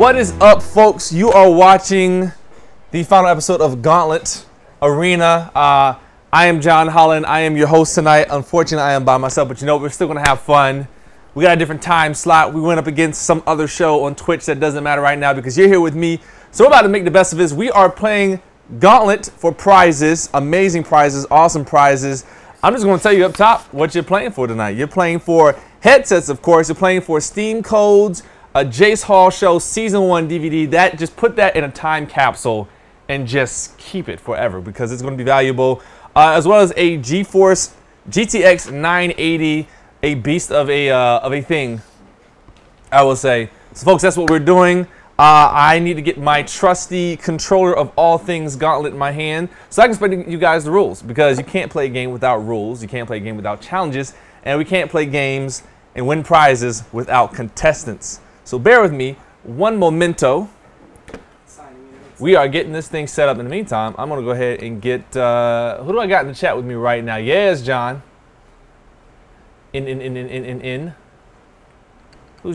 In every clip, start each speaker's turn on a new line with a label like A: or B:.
A: What is up, folks? You are watching the final episode of Gauntlet Arena. I am John Holland. I am your host tonight. Unfortunately, I am by myself, but you know, we're still going to have fun. We got a different time slot. We went up against some other show on Twitch that doesn't matter right now because you're here with me. So we're about to make the best of this. We are playing Gauntlet for prizes, amazing prizes, awesome prizes. I'm just going to tell you up top what you're playing for tonight. You're playing for headsets, of course. You're playing for Steam codes, a Jace Hall Show Season 1 DVD. That just put that in a time capsule and just keep it forever because it's going to be valuable. As well as a GeForce GTX 980, a beast of a thing, I will say. So, folks, that's what we're doing. I need to get my trusty controller of all things Gauntlet in my hand so I can explain to you guys the rules, because you can't play a game without rules. You can't play a game without challenges, and we can't play games and win prizes without contestants. So bear with me one momento. We are getting this thing set up. In the meantime, I'm going to go ahead and get, who do I got in the chat with me right now? Yes, John. Who's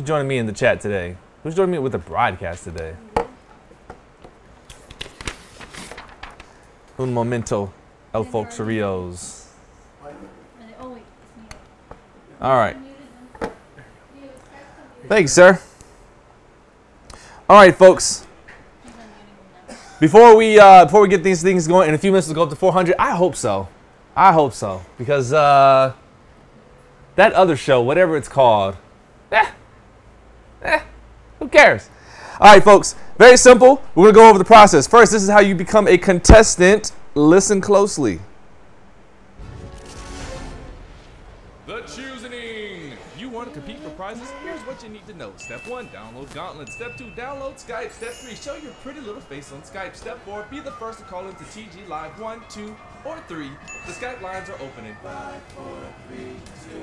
A: joining me in the chat today? Who's joining me with the broadcast today? Un momento, el folks Rios. All right. Thanks, sir. All right, folks. Before we get these things going, in a few minutes to go up to 400. I hope so. I hope so, because that other show, whatever it's called, who cares? All right, folks. Very simple. We're gonna go over the process. First, this is how you become a contestant. Listen closely.
B: The choosing. You want to compete for prizes? Here's what you need to know. Step 1, download Gauntlet. Step 2, download Skype. Step 3, show your pretty little face on Skype. Step 4, be the first to call into TG Live 1, 2, or 3. The Skype lines are opening. 5, 4, 3, 2,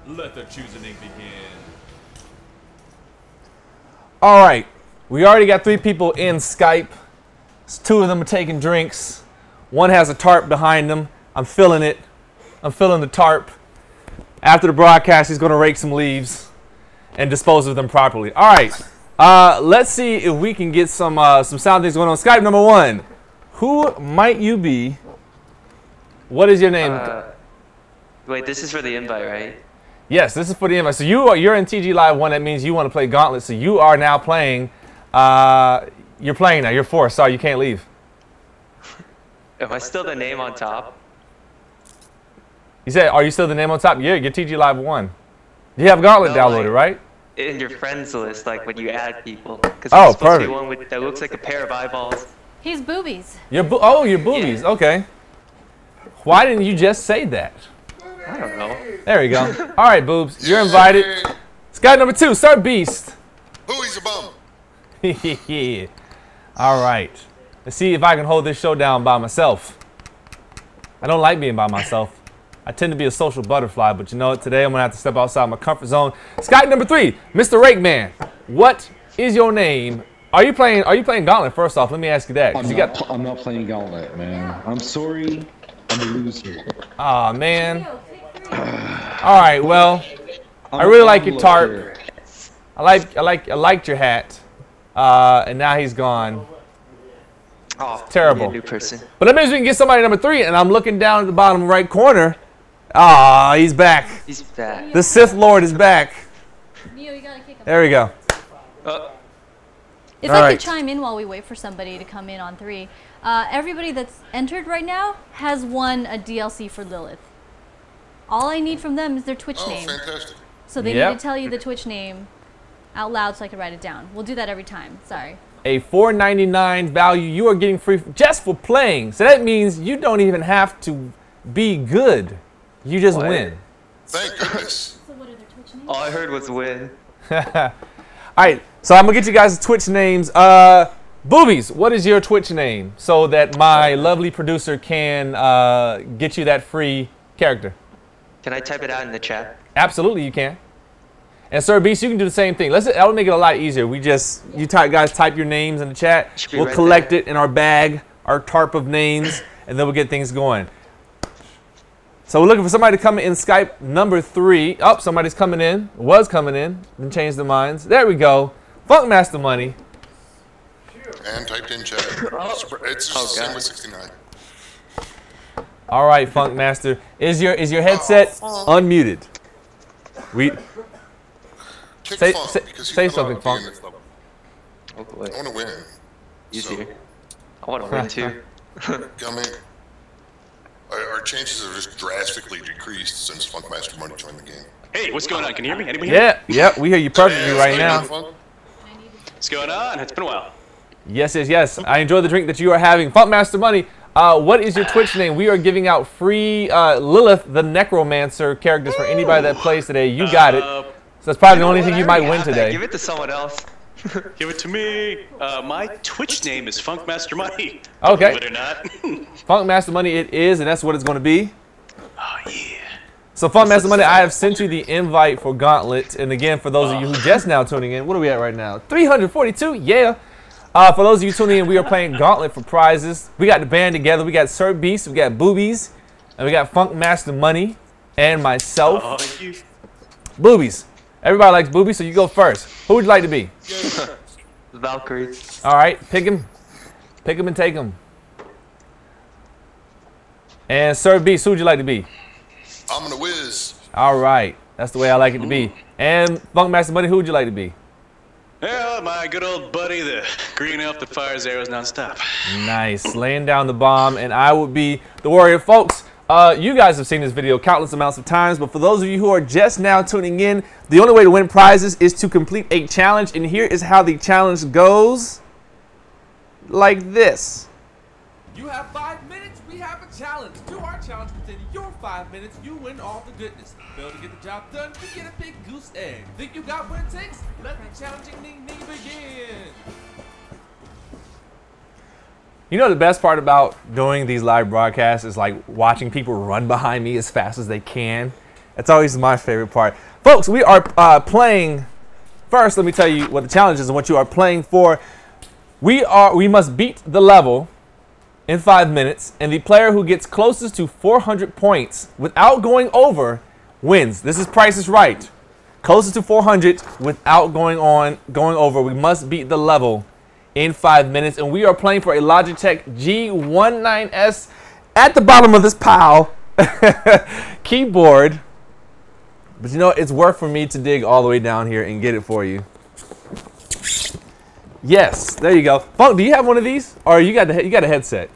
B: 1. Let the choosing begin.
A: All right. We already got 3 people in Skype. 2 of them are taking drinks. 1 has a tarp behind them. I'm feeling it. I'm feeling the tarp. After the broadcast, he's going to rake some leaves and dispose of them properly. All right. Let's see if we can get some sound things going on. Skype number 1. Who might you be? What is your name?
C: Wait, this is for the invite, right?
A: Yes, this is for the invite. So you're in TG Live 1. That means you want to play Gauntlet. So you are now playing. You're playing now. You're forced. Sorry, you can't leave.
C: Am I still the name on top?
A: You said, are you still the name on top? Yeah, you're TG Live 1. You have Gauntlet downloaded, right?
C: In your friends list, like when you add people. Because I'm supposed to be one with, that looks like a pair of eyeballs.
D: He's boobies.
A: Your boobies. Yeah. Okay. Why didn't you just say that?
C: I don't know.
A: There we go. All right, boobs. You're invited. Sky number 2, Sir Beast.
E: Who's a bum?
A: Yeah. All right. Let's see if I can hold this show down by myself. I don't like being by myself. I tend to be a social butterfly, but you know what? Today I'm gonna have to step outside my comfort zone. Skype number 3, Mr. Rake Man. What is your name? Are you playing Gauntlet? First off, let me ask you that.
F: I'm not playing Gauntlet, man. I'm sorry. I'm a loser.
A: Aw, man. All right, well, I really like your tarp. I liked your hat. And now he's gone.
C: Oh,
A: terrible.
C: New person.
A: But that means we can get somebody number 3, and I'm looking down at the bottom right corner. Ah, he's back.
C: He's back.
A: The Sith Lord is back. There we go.
D: If I could chime in while we wait for somebody to come in on 3. Everybody that's entered right now has won a DLC for Lilith. All I need from them is their Twitch name.
E: Fantastic.
D: So they need to tell you the Twitch name out loud so I can write it down. We'll do that every time. Sorry.
A: A $4.99 value you are getting free just for playing. So that means you don't even have to be good. You just win.
E: Thank goodness.
D: So what are their Twitch names?
C: All I heard was win.
A: All right. So I'm going to get you guys Twitch names. Boobies, what is your Twitch name so that my lovely producer can get you that free character?
C: Can I type it out in the chat?
A: Absolutely, you can. And Sir Beast, you can do the same thing. That'll make it a lot easier. Guys type your names in the chat. We'll collect it in our bag, our tarp of names, and then we'll get things going. So we're looking for somebody to come in Skype number 3. Oh, somebody's coming in. Was coming in. Then changed their minds. There we go. Funkmaster Money.
E: And typed in chat. It's just the same with 69.
A: All right, Funkmaster. Is your headset unmuted?
E: Kick
A: Say
E: Funk, because
A: say
E: he's not
A: something,
E: allowed to be
A: Funk.
E: in this level.
C: Oh boy.
E: I want to win.
C: Easier. I want to win too.
E: I mean, our chances have just drastically decreased since Funkmaster Money joined the game.
G: Hey, what's going on? Can you hear me? Anybody hear me?
A: Yeah, we hear you perfectly right now.
G: What's going on? It's been a while.
A: Yes. I enjoy the drink that you are having. Funkmaster Money, what is your Twitch name? We are giving out free Lilith the Necromancer characters for anybody that plays today. You got it. So that's probably the only thing you might win today.
C: Give it to someone else.
G: Give it to me. My Twitch name is Funkmaster Money.
A: Okay.
G: Believe it or not.
A: Funkmaster Money it is, and that's what it's going to be.
G: Oh, yeah.
A: So Funkmaster Money, I have sent you the invite for Gauntlet. And again, for those of you who just now tuning in, what are we at right now? 342, yeah. For those of you tuning in, we are playing Gauntlet for prizes. We got the band together. We got Sir Beast, we got Boobies, and we got Funkmaster Money and myself.
G: Oh, thank you.
A: Boobies. Everybody likes Boobies, so you go first. Who would you like to be?
C: Valkyrie.
A: All right, pick him. Pick him and take him. And Sir Beast, who would you like to be?
E: I'm gonna whiz.
A: All right, that's the way I like it to be. And Funkmaster Money, who would you like to be?
G: Yeah, my good old buddy, the green elf that fires arrows nonstop.
A: Nice, laying down the bomb, and I would be the warrior. Folks, you guys have seen this video countless amounts of times, but for those of you who are just now tuning in, the only way to win prizes is to complete a challenge, and here is how the challenge goes. Like this.
B: You have 5 minutes, we have a challenge. Do our challenge within your 5 minutes, you win all the goodness. Fail to get the job done, you get a big goose egg. Think you got what it takes? Let the challenging ding begin.
A: You know the best part about doing these live broadcasts is like watching people run behind me as fast as they can. That's always my favorite part. Folks, we are playing. First, let me tell you what the challenge is and what you are playing for. We must beat the level in 5 minutes, and the player who gets closest to 400 points without going over wins. This is Price is Right. Closest to 400 without going over. We must beat the level in 5 minutes, and we are playing for a Logitech G19S at the bottom of this pile keyboard. But you know, it's worth for me to dig all the way down here and get it for you. Yes, there you go. Funk, do you have one of these, or you got a headset?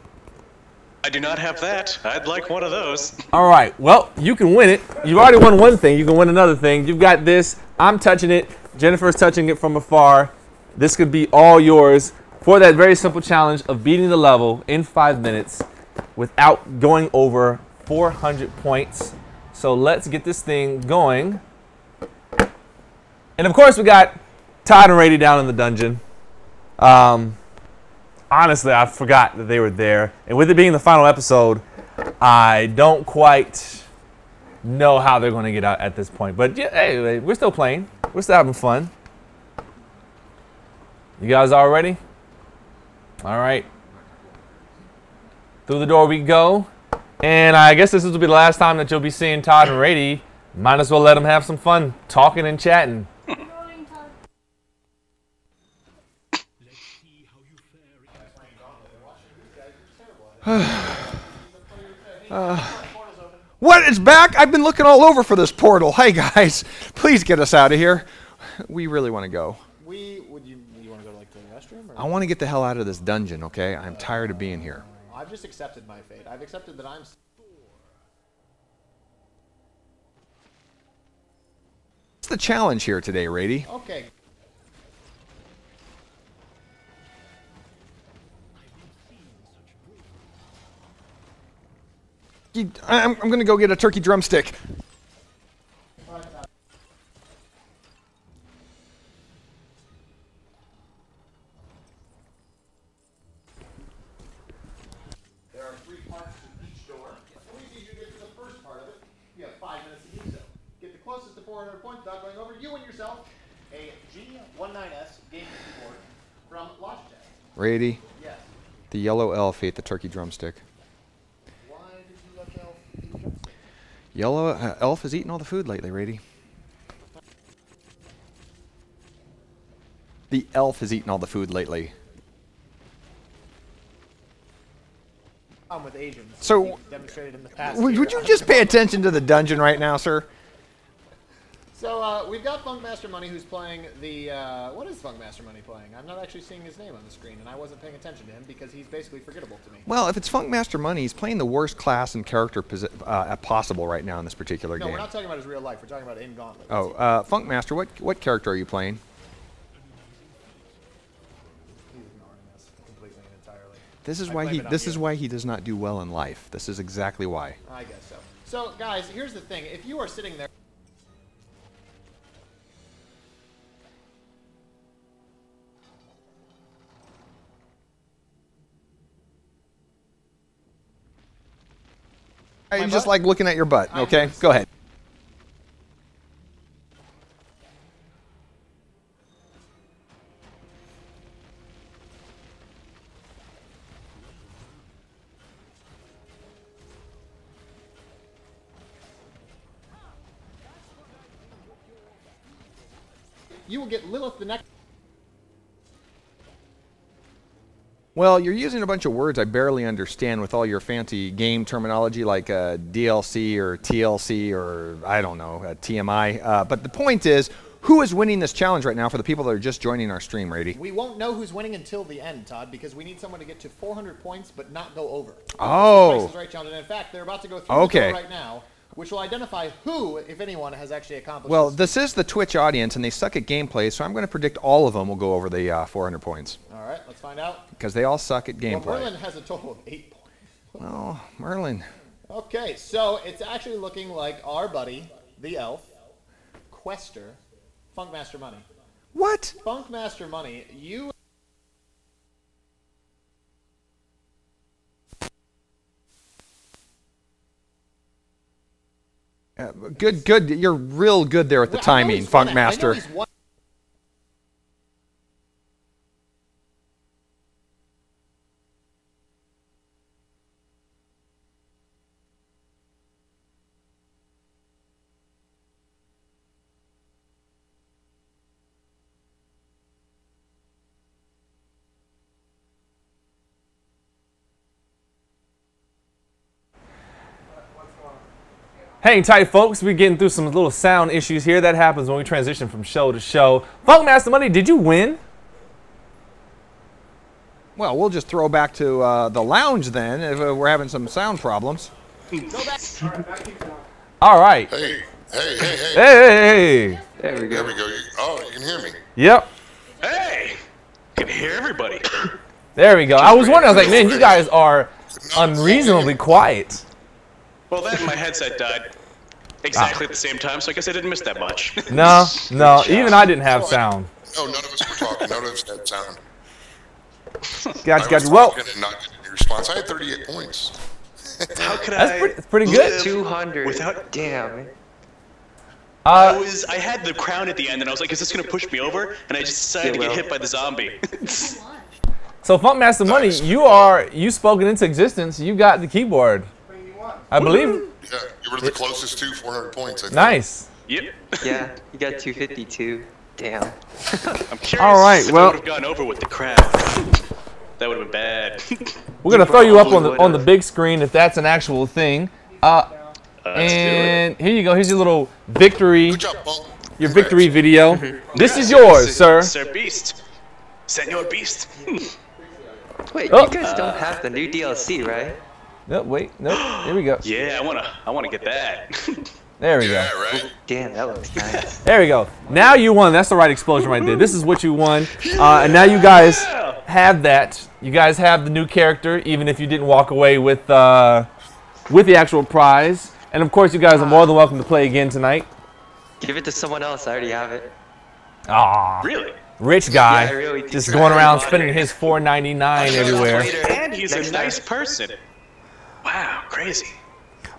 G: I do not have that. I'd like one of those.
A: All right, well, you can win it. You've already won one thing. You can win another thing. You've got this. I'm touching it. Jennifer's touching it from afar. This could be all yours for that very simple challenge of beating the level in 5 minutes without going over 400 points. So let's get this thing going. And of course, we got Todd and Rady down in the dungeon. Honestly, I forgot that they were there. And with it being the final episode, I don't quite know how they're going to get out at this point. But yeah, hey, we're still playing. We're still having fun. You guys all ready? All right. Through the door we go. And I guess this will be the last time that you'll be seeing Todd and Rady. Might as well let them have some fun talking and chatting.
H: What? It's back? I've been looking all over for this portal. Hey guys, please get us out of here. We really want to go.
I: You want to go like to the restroom? Or?
H: I want to get the hell out of this dungeon, okay? I'm tired of being here.
I: I've just accepted my fate. I've accepted that I'm...
H: What's the challenge here today, Rady?
I: Okay.
H: I'm going to go get a turkey drumstick.
I: There are 3 parts to each door. Only need you to get to the first part of it. You have 5 minutes to do so. Get the closest to 400 points without going over. You win yourself a G19S gaming keyboard from Logitech.
H: Rady?
I: Yes.
H: The yellow elf ate the turkey drumstick.
I: Why did you let the elf eat the drumstick?
H: Yellow elf has eaten all the food lately, Rady. the elf has eaten all the food lately.
I: With agents.
H: So,
I: demonstrated in the past
H: would you just pay attention to the dungeon right now, sir?
I: So we've got Funkmaster Money, who's playing the. What is Funkmaster Money playing? I'm not actually seeing his name on the screen, and I wasn't paying attention to him because he's basically forgettable to me.
H: Well, if it's Funkmaster Money, he's playing the worst class and character possible right now in this particular game.
I: No, we're not talking about his real life. We're talking about in Gauntlet.
H: Oh, Funkmaster, what character are you playing?
I: He's ignoring us completely and entirely.
H: This is why he does not do well in life. This is exactly why.
I: I guess so. So, guys, here's the thing. If you are sitting there.
H: I just like looking at your butt. Okay, go ahead.
I: You will get Lilith the next.
H: Well, you're using a bunch of words I barely understand with all your fancy game terminology like DLC or TLC or, I don't know, TMI. But the point is, who is winning this challenge right now for the people that are just joining our stream, Rady?
I: We won't know who's winning until the end, Todd, because we need someone to get to 400 points but not go over.
H: Oh.
I: Price is Right challenge. And in fact, they're about to go through the door right now, which will identify who, if anyone, has actually accomplished
H: Well, this is the Twitch audience, and they suck at gameplay, so I'm going to predict all of them will go over the 400 points.
I: All right, let's find out.
H: Because they all suck at gameplay.
I: Well, Merlin has a total of 8 points.
H: Well, Merlin.
I: Okay, so it's actually looking like our buddy, the elf, Quester, Funkmaster Money.
H: What?
I: Funkmaster Money, you...
H: Good. You're real good there at the timing, Funkmaster.
A: Hang tight, folks. We're getting through some little sound issues here. That happens when we transition from show to show. Funkmaster Money, did you win?
H: Well, we'll just throw back to the lounge then if we're having some sound problems.
A: All right.
E: Hey.
A: Hey.
C: There we go.
E: There we go. Oh, you can hear me.
A: Yep.
G: Hey! I can hear everybody.
A: There we go. I was wondering, I was like, man, you guys are unreasonably quiet.
G: Well, then my headset died exactly at the same time, so I guess I didn't miss that much.
A: No, even I didn't have sound.
E: No, none of us were talking. None of us had sound.
A: Gotcha. Well,
E: not getting any response. I had 38 points.
G: How could
A: that's pretty good.
C: 200.
G: Without...
C: Damn.
G: I had the crown at the end, and I was like, is this going to push me over? And I just decided to get hit by the zombie.
A: So, Funkmaster Money, you spoken into existence. You got the keyboard. I believe.
E: Yeah, you were the closest to 400 points, I think.
A: Nice.
G: Yep.
C: Yeah, you got 252. Damn.
G: I'm curious
A: All right,
G: if
A: well,
G: I would have gone over with the crowd. That would have been bad.
A: We're gonna throw you up on the big screen if that's an actual thing. And here you go. Here's your little victory.
E: Good job, Paul.
A: Your victory video. This is yours, sir.
G: Sir Beast. Senor Beast.
C: Wait, you guys don't have the new DLC, right?
A: No, wait, no. Here we go.
G: Yeah, I wanna get that.
A: There we go.
E: Right.
C: Damn, that looks nice.
A: There we go. Now you won. That's the right explosion right there. This is what you won. And now you guys have that. You guys have the new character, even if you didn't walk away with the actual prize. And of course, you guys are more than welcome to play again tonight.
C: Give it to someone else. I already have it.
A: Ah,
G: Really?
A: rich guy,
C: Yeah, I really
A: just going around spending his $4.99 everywhere.
G: And he's a nice person. Wow, crazy.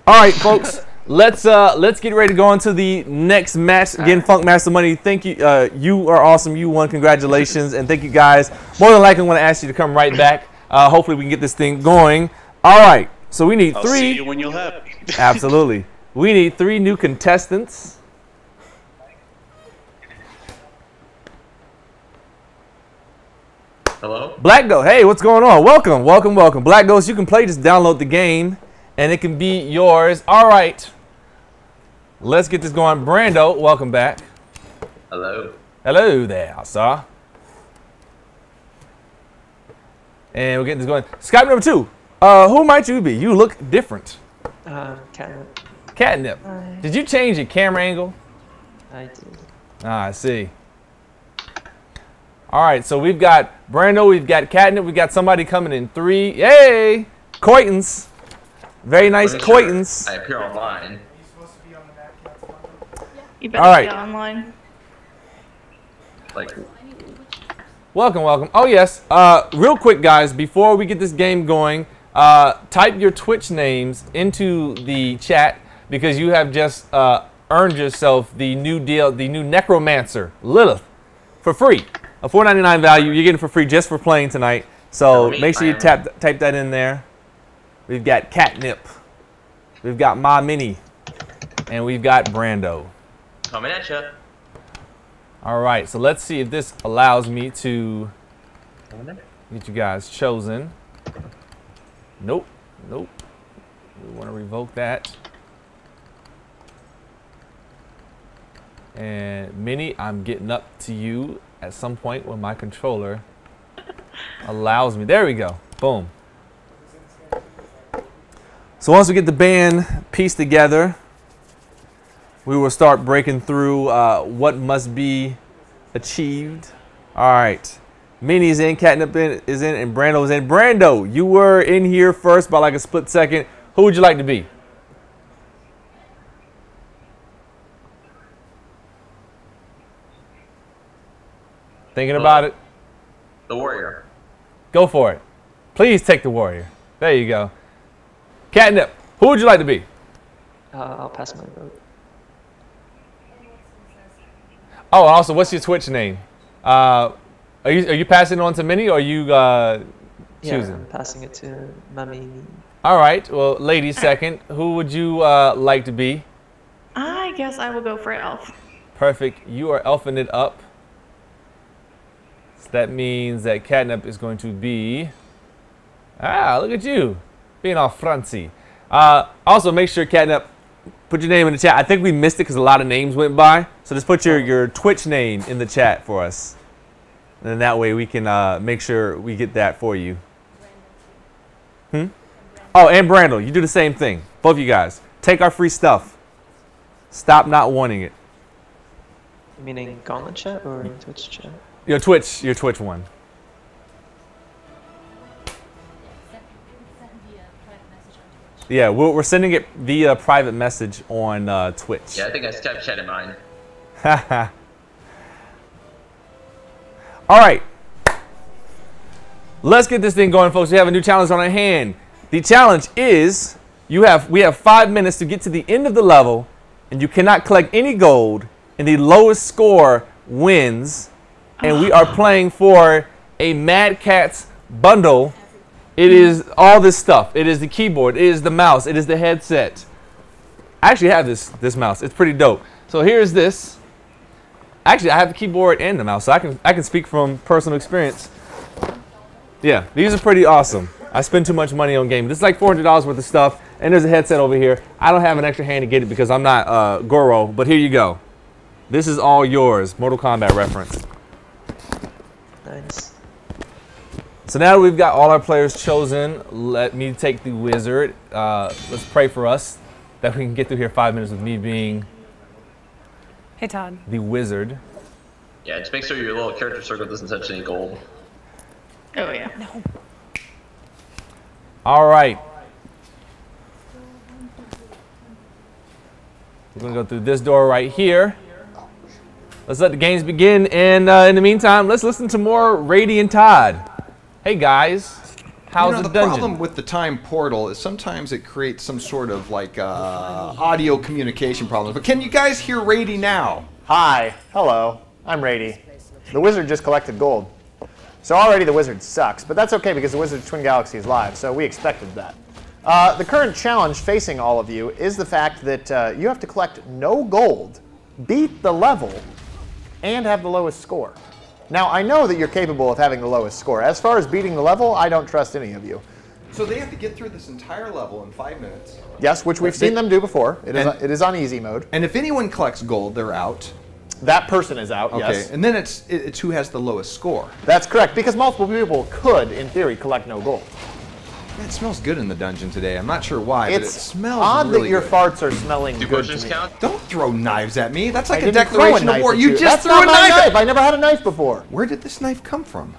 A: All right, folks. Let's get ready to go on to the next match. Again, Funkmaster Money, thank you. You are awesome. You won. Congratulations. And thank you, guys. More than likely, I'm going to ask you to come right back. Hopefully, we can get this thing going. All right. So we need
G: I'll
A: three.
G: See you when you'll have me.
A: Absolutely. We need 3 new contestants.
J: Hello?
A: Black Ghost, hey, what's going on? Welcome, welcome, welcome. Black Ghost, you can play, just download the game, and it can be yours. All right, let's get this going. Brando, welcome back.
J: Hello.
A: Hello there, sir. And we're getting this going. Skype number 2. Who might you be? You look different.
C: Catnip.
A: Catnip. Did you change your camera angle?
C: I did.
A: Ah, I see. All right, so we've got Brando, we've got Catnip, we've got somebody coming in 3. Yay! Coitons. Very nice Coitons.
J: I appear online.
K: You better
A: All right.
K: be online.
J: Like,
A: welcome, welcome. Oh, yes. Real quick, guys, before we get this game going, type your Twitch names into the chat because you have just earned yourself the new deal, the new Necromancer, Lilith, for free. A $4.99 value. You're getting for free just for playing tonight. So make sure you type that in there. We've got Catnip. We've got Ma Mini. And we've got Brando.
J: coming at ya.
A: All right, so let's see if this allows me to get you guys chosen. Nope, nope. We want to revoke that. And Minnie, I'm getting up to you at some point when my controller allows me. There we go. Boom. So once we get the band pieced together, we will start breaking through what must be achieved. All right. Minnie's in, Catnip is in, and Brando's in. Brando, you were in here first by like a split second. Who would you like to be? Thinking about it?
J: The warrior.
A: Go for it. Please take the warrior. There you go. Catnip, who would you like to be?
C: I'll pass my vote.
A: Oh, also, what's your Twitch name? Are you passing it on to Minnie, or are you choosing?
C: Yeah, I'm passing it to Mummy.
A: All right. Well, ladies second. Who would you like to be?
K: I guess I will go for Elf.
A: Perfect. You are elfing it up. So that means that Catnip is going to be... Ah, look at you. Being all fronty. Also, make sure, Catnip, put your name in the chat. I think we missed it because a lot of names went by. So just put your Twitch name in the chat for us. And then that way we can make sure we get that for you. Oh, and Brando, you do the same thing. Both of you guys. Take our free stuff. Stop not wanting it.
C: Meaning Gauntlet chat or Twitch chat?
A: Your Twitch one. Yeah, we're sending it via private message on Twitch.
J: Yeah, I think I typed chat in mine.
A: All right. Let's get this thing going, folks. We have a new challenge on our hand. The challenge is we have 5 minutes to get to the end of the level, and you cannot collect any gold, and the lowest score wins. And we are playing for a Mad Catz bundle. It is all this stuff. It is the keyboard. It is the mouse. It is the headset. I actually have this mouse. It's pretty dope. So here's this. Actually, I have the keyboard and the mouse, so I can speak from personal experience. Yeah, these are pretty awesome. I spend too much money on gaming. This is like $400 worth of stuff, and there's a headset over here. I don't have an extra hand to get it because I'm not Goro, but here you go. This is all yours. Mortal Kombat reference.
C: Nice.
A: So now that we've got all our players chosen, let me take the wizard. Let's pray for us that we can get through here 5 minutes with me being
K: Hey, Todd.
A: the wizard.
J: Yeah, just make sure your little character circle doesn't touch any gold.
K: Oh, yeah. No.
A: All right. We're going to go through this door right here. Let's let the games begin. And in the meantime, let's listen to more Rady and Todd. Hey, guys. How's the dungeon?
H: The problem with the time portal is sometimes it creates some sort of like audio communication problem. But can you guys hear Rady now?
I: Hi. Hello. I'm Rady. The wizard just collected gold. So already the wizard sucks, but that's okay because the wizard Twin Galaxies is live, so we expected that. The current challenge facing all of you is the fact that you have to collect no gold, beat the level, and have the lowest score. Now, I know that you're capable of having the lowest score. As far as beating the level, I don't trust any of you.
H: So they have to get through this entire level in 5 minutes.
I: Yes, which we've seen them do before. It is on easy mode.
H: And if anyone collects gold, they're out.
I: That person is out,
H: okay.
I: Yes.
H: And then it's who has the lowest score.
I: That's correct, because multiple people could, in theory, collect no gold.
H: It smells good in the dungeon today. I'm not sure why, but it smells
I: odd
H: really
I: that your
H: good.
I: farts are smelling
J: Do
I: good
J: potions
I: to me.
J: count?
H: Don't throw knives at me. That's like
I: I
H: a
I: didn't
H: declaration
I: throw a
H: of war.
I: knife
H: You
I: at you.
H: just
I: That's
H: threw
I: not
H: a
I: my
H: knife.
I: knife. I never had a knife before.
H: Where did this knife come from?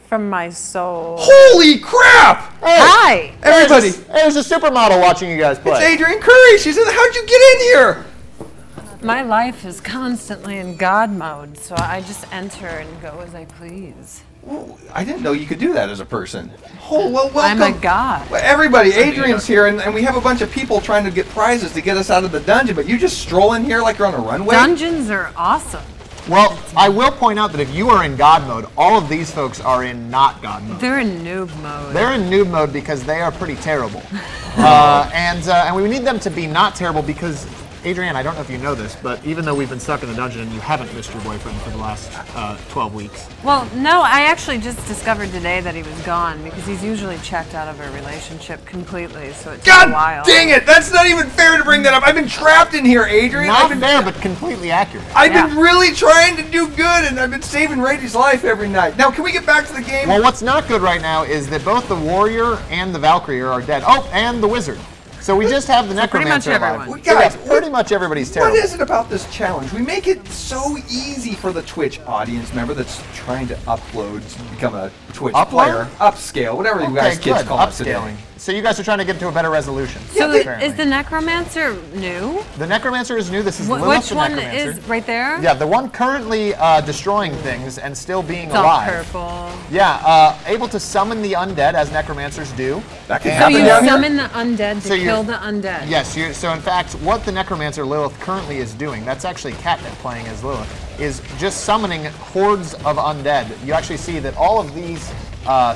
K: From my soul.
H: Holy crap!
I: Hey,
K: Hi!
H: Everybody!
I: There's a supermodel watching you guys play.
H: It's Adrianne Curry! She's in the, how'd you get in here?
K: My life is constantly in God mode, so I just enter and go as I please.
H: Well, I didn't know you could do that as a person. Oh, well, welcome.
K: I'm a god.
H: Well, everybody, Adrian's here, and we have a bunch of people trying to get prizes to get us out of the dungeon, but you just stroll in here like you're on a runway?
K: Dungeons are awesome.
I: Well, I will point out that if you are in God mode, all of these folks are in not God mode.
K: They're in noob mode.
I: They're in noob mode because they are pretty terrible. And we need them to be not terrible because, Adrianne, I don't know if you know this, but even though we've been stuck in the dungeon and you haven't missed your boyfriend for the last 12 weeks.
K: Well, no, I actually just discovered today that he was gone because he's usually checked out of a relationship completely, so it took a while.
H: God dang it! That's not even fair to bring that up. I've been trapped in here, Adrianne.
I: Not fair, but completely accurate.
H: I've been really trying to do good, and I've been saving Rady's life every night. Now, can we get back to the game?
I: Well, what's not good right now is that both the warrior and the Valkyrie are dead. Oh, and the wizard. So we just have the necromancer alive.
H: Well, guys,
I: so pretty much everybody's terrible.
H: What is it about this challenge? We make it so easy for the Twitch audience member that's trying to upload to become a Twitch player. Upscale, whatever you guys kids call it today.
I: So you guys are trying to get to a better resolution.
K: So is the necromancer new?
I: The necromancer is new. This is Lilith
K: which
I: the
K: one
I: necromancer.
K: is right there?
I: Yeah, the one currently destroying things and still being
K: It's
I: alive.
K: all purple.
I: Yeah, able to summon the undead as necromancers do.
H: That can
K: So you summon the undead to kill the undead.
I: Yes, so in fact, what the necromancer Lilith currently is doing, that's actually Catnip playing as Lilith, is just summoning hordes of undead. You actually see that all of these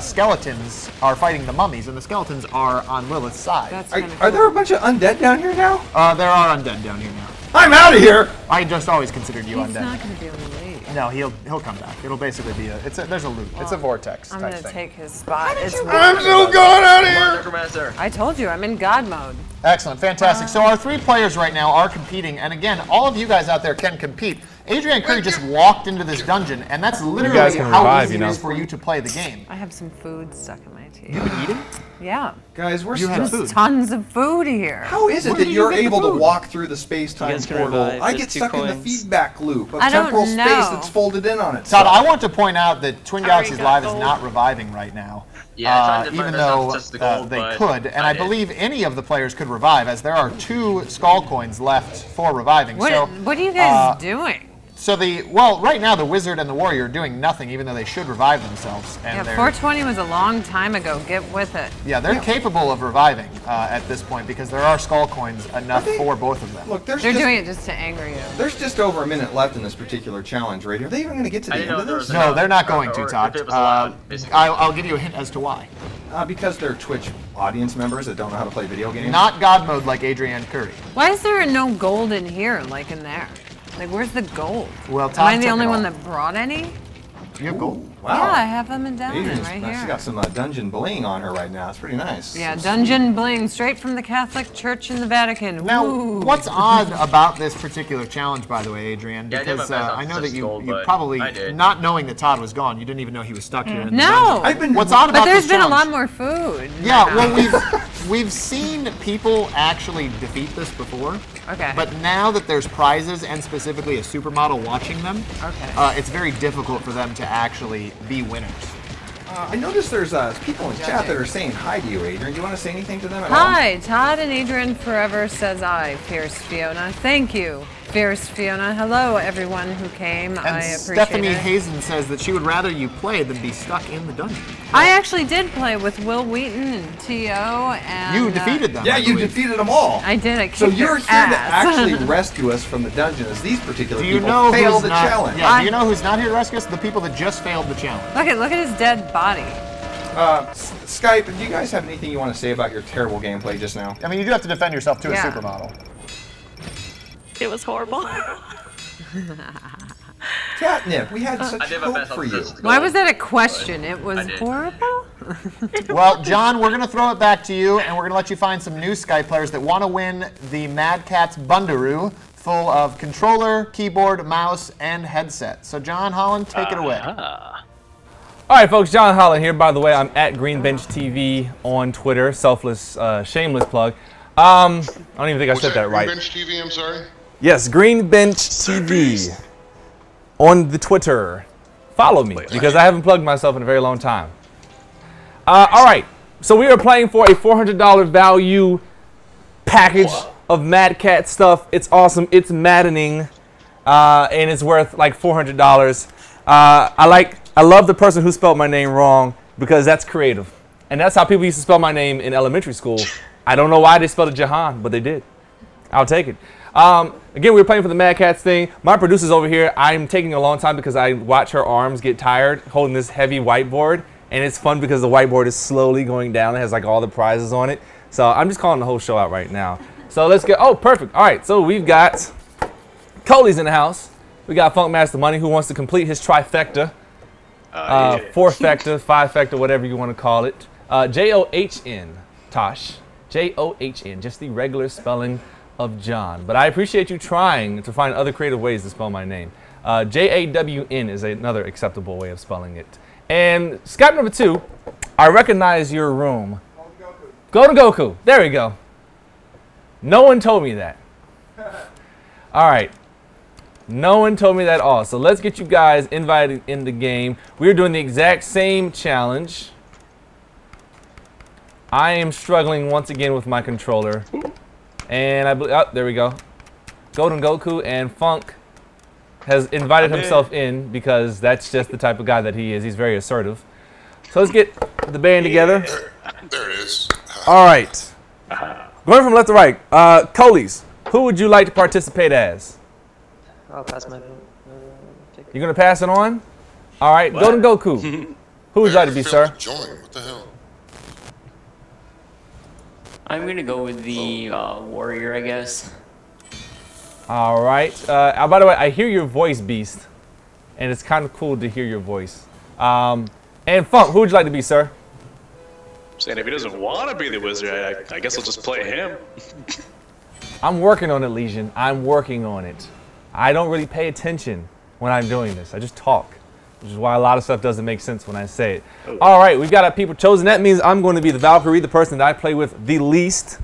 I: skeletons are fighting the mummies, and the skeletons are on Lilith's side.
H: Are there a bunch of undead down here now?
I: There are undead down here now.
H: I'm out of here!
I: I just always considered you undead.
K: He's not going to be able to leave.
I: No, he'll come back. It'll basically be there's a loop. It's a vortex
K: I'm
I: type
K: going to
I: thing.
K: take his spot.
H: I'm so gone out of here!
J: Necromancer.
K: I told you, I'm in God mode.
I: Excellent, fantastic. So our 3 players right now are competing, and again, all of you guys out there can compete. Adrianne Curry just walked into this dungeon, and that's literally how easy it is for you to play the game.
K: I have some food stuck in my teeth.
I: You've been eating?
K: Yeah.
H: Guys,
K: There's tons of food here.
H: How is it that you're able to walk through the space-time portal? I get stuck in the feedback loop of temporal space that's folded in on it.
I: Todd, I want to point out that Twin Galaxies Live is not reviving right now.
J: Yeah,
I: even though they could, and I believe any of the players could revive, as there are 2 skull coins left for reviving.
K: What are you guys doing?
I: So right now the wizard and the warrior are doing nothing, even though they should revive themselves. And
K: yeah, 420 was a long time ago. Get with it.
I: Yeah, they're capable of reviving at this point because there are skull coins enough for both of them.
H: Look,
K: they're doing it just to anger you.
H: There's just over a minute left in this particular challenge, Rady. Are they even going to get to the end of this?
I: No, they're not going to, Todd. I'll give you a hint as to why.
H: Because they're Twitch audience members that don't know how to play video games.
I: Not God mode like Adrianne Curry.
K: Why is there no gold in here like in there? Like, where's the gold?
I: Well,
K: am I the only one that brought any?
I: You have gold?
H: Wow.
K: Yeah, I have them in down right here.
H: She's got some dungeon bling on her right now. It's pretty nice.
K: Yeah, dungeon bling, straight from the Catholic Church in the Vatican.
I: Now,
K: Woo.
I: what's odd about this particular challenge, by the way, Adrianne, because I know that you probably, not knowing that Todd was gone, you didn't even know he was stuck here in the dungeon. What's odd about
K: there's
I: this
K: been
I: challenge,
K: a lot more food.
I: Yeah, well, we've seen people actually defeat this before.
K: Okay.
I: But now that there's prizes and specifically a supermodel watching them, it's very difficult for them to actually be winners.
H: I noticed there's people in chat that are saying hi to you, Adrianne. Do you want to say anything to them at all?
K: Hi, Todd and Adrianne forever says I, Fierce Fiona. Thank you, Fierce Fiona. Hello, everyone who came. I appreciate
I: Stephanie
K: it.
I: Hazen says that she would rather you play than be stuck in the dungeon.
K: I actually did play with Will Wheaton and T.O. and...
I: You defeated them.
H: Yeah, you defeated them all.
K: I did. I kicked
H: So you're here to
K: ass.
H: actually rescue us from the dungeon as these particular
I: Do you
H: people
I: know
H: failed
I: who's
H: the
I: not,
H: challenge.
I: Yeah, do you know who's not here to rescue us? The people that just failed the challenge.
K: Look at his dead body.
H: Skype, do you guys have anything you want to say about your terrible gameplay just now?
I: I mean, you do have to defend yourself to a supermodel.
L: It was horrible.
H: Catnip, we had such hope for you.
K: Why was that a question? It was horrible?
I: Well, John, we're going to throw it back to you, and we're going to let you find some new Sky players that want to win the Mad Catz Bundaroo, full of controller, keyboard, mouse, and headset. So, John Holland, take it away.
A: All right, folks, John Holland here. By the way, I'm at Greenbench TV on Twitter. Selfless, shameless plug. I don't even think I said that right.
E: Greenbench TV, I'm sorry?
A: Yes, Greenbench TV on the Twitter. Follow me, because I haven't plugged myself in a very long time. All right, so we are playing for a $400 value package of Mad Cat stuff. It's awesome. It's maddening, and it's worth like $400. I love the person who spelled my name wrong, because that's creative, and that's how people used to spell my name in elementary school. I don't know why they spelled it Jahan, but they did. I'll take it. Again, we were playing for the Mad Catz thing. My producer's over here. I'm taking a long time because I watch her arms get tired holding this heavy whiteboard. And it's fun because the whiteboard is slowly going down. It has like all the prizes on it. So I'm just calling the whole show out right now. So let's get, oh, perfect. All right, so we've got Coley's in the house. We got Funkmaster Money who wants to complete his trifecta. Four-fecta, five-fecta, whatever you want to call it. J-O-H-N, Tosh. J-O-H-N, just the regular spelling of John. But I appreciate you trying to find other creative ways to spell my name. J-A-W-N is another acceptable way of spelling it. And Skype number 2, I recognize your room. Go to Goku. There we go. No one told me that. All right. No one told me that at all. So let's get you guys invited in the game. We're doing the exact same challenge. I am struggling once again with my controller. And I believe, oh, there we go. Golden Goku and Funk has invited himself in because that's just the type of guy that he is. He's very assertive. So let's get the band together.
E: There it is.
A: All right. Going from left to right. Coley's, who would you like to participate as?
C: I'll pass my
A: You're going to pass it on? All right. Golden Goku. Who would you like to be, sir?
E: Join. What the hell?
L: I'm going to go with the warrior, I guess.
A: All right. By the way, I hear your voice, Beast, and it's kind of cool to hear your voice. And Funk, who would you like to be, sir?
G: Saying if he doesn't want to be the wizard, I guess I'll just play him.
A: I'm working on it, Legion. I'm working on it. I don't really pay attention when I'm doing this. I just talk, which is why a lot of stuff doesn't make sense when I say it. Oh. All right, we've got our people chosen. That means I'm going to be the Valkyrie, the person that I play with the least.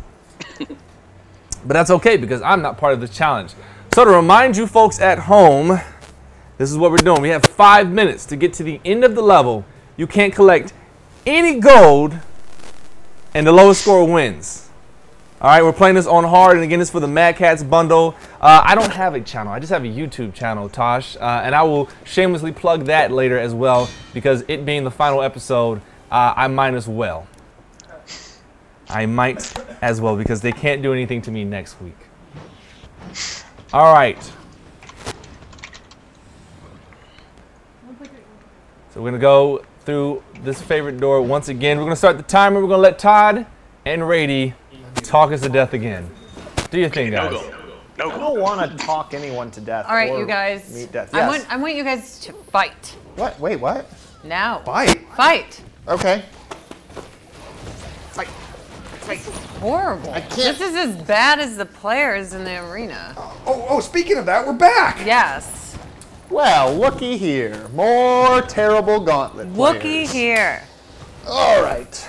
A: But that's okay because I'm not part of this challenge. So to remind you folks at home, this is what we're doing. We have 5 minutes to get to the end of the level. You can't collect any gold, and the lowest score wins. All right, we're playing this on hard, and again, it's for the Mad Catz bundle. I don't have a channel. I just have a YouTube channel, Tosh, and I will shamelessly plug that later as well because it being the final episode, I might as well. I might as well because they can't do anything to me next week. All right. So we're going to go through this favorite door once again. We're going to start the timer. We're going to let Todd and Rady talk us to death again. Do your thing, guys.
I: No, I don't want to talk anyone to death.
K: All right, you guys.
I: Meet death.
K: Yes. I want you guys to fight.
I: What? Wait, what?
K: Now.
I: Fight?
K: Fight.
I: Okay. Fight.
K: This is horrible.
I: I can't.
K: This is as bad as the players in the arena.
H: Oh, speaking of that, we're back.
K: Yes.
I: Well, looky here. More terrible Gauntlet players.
K: Looky here.
I: All right.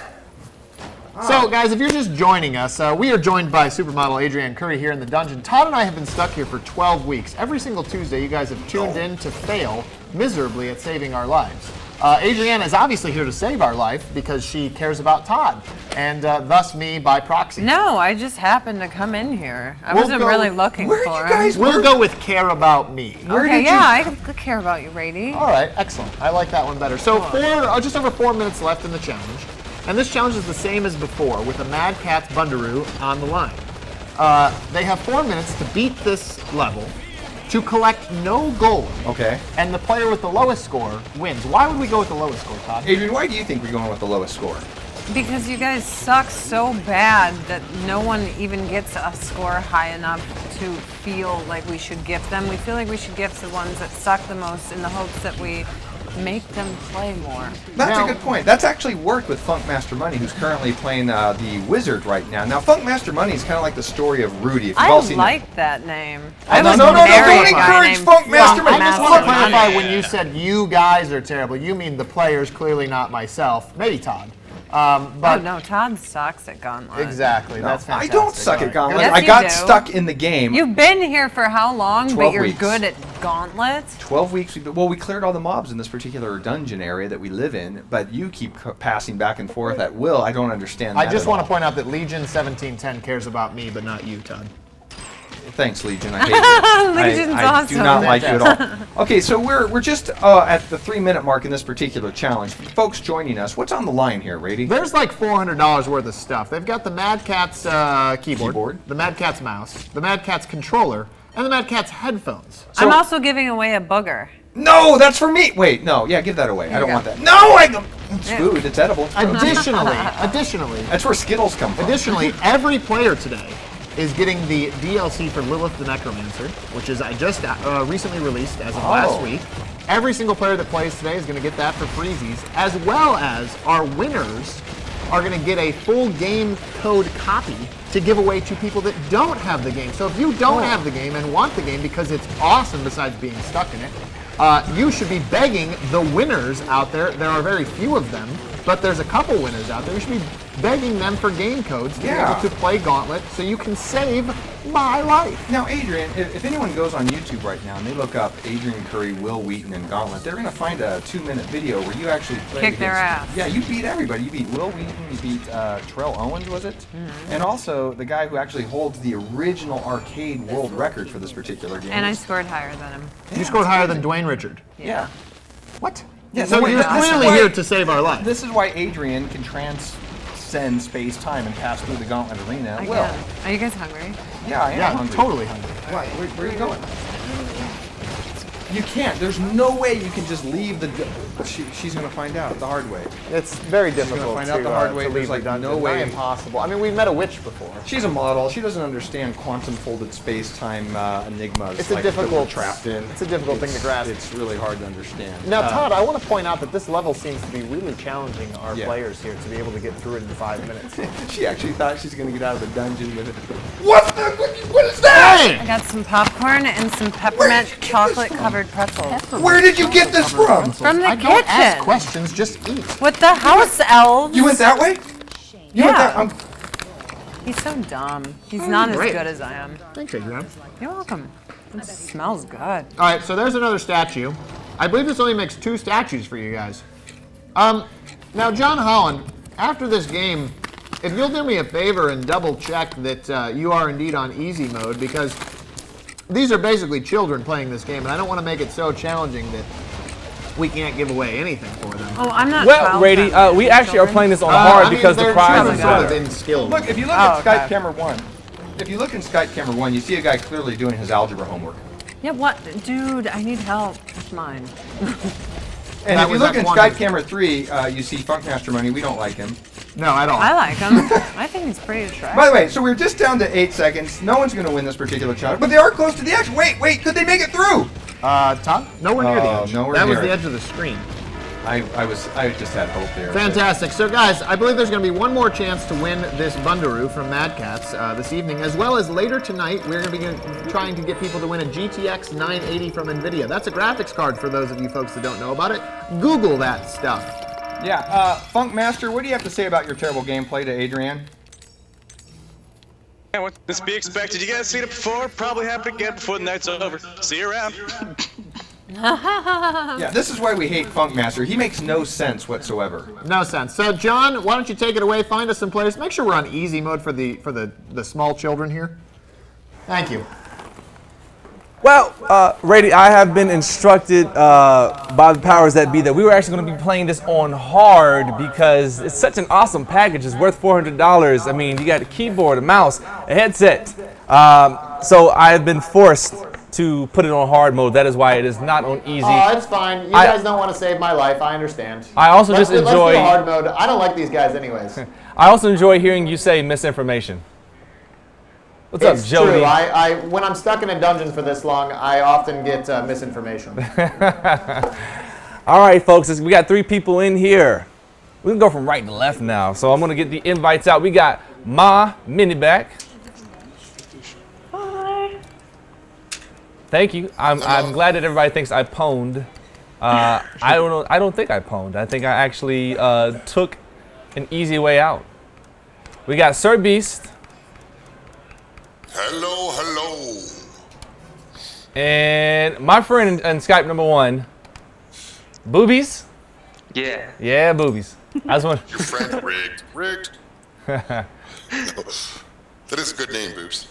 I: So, guys, if you're just joining us, we are joined by supermodel Adrianne Curry here in the dungeon. Todd and I have been stuck here for 12 weeks. Every single Tuesday, you guys have tuned in to fail miserably at saving our lives. Adrianne is obviously here to save our life because she cares about Todd, and thus me by proxy.
K: No, I just happened to come in here. I wasn't really looking for him.
I: We'll go with care about me.
K: Okay, yeah, I care about you, Rady.
I: All right, excellent. I like that one better. So, just over 4 minutes left in the challenge. And this challenge is the same as before, with a Mad Catz Bundaroo on the line. They have 4 minutes to beat this level, to collect no gold.
H: Okay.
I: And the player with the lowest score wins. Why would we go with the lowest score, Todd?
H: Adrian, why do you think we're going with the lowest score?
K: Because you guys suck so bad that no one even gets a score high enough to feel like we should gift them. We feel like we should gift the ones that suck the most in the hopes that we make them play more.
H: That's a good point. That's actually worked with Funk Master Money, who's currently playing the Wizard right now. Now, Funk Master Money is kind of like the story of Rudy. If you've all seen
K: like that name.
H: No, don't encourage Funk Master Money.
I: I just want to clarify, when you said you guys are terrible, you mean the players, clearly not myself. Maybe Todd.
K: But no, Todd sucks at Gauntlet.
I: Exactly, that's fantastic.
H: I don't suck at Gauntlet.
K: Yes,
H: I got stuck in the game.
K: You've been here for how long,
H: 12
K: but you're
H: weeks.
K: good at Gauntlet?
H: 12 weeks. Well, we cleared all the mobs in this particular dungeon area that we live in, but you keep passing back and forth at will. I don't understand that
I: I just want to point out that Legion 1710 cares about me, but not you, Todd.
H: Thanks, Legion. I hate you.
K: Legion's
H: I
K: awesome.
H: do not like you at all. Okay, so we're just at the 3-minute mark in this particular challenge. For the folks joining us, what's on the line here, Rady?
I: There's like $400 worth of stuff. They've got the Mad Catz keyboard, the Mad Catz mouse, the Mad Catz controller, and the Mad Catz headphones.
K: So, I'm also giving away a booger.
H: No, that's for me. Wait, no, yeah, give that away. I don't want that. No, it's food. It's edible.
I: Additionally,
H: that's where Skittles come from.
I: Additionally, every player today is getting the DLC for Lilith the Necromancer, which is just recently released as of last week. Every single player that plays today is going to get that for freezies, as well as our winners are going to get a full game code copy to give away to people that don't have the game. So if you don't have the game and want the game because it's awesome besides being stuck in it, you should be begging the winners out there. There are very few of them, but there's a couple winners out there. You should be begging them for game codes to be able to play Gauntlet so you can save my life.
H: Now, Adrian, if anyone goes on YouTube right now and they look up Adrianne Curry, Will Wheaton, and Gauntlet, they're going to find a 2-minute video where you actually
K: kick their ass.
H: Yeah, you beat everybody. You beat Will Wheaton, you beat Terrell Owens, was it? Mm-hmm. And also the guy who actually holds the original arcade world record for this particular game.
K: And I scored higher than him.
I: You scored higher than Dwayne Richard?
K: Yeah.
I: What?
H: Yeah,
I: so you're clearly here to save our life.
H: This is why Adrian can transcend space-time and pass through the Gauntlet Arena.
K: Are you guys hungry?
H: Yeah, I am
I: I'm totally hungry.
H: Why? Where are you going? You can't. There's no way you can just leave the... She's going to find out the hard way.
I: It's very difficult
H: to find out the hard way.
I: To leave
H: There's like
I: the
H: no way.
I: Impossible. I mean, we've met a witch before.
H: She's a model. She doesn't understand quantum-folded space-time enigmas.
I: It's
H: like
I: a difficult...
H: we're trapped in.
I: It's a difficult thing to grasp.
H: It's really hard to understand.
I: Now, Todd, I want to point out that this level seems to be really challenging our players here to be able to get through it in 5 minutes.
H: She actually thought she's going to get out of the dungeon with it. What is that?
K: I got some popcorn and some peppermint chocolate-covered pretzels.
H: Where did you get this from?
K: From the
I: I
K: kitchen.
I: don't ask questions, just eat.
K: With the house elves.
H: You went that way? You went that,
K: He's so dumb. He's not as good as I am.
I: Thanks, Adrian.
K: You're welcome. It smells good. All
I: right, so there's another statue. I believe this only makes 2 statues for you guys. Now, John Holland, after this game, if you'll do me a favor and double check that you are indeed on easy mode, because these are basically children playing this game, and I don't want to make it so challenging that we can't give away anything for them.
K: Oh, I'm not.
A: Well, Rady, we actually are playing this on hard because the prize is
I: sort of in skill.
H: Look, if you look at Skype camera 1, you see a guy clearly doing his algebra homework.
K: Yeah, what? Dude, I need help with mine.
H: And if you look in Skype camera 3, you see Funk Master Money. We don't like him.
I: No, I don't.
K: I like him. I think he's pretty attractive.
H: By the way, so we're just down to 8 seconds. No one's going to win this particular challenge, but they are close to the edge. Wait, could they make it through?
I: Tom? Nowhere near the edge. That was the
H: edge
I: of the screen.
H: I just had hope there.
I: Fantastic. So, guys, I believe there's going to be one more chance to win this Bundaroo from Mad Catz this evening, as well as later tonight, we're going to be trying to get people to win a GTX 980 from NVIDIA. That's a graphics card for those of you folks that don't know about it. Google that stuff.
H: Yeah, Funk Master, what do you have to say about your terrible gameplay to Adrianne?
G: Yeah, what this be expected? You guys seen it before? Probably happen again before the night's over. See you around.
H: Yeah, this is why we hate Funk Master. He makes no sense whatsoever.
I: No sense. So, John, why don't you take it away? Find us some players. Make sure we're on easy mode for the small children here. Thank you.
A: Well, Rady, I have been instructed by the powers that be that we were actually going to be playing this on hard because it's such an awesome package. It's worth $400. I mean, you got a keyboard, a mouse, a headset. So I have been forced to put it on hard mode. That is why it is not on easy.
I: Oh, it's fine. You guys don't want to save my life. I understand.
A: I also just enjoy...
I: Let's do hard mode. I don't like these guys anyways.
A: I also enjoy hearing you say misinformation. What's up, Jody?
I: True. When I'm stuck in a dungeon for this long, I often get misinformation.
A: All right, folks, we got 3 people in here. We can go from right to left now. So I'm going to get the invites out. We got Ma Miniback.
M: Hi.
A: Thank you. I'm glad that everybody thinks I pwned. I don't know. I don't think I pwned. I think I actually took an easy way out. We got Sir Beast.
E: Hello, hello.
A: And my friend in Skype number 1, Boobies.
C: Yeah.
A: Yeah, Boobies. I just want.
E: Your friend rigged. Rigged. No, that is a good name, Boobs.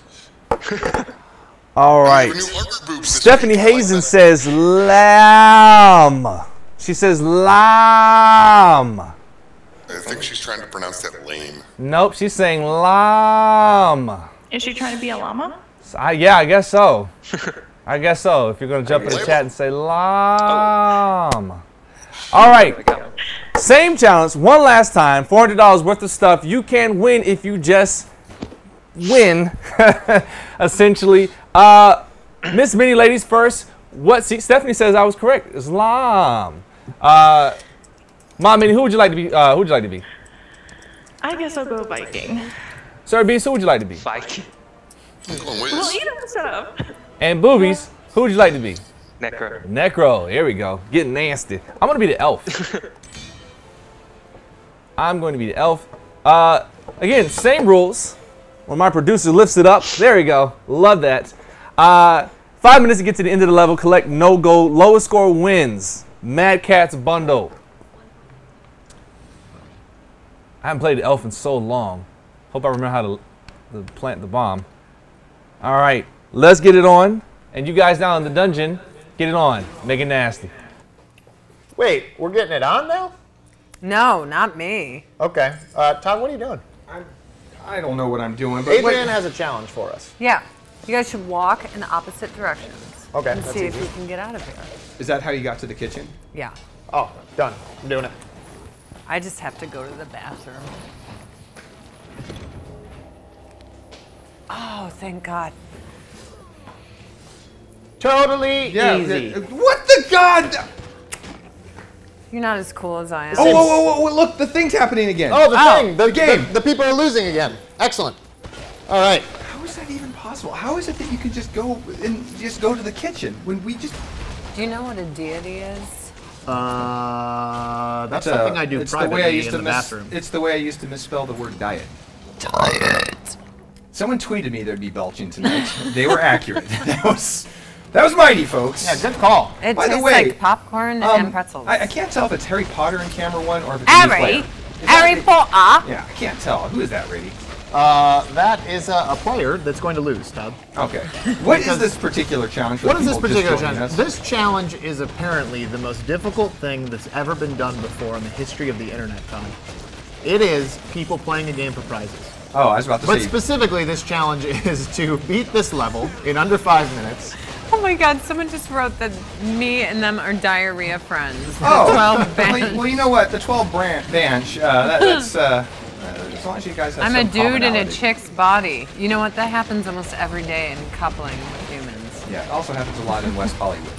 A: All right. Stephanie Hazen says lamb. She says lamb.
E: I think she's trying to pronounce that lame.
A: Nope, she's saying lamb.
M: Is she trying to be a llama?
A: Yeah, I guess so. I guess so. If you're going to jump in the chat and say lamb. All right. Same challenge, one last time. $400 worth of stuff. You can win if you just win, essentially. Miss Mini Ladies first. See, Stephanie says I was correct. Islam. Mom Mini, who would you like to be? Who would you like to be?
M: I guess I'll go Viking.
A: Sir Beast, who would you like to be?
C: Viking.
M: Well, you know what's up.
A: And Boobies, who would you like to be?
C: Necro.
A: Necro. Here we go. Getting nasty. I'm going to be the elf. I'm going to be the elf. Again, same rules. When my producer lifts it up. There we go. Love that. 5 minutes to get to the end of the level. Collect no gold. Lowest score wins. Mad Catz bundle. I haven't played the elf in so long. Hope I remember how to plant the bomb. All right. Let's get it on. And you guys down in the dungeon, get it on. Make it nasty.
I: Wait, we're getting it on now?
K: No, not me.
I: Okay. Todd, what are you doing?
H: I don't know what I'm doing. But
I: Adrian has a challenge for us.
K: Yeah. You guys should walk in opposite directions.
I: Okay.
K: And
I: that's
K: see
I: easy.
K: if you can get out of here.
H: Is that how you got to the kitchen?
K: Yeah.
I: Oh, done. I'm doing it.
K: I just have to go to the bathroom. Oh, thank God.
I: Totally easy.
H: What the God?
K: You're not as cool as I am.
H: Oh, look, the thing's happening again.
I: Oh, the thing.
H: The game.
I: The people are losing again. Excellent. All right.
H: How is that even possible? How is it that you can just go to the kitchen when we just...
K: Do you know what a deity is?
I: That's something I do privately in the bathroom.
H: It's the way I used to misspell the word diet. Diet. Someone tweeted me there'd be belching tonight. They were accurate. That was mighty, folks.
I: Yeah, good call.
K: It
H: By the
K: tastes
H: way,
K: like popcorn and pretzels.
H: I can't tell if it's Harry Potter in camera 1 or if it's a new player.
K: Harry Potter.
H: Yeah, I can't tell. Who is that, Rady?
I: That is a player that's going to lose, Todd.
H: Okay. What is this particular challenge?
I: What is this particular challenge? This challenge is apparently the most difficult thing that's ever been done before in the history of the internet, Todd. It is people playing a game for prizes.
H: Oh, I was about to say.
I: But specifically, this challenge is to beat this level in under 5 minutes.
K: Oh my God, someone just wrote that me and them are diarrhea friends.
H: Oh,
K: 12 bench.
H: Well, you know what? The 12 bench, that's, as long as you guys have
K: I'm
H: some
K: a dude in a
H: commonality.
K: chick's body. You know what? That happens almost every day in coupling with humans.
H: Yeah, it also happens a lot in West Hollywood.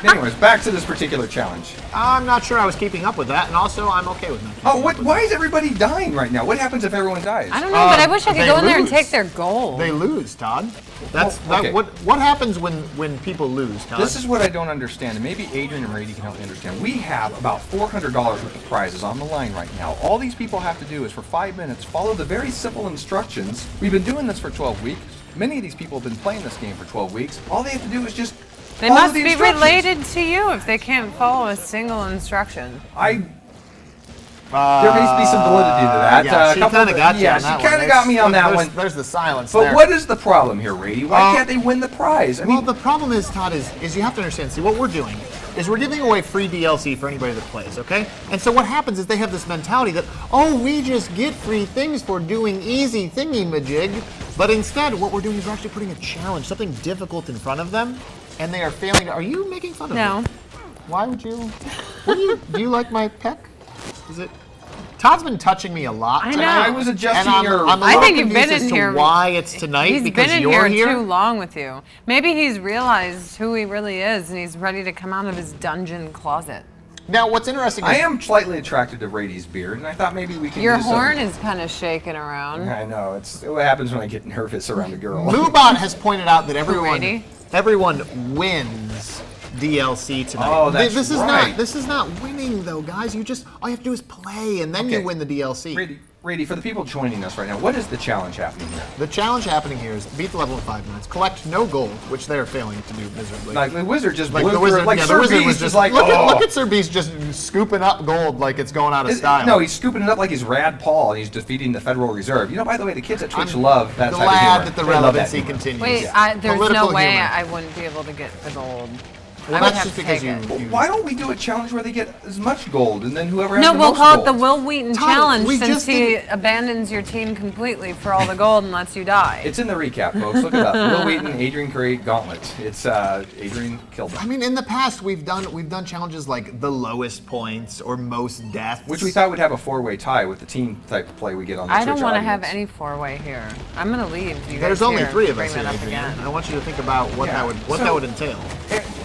H: Anyways, back to this particular challenge.
I: I'm not sure I was keeping up with that, and also I'm okay with that.
H: Oh, why is everybody dying right now? What happens if everyone dies?
K: I don't know, but I wish I could go in there and take their gold.
I: They lose, Todd. That's
H: okay.
I: What happens when people lose, Todd?
H: This is what I don't understand, and maybe Adrian and Rady can help me understand. We have about $400 worth of prizes on the line right now. All these people have to do is, for 5 minutes, follow the very simple instructions. We've been doing this for 12 weeks. Many of these people have been playing this game for 12 weeks. All they have to do is just
K: They
H: follow
K: must
H: the
K: be
H: instructions.
K: related to you if they can't follow a single instruction.
H: There needs to be some validity to that.
I: Yeah, she kind of got you on that one.
H: she kind of got me on that one.
I: There's the silence
H: But
I: there.
H: what is the problem here, Rady? Why can't they win the prize? I mean,
I: well, the problem is, Todd, is you have to understand, see, what we're doing is we're giving away free DLC for anybody that plays, okay? And so what happens is they have this mentality that, oh, we just get free things for doing easy thingy-majig, but instead what we're doing is we're actually putting a challenge, something difficult in front of them, and they are failing. Are you making fun of me?
K: No.
I: Why would you? Do you like my peck? Is it? Todd's been touching me a lot.
K: I know.
I: Tonight,
K: I
H: was adjusting
I: I think you've been in here. Why it's tonight?
K: He's
I: because
K: been in
I: you're
K: here too long with you. Maybe he's realized who he really is, and he's ready to come out of his dungeon closet.
I: Now, what's interesting is...
H: I am slightly attracted to Rady's beard, and I thought maybe we could
K: Your
H: use
K: horn is kind of shaking around.
H: I know. It's what happens when I get nervous around a girl.
I: Lubot has pointed out that everyone wins DLC tonight.
H: Oh, that's right.
I: This is not winning, though, guys. All you have to do is play, and then you win the DLC.
H: Rady, for the people joining us right now, what is the challenge happening here?
I: The challenge happening here is beat the level in 5 minutes, collect no gold, which they are failing to do miserably.
H: Like the wizard just
I: like
H: blew
I: the wizard,
H: like
I: yeah,
H: Sir
I: the wizard
H: B's
I: was just
H: like,
I: look at Sir B's just scooping up gold like it's going out of style.
H: No, he's scooping it up like he's Rad Paul, and he's defeating the Federal Reserve. You know, by the way, the kids at Twitch love that type of humor.
I: Glad that the relevancy continues.
K: Wait, there's
I: Political
K: no way
I: humor.
K: I wouldn't be able to get the gold.
I: Well, that's just because you...
H: Why don't we do a challenge where they get as much gold, and then whoever has
K: No,
H: the
K: we'll
H: most
K: call
H: gold?
K: it the Will Wheaton
I: Todd,
K: Challenge
I: we
K: since
I: just
K: he abandons your team completely for all the gold and lets you die.
H: It's in the recap, folks. Look it up. Will Wheaton, Adrianne Curry, Gauntlet. It's Adrianne killed them.
I: I mean, in the past, we've done challenges like the lowest points or most deaths.
H: Which we thought would have a 4-way tie with the team type of play we get on the Twitch
K: I don't want to
H: audience.
K: have any 4-way here. I'm going to leave. You
I: There's
K: guys
I: only
K: here
I: 3
K: to
I: of us
K: bring
I: here,
K: that up
I: Adrianne.
K: again.
I: I want you to think about what that would entail.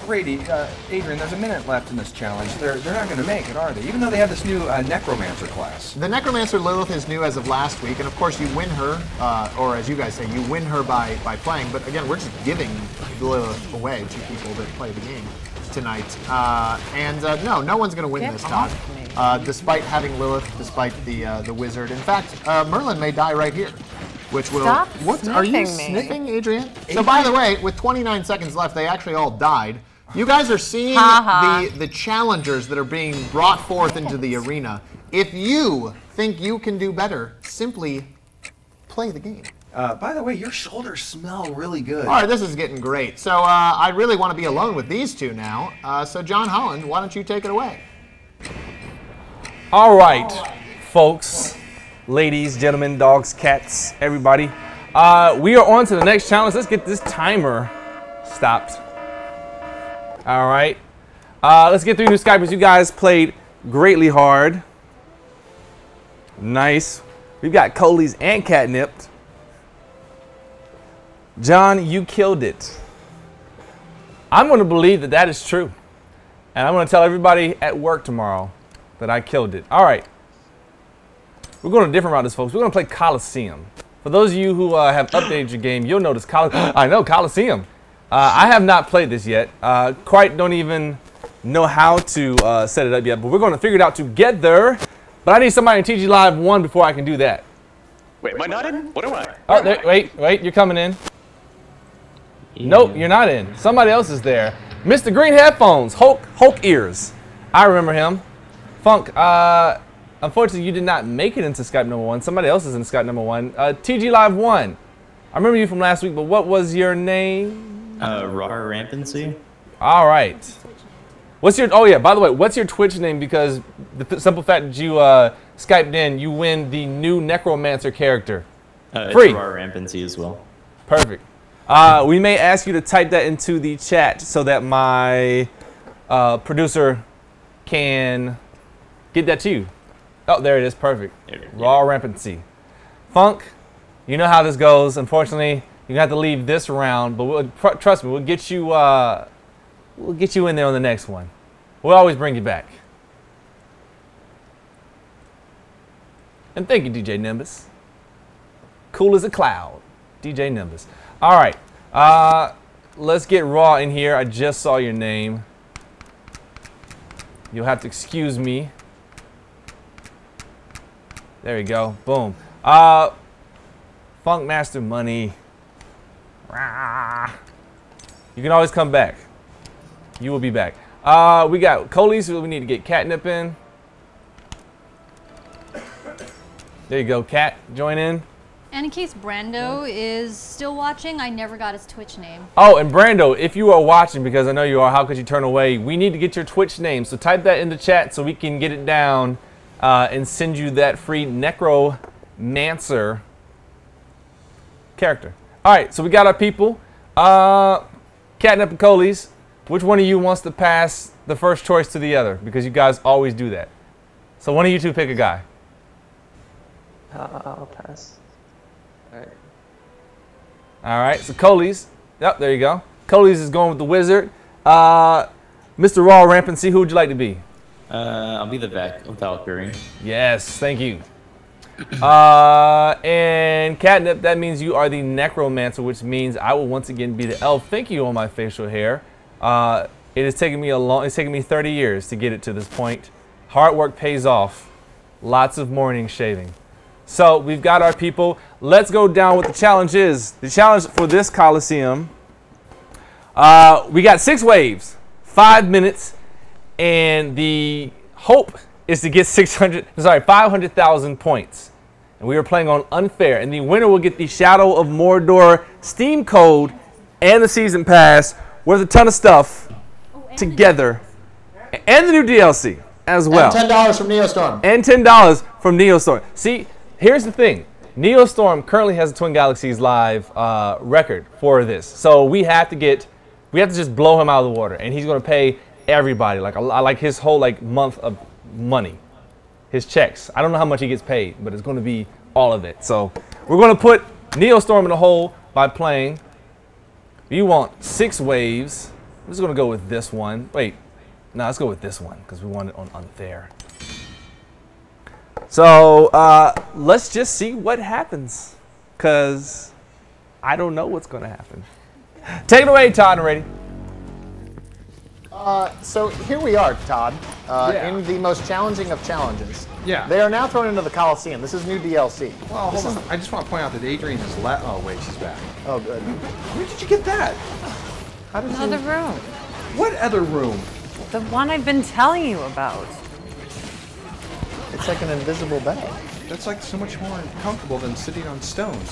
H: Rady, Adrianne, there's a minute left in this challenge. They're not going to make it, are they? Even though they have this new Necromancer class.
I: The Necromancer Lilith is new as of last week, and of course you win her, or as you guys say, you win her by playing. But again, we're just giving Lilith away to people that play the game tonight. No one's going to win this, Todd. Despite having Lilith, despite the wizard. In fact, Merlin may die right here. Which will...
K: Stop
I: Are you
K: sniffing me.
I: sniffing, Adrianne? So by the way, with 29 seconds left, they actually all died. You guys are seeing the challengers that are being brought forth into the arena. If you think you can do better, simply play the game.
H: By the way, your shoulders smell really good.
I: All right, this is getting great. So I really want to be alone with these two now. So John Holland, why don't you take it away?
A: All right, folks. Ladies, gentlemen, dogs, cats, everybody. We are on to the next challenge. Let's get this timer stopped. All right. Let's get 3 new Skypers. You guys played greatly hard. Nice. We've got Coley's and Catnipped. John, you killed it. I'm going to believe that that is true. And I'm going to tell everybody at work tomorrow that I killed it. All right. We're going a different route, folks. We're going to play Coliseum. For those of you who have updated your game, you'll notice Coliseum. I have not played this yet. Quite don't even know how to set it up yet, but we're going to figure it out together. But I need somebody in TG Live 1 before I can do that.
G: Wait, am I not in? What am I?
A: Oh, there, wait, you're coming in. Yeah. Nope, you're not in. Somebody else is there. Mr. Green Headphones, Hulk Ears. I remember him. Funk, unfortunately, you did not make it into Skype number 1. Somebody else is in Skype number 1. TG Live 1. I remember you from last week, but what was your name?
N: Raw Rampancy.
A: All right. What's your, oh yeah, by the way, what's your Twitch name? Because the simple fact that you Skyped in, you win the new Necromancer character. Free.
N: It's Raw Rampancy as well.
A: Perfect. We may ask you to type that into the chat so that my producer can get that to you. Oh, there it is. Perfect. Raw Rampancy. Funk, you know how this goes. Unfortunately, you have to leave this round, but trust me, we'll get you in there on the next one. We'll always bring you back. And thank you, DJ Nimbus. Cool as a cloud. DJ Nimbus. All right. Let's get Raw in here. I just saw your name. You'll have to excuse me. There you go. Boom. Funk Master Money. You can always come back. You will be back. We got Coley, so we need to get Catnip in. There you go, Cat. Join in.
D: And in case Brando is still watching, I never got his Twitch name.
A: Oh, and Brando, if you are watching, because I know you are, how could you turn away? We need to get your Twitch name. So type that in the chat so we can get it down and send you that free Necromancer character. All right, so we got our people. Catnip and Coley's. Which one of you wants to pass the first choice to the other? Because you guys always do that. So one of you two pick a guy.
L: I'll pass.
A: All right, so Coleys. Yep, there you go. Coleys is going with the wizard. Mr. Raw Rampancy, who would you like to be?
N: I'll be the Valkyrie.
A: Yes, thank you. And Catnip, that means you are the necromancer, which means I will once again be the elf. Thank you on my facial hair. It has taken me it's taken me 30 years to get it to this point. Hard work pays off. Lots of morning shaving. So we've got our people. Let's go down what the challenge is. The challenge for this Coliseum, we got 6 waves, 5 minutes, and the hope is to get 500,000 points. And we are playing on unfair, and the winner will get the Shadow of Mordor Steam Code and the Season Pass worth a ton of stuff together, and the new DLC as well.
I: And $10 from Neostorm.
A: And $10 from Neostorm. See, here's the thing. Neostorm currently has a Twin Galaxies live record for this, so we have to just blow him out of the water, and he's going to pay everybody like his whole month of money, his checks. I don't know how much he gets paid, but it's going to be all of it. So we're going to put Neostorm in the hole by playing. You want 6 waves. I'm just going to go with this one. Wait, no, let's go with this one because we want it on unfair. So let's just see what happens, because I don't know what's going to happen. Take it away, Todd and Rady.
I: So here we are, Todd, in the most challenging of challenges.
H: Yeah.
I: They are now thrown into the Coliseum. This is new DLC.
H: Well, hold on. I just want to point out that Adrianne has oh, wait, she's back.
I: Oh, good.
H: Where did you get that?
I: How did
K: Another room.
H: What other room?
K: The one I've been telling you about.
I: It's like an invisible bed.
H: That's like so much more comfortable than sitting on stones.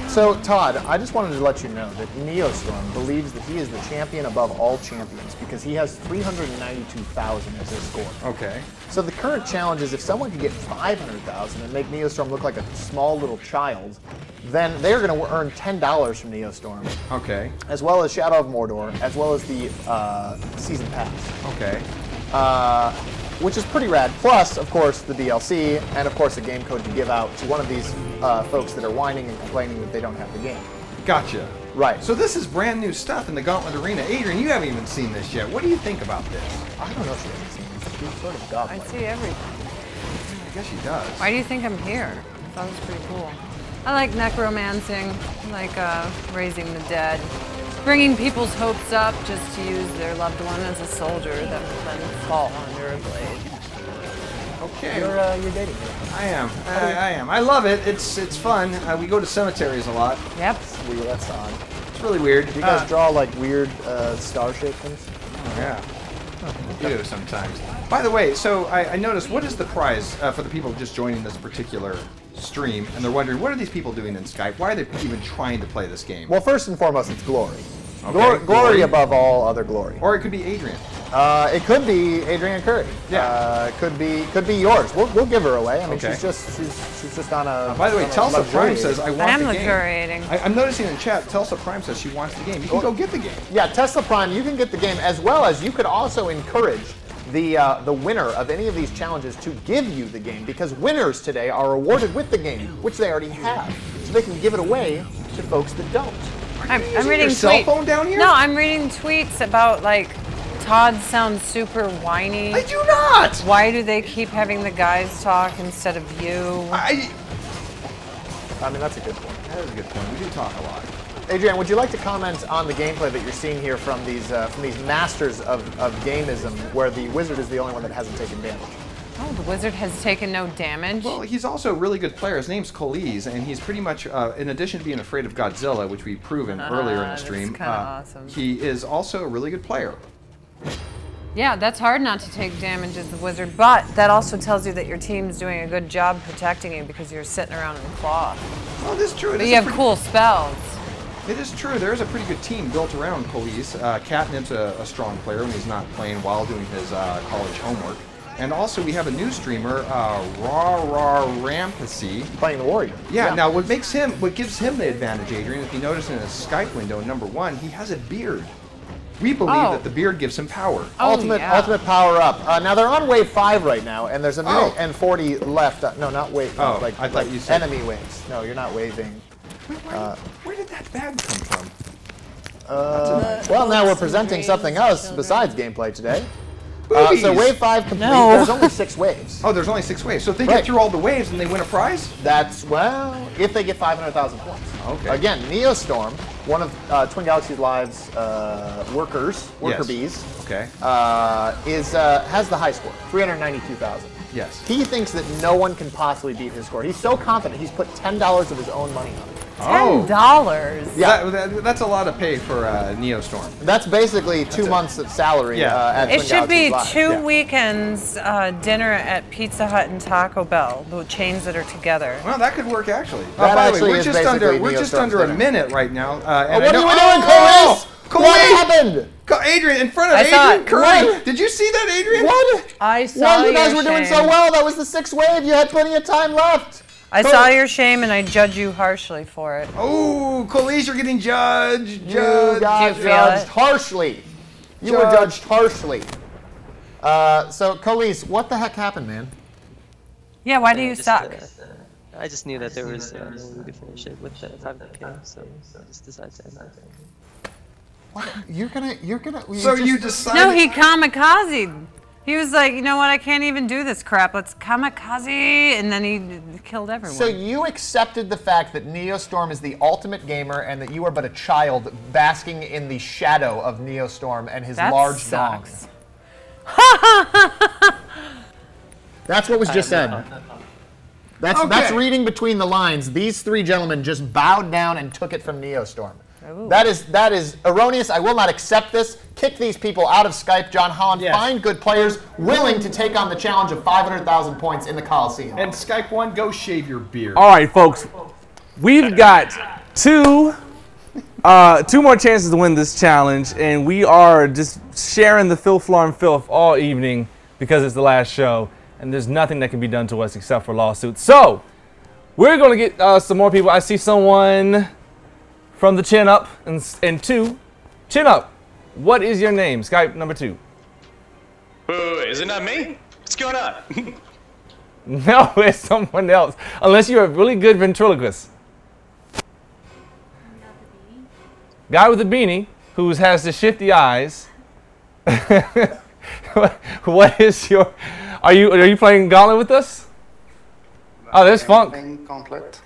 I: So, Todd, I just wanted to let you know that Neostorm believes that he is the champion above all champions because he has 392,000 as his score.
H: Okay.
I: So the current challenge is if someone can get 500,000 and make Neostorm look like a small little child, then they're going to earn $10 from Neostorm.
H: Okay.
I: As well as Shadow of Mordor, as well as the Season Pass.
H: Okay.
I: Which is pretty rad. Plus, of course, the DLC, and of course, a game code to give out to one of these folks that are whining and complaining that they don't have the game.
H: Gotcha.
I: Right.
H: So this is brand new stuff in the Gauntlet Arena. Adrianne, you haven't even seen this yet. What do you think about this?
I: I don't know if she hasn't seen this. She's sort of godlike.
K: I see everything.
H: I guess she does.
K: Why do you think I'm here? I thought it was pretty cool. I like necromancing, I like raising the dead, bringing people's hopes up just to use their loved one as a soldier that will then fall under a blade.
H: Okay.
I: You're dating her.
H: I am. I am. I love it. It's fun. We go to cemeteries a lot.
K: Yep.
I: It's weird. That's odd.
H: It's really weird.
I: Do you guys draw like weird star-shaped things?
H: Oh, yeah. We do sometimes. By the way, so I noticed, what is the prize for the people just joining this particular stream, and they're wondering, what are these people doing in Skype? Why are they even trying to play this game?
I: Well, first and foremost, it's glory.
H: Okay,
I: glory above all other glory.
H: Or it could be Adrianne.
I: It could be Adrianne Curry.
H: Yeah.
I: Could be yours. We'll give her away. I mean,
H: okay.
I: she's just on a.
H: By the way, Telsa Prime says I want the game.
K: I am luxuriating.
H: I'm noticing in chat, Telsa Prime says she wants the game. You can go get the game.
I: Yeah, Tesla Prime, you can get the game, as well as you could also encourage the winner of any of these challenges to give you the game, because winners today are awarded with the game, which they already have, so they can give it away to folks that don't.
K: I'm reading
H: your cell phone down here?
K: No, I'm reading tweets about like Todd sounds super whiny.
H: I do not.
K: Why do they keep having the guys talk instead of you?
I: I mean, that's a good point.
H: That is a good point. We do talk a lot.
I: Adrianne, would you like to comment on the gameplay that you're seeing here from these masters of gameism, where the wizard is the only one that hasn't taken damage?
K: Oh, the wizard has taken no damage?
H: Well, he's also a really good player. His name's Coleys, and he's pretty much, in addition to being afraid of Godzilla, which we've proven earlier in the stream,
K: awesome.
H: He is also a really good player.
K: Yeah, that's hard not to take damage as the wizard, but that also tells you that your team's doing a good job protecting you because you're sitting around in cloth.
H: Well, this is true.
K: But you have cool spells.
H: It is true. There is a pretty good team built around Coleys. Catnip's a strong player when he's not playing while doing his college homework. And also we have a new streamer, Rampacy.
I: Playing the warrior.
H: Yeah, now what gives him the advantage, Adrianne, if you notice in his Skype window, #1, he has a beard. We believe that the beard gives him power.
I: Ultimate power up. Now they're on wave 5 right now, and there's a minute and 40 left. No, not wave.
H: Oh,
I: like,
H: I thought you said
I: enemy waves. No, you're not waving.
H: Where did that bag come from?
I: Well, now we're presenting something else besides gameplay today. So wave 5 complete.
H: No.
I: There's only 6 waves.
H: Oh, there's only 6 waves. So if they get through all the waves and they win a prize?
I: That's, well, if they get 500,000 points.
H: Okay.
I: Again, Neostorm, one of Twin Galaxies Live's worker bees, has the high score, 392,000.
H: Yes.
I: He thinks that no one can possibly beat his score. He's so confident he's put $10 of his own money on it.
K: $10?
I: Yeah.
H: That's a lot of pay for Neostorm.
I: That's basically 2 months of salary at Twin
K: It should be
I: Galaxies
K: 2
I: Live.
K: weekends dinner at Pizza Hut and Taco Bell, the chains that are together.
H: Well, that could work actually.
I: That
H: By the way,
I: actually
H: we're
I: is
H: just
I: basically
H: under a minute right now.
I: What are you doing, Khalees? What happened?
H: Adrian, in front of
K: I saw
H: Adrian
K: it.
H: Curry.
I: What?
H: Did you see that, Adrian?
I: What?
K: I saw
I: You guys
K: your
I: were doing
K: shame.
I: so well. That was the 6th wave. You had plenty of time left.
K: I saw your shame and I judge you harshly for it.
H: Oh, Khalees, you're getting judged.
I: You got judged harshly. You were judged harshly. So, Khalees, what the heck happened, man?
K: Yeah, why do you suck?
C: I just knew that there was no way to finish it with the 500k, so I just decided to end it.
I: What? You're gonna.
H: So you decided?
K: No, he kamikazed. He was like, you know what? I can't even do this crap. Let's kamikaze, and then he killed everyone.
I: So you accepted the fact that Neostorm is the ultimate gamer, and that you are but a child basking in the shadow of Neostorm and his large
K: sucks.
I: dong. That's what was just said. That's reading between the lines. These 3 gentlemen just bowed down and took it from Neostorm. Ooh. That is erroneous. I will not accept this. Kick these people out of Skype. John Holland, find good players willing to take on the challenge of 500,000 points in the Coliseum.
H: And Skype 1, go shave your beard.
A: All right, folks. We've got two more chances to win this challenge, and we are just sharing the filth, and filth all evening because it's the last show, and there's nothing that can be done to us except for lawsuits. So we're going to get some more people. I see someone from the chin up and 2. Chin up. What is your name? Skype number 2.
G: Wait, is it not me? What's going on?
A: No, it's someone else. Unless you're a really good ventriloquist. Guy with the beanie who has the shifty eyes. What is your? Are you playing Gauntlet with us? Oh, there's Funk.
O: Playing Gauntlet.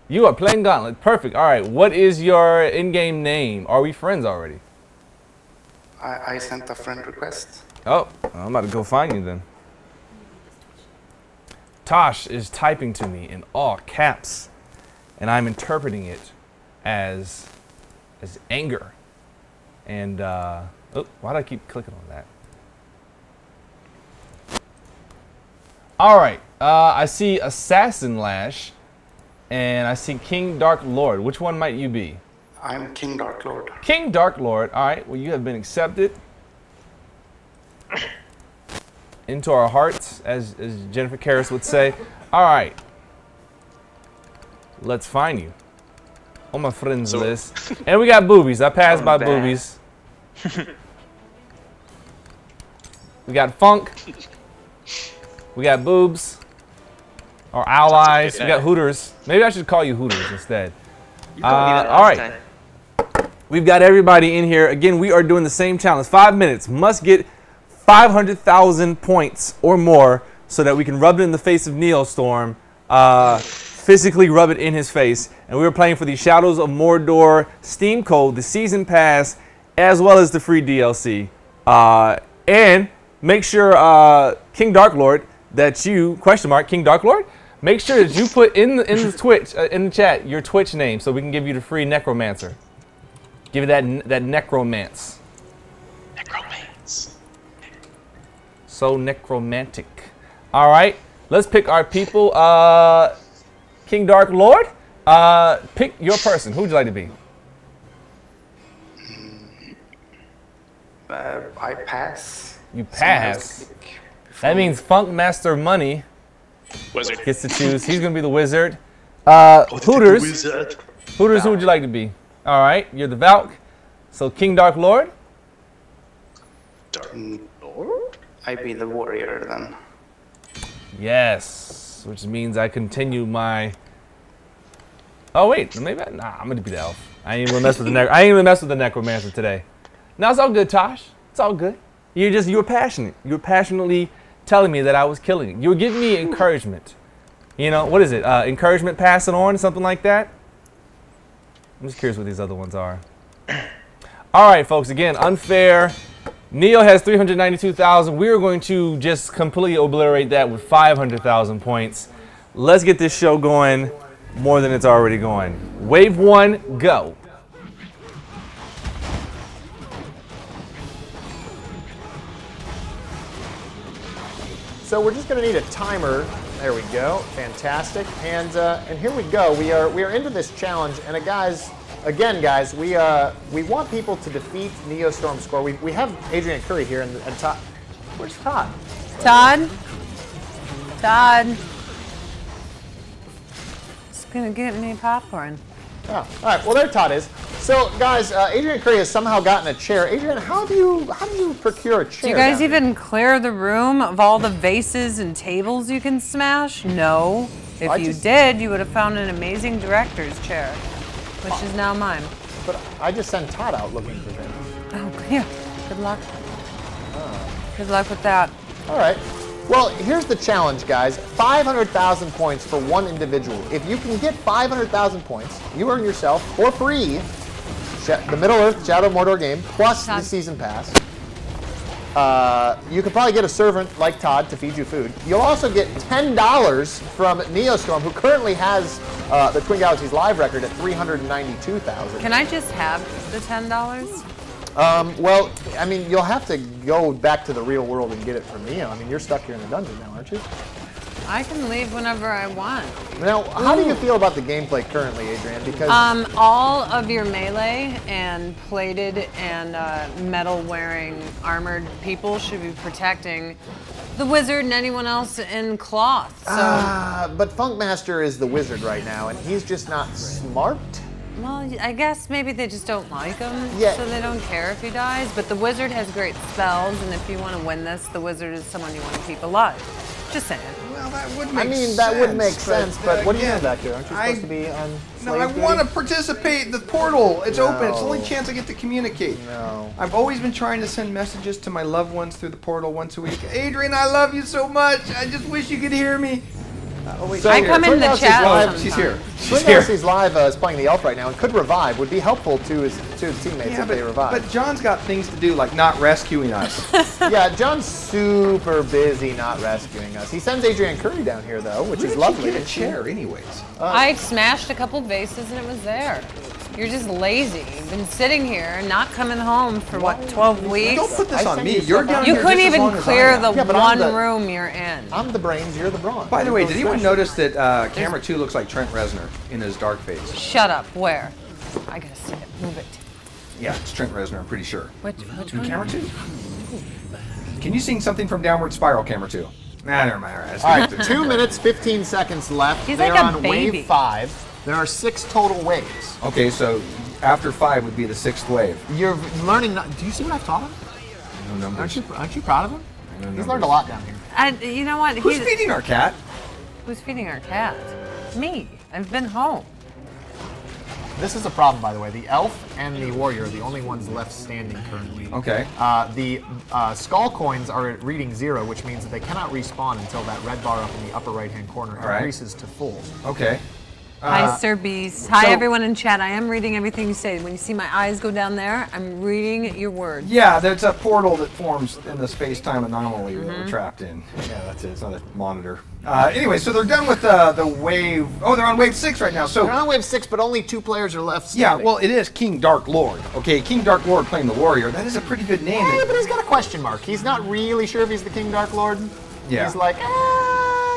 A: You are playing Gauntlet. Perfect. All right. What is your in-game name? Are we friends already?
O: I sent a friend request.
A: Oh, I'm about to go find you then. Tosh is typing to me in all caps, and I'm interpreting it as anger. And oh, why do I keep clicking on that? All right. I see Assassin Lash. And I see King Dark Lord. Which one might you be?
O: I'm King Dark Lord.
A: King Dark Lord. All right. Well, you have been accepted into our hearts, as Jennifer Karras would say. All right. Let's find you on my friends list. And we got boobies. I passed by boobies. We got Funk. We got boobs. Or allies. We got Hooters. Maybe I should call you Hooters instead. All right. We've got everybody in here. Again, we are doing the same challenge. 5 minutes. Must get 500,000 points or more so that we can rub it in the face of Neostorm. Physically rub it in his face. And we were playing for the Shadows of Mordor Steam Code, the Season Pass, as well as the free DLC. And make sure, King Dark Lord, that you, King Dark Lord, make sure that you put in the Twitch, in the chat, your Twitch name so we can give you the free Necromancer. Give it that Necromance.
G: Necromance.
A: So necromantic. All right, let's pick our people. King Dark Lord, pick your person. Who would you like to be?
O: I pass.
A: You pass? That means Funk Master Money
G: Wizard
A: gets to choose. He's going to be the wizard. Hooters. Hooters, who would you like to be? All right, you're the Valk. So King Dark Lord,
O: Dark Lord? I be the warrior then.
A: Yes, which means I continue my. Oh wait, maybe I'm gonna be the elf. I ain't even mess with the I ain't even mess with the necromancer today. No, it's all good, Tosh. It's all good. You were passionate. You were passionately telling me that I was killing it. You were giving me encouragement. You know, what is it? Encouragement passing on, something like that? I'm just curious what these other ones are. All right, folks, again, unfair. Neo has 392,000. We are going to just completely obliterate that with 500,000 points. Let's get this show going more than it's already going. Wave 1, go.
I: So we're just going to need a timer. There we go. Fantastic. And here we go. We are into this challenge, and guys, we want people to defeat Neostorm's score. We have Adrianne Curry here, and Todd. Where's Todd?
K: Todd. Just gonna get me popcorn.
I: Oh, all right. Well, there Todd is. So, guys, Adrianne Curry has somehow gotten a chair. Adrianne, how do you procure a chair?
K: Do you guys even clear the room of all the vases and tables you can smash? No. If you did, you would have found an amazing director's chair, which is now mine.
I: But I just sent Todd out looking for them.
K: Oh, yeah. Good luck. Good luck with that.
I: All right. Well, here's the challenge, guys. 500,000 points for one individual. If you can get 500,000 points, you earn yourself, for free, the Middle-earth Shadow of Mordor game, plus the season pass. You could probably get a servant like Todd to feed you food. You'll also get $10 from Neostorm, who currently has the Twin Galaxies live record at 392,000.
K: Can I just have the $10?
I: Well, I mean, you'll have to go back to the real world and get it from Neo. I mean, you're stuck here in the dungeon now, aren't you?
K: I can leave whenever I want.
I: Now, how do you feel about the gameplay currently, Adrianne? Because
K: all of your melee and plated and metal-wearing armored people should be protecting the wizard and anyone else in cloth. So.
I: But Funkmaster is the wizard right now, and he's just not smart.
K: Well, I guess maybe they just don't like him,
I: yeah.
K: So they don't care if he dies. But the wizard has great spells, and if you want to win this, the wizard is someone you want to keep alive. Just saying.
H: Well, that would make sense.
I: That would make sense, but what are you doing back here? Aren't you supposed to be on
H: No, I want to participate. The portal, it's open. It's the only chance I get to communicate.
I: No.
H: I've always been trying to send messages to my loved ones through the portal once a week. Adrianne, I love you so much. I just wish you could hear me.
K: I come in the chat.
I: Live,
H: she's here.
I: Twin Galaxies Live is playing the elf right now and could revive. Would be helpful to his teammates if they revive.
H: But John's got things to do, like not rescuing us.
I: Yeah, John's super busy not rescuing us. He sends Adrianne Curry down here though, which is lovely.
H: Get a chair, anyways.
K: I smashed a couple vases and it was there. You're just lazy. You've been sitting here, not coming home for what, 12 weeks?
H: Don't put this on me. You're down
K: You
H: here
K: couldn't
H: just as
K: even
H: long as
K: clear
H: I am.
K: the one room you're in.
I: I'm the brains, you're the brawn.
H: By the way, did anyone notice that camera 2 looks like Trent Reznor in his dark phase?
K: Shut up. Where? I gotta see it. Move it.
H: Yeah, it's Trent Reznor, I'm pretty sure.
K: Which one?
H: Camera 2. Can you sing something from Downward Spiral, camera 2? Nah, never mind.
I: All right, 2 minutes, 15 seconds left.
K: He's
I: They're
K: like a
I: on
K: baby.
I: wave 5. There are 6 total waves.
H: Okay, so after 5 would be the 6th wave.
I: You're learning. Do you see what I've taught him?
H: No numbers.
I: Aren't you proud of him? He's learned a lot down here.
K: You know what?
H: Who's feeding our cat?
K: Who's feeding our cat? Me. I've been home.
I: This is a problem, by the way. The elf and the warrior are the only ones left standing currently.
H: Okay.
I: The skull coins are at reading 0, which means that they cannot respawn until that red bar up in the upper right-hand corner increases to full.
H: Okay.
K: Hi, Sir Beast. Hi, everyone in chat. I am reading everything you say. When you see my eyes go down there, I'm reading your words.
H: Yeah, there's a portal that forms in the space-time anomaly that we're trapped in. Yeah, that's it. It's not a monitor. Anyway, so they're done with the wave. Oh, they're on wave 6 right now. So
I: they're on wave 6, but only 2 players are left
H: standing.
I: standing.
H: Yeah, well, it is King Dark Lord. Okay, King Dark Lord playing the warrior. That is a pretty good name.
I: Yeah, but he's got a question mark. He's not really sure if he's the King Dark Lord.
H: Yeah.
I: He's like,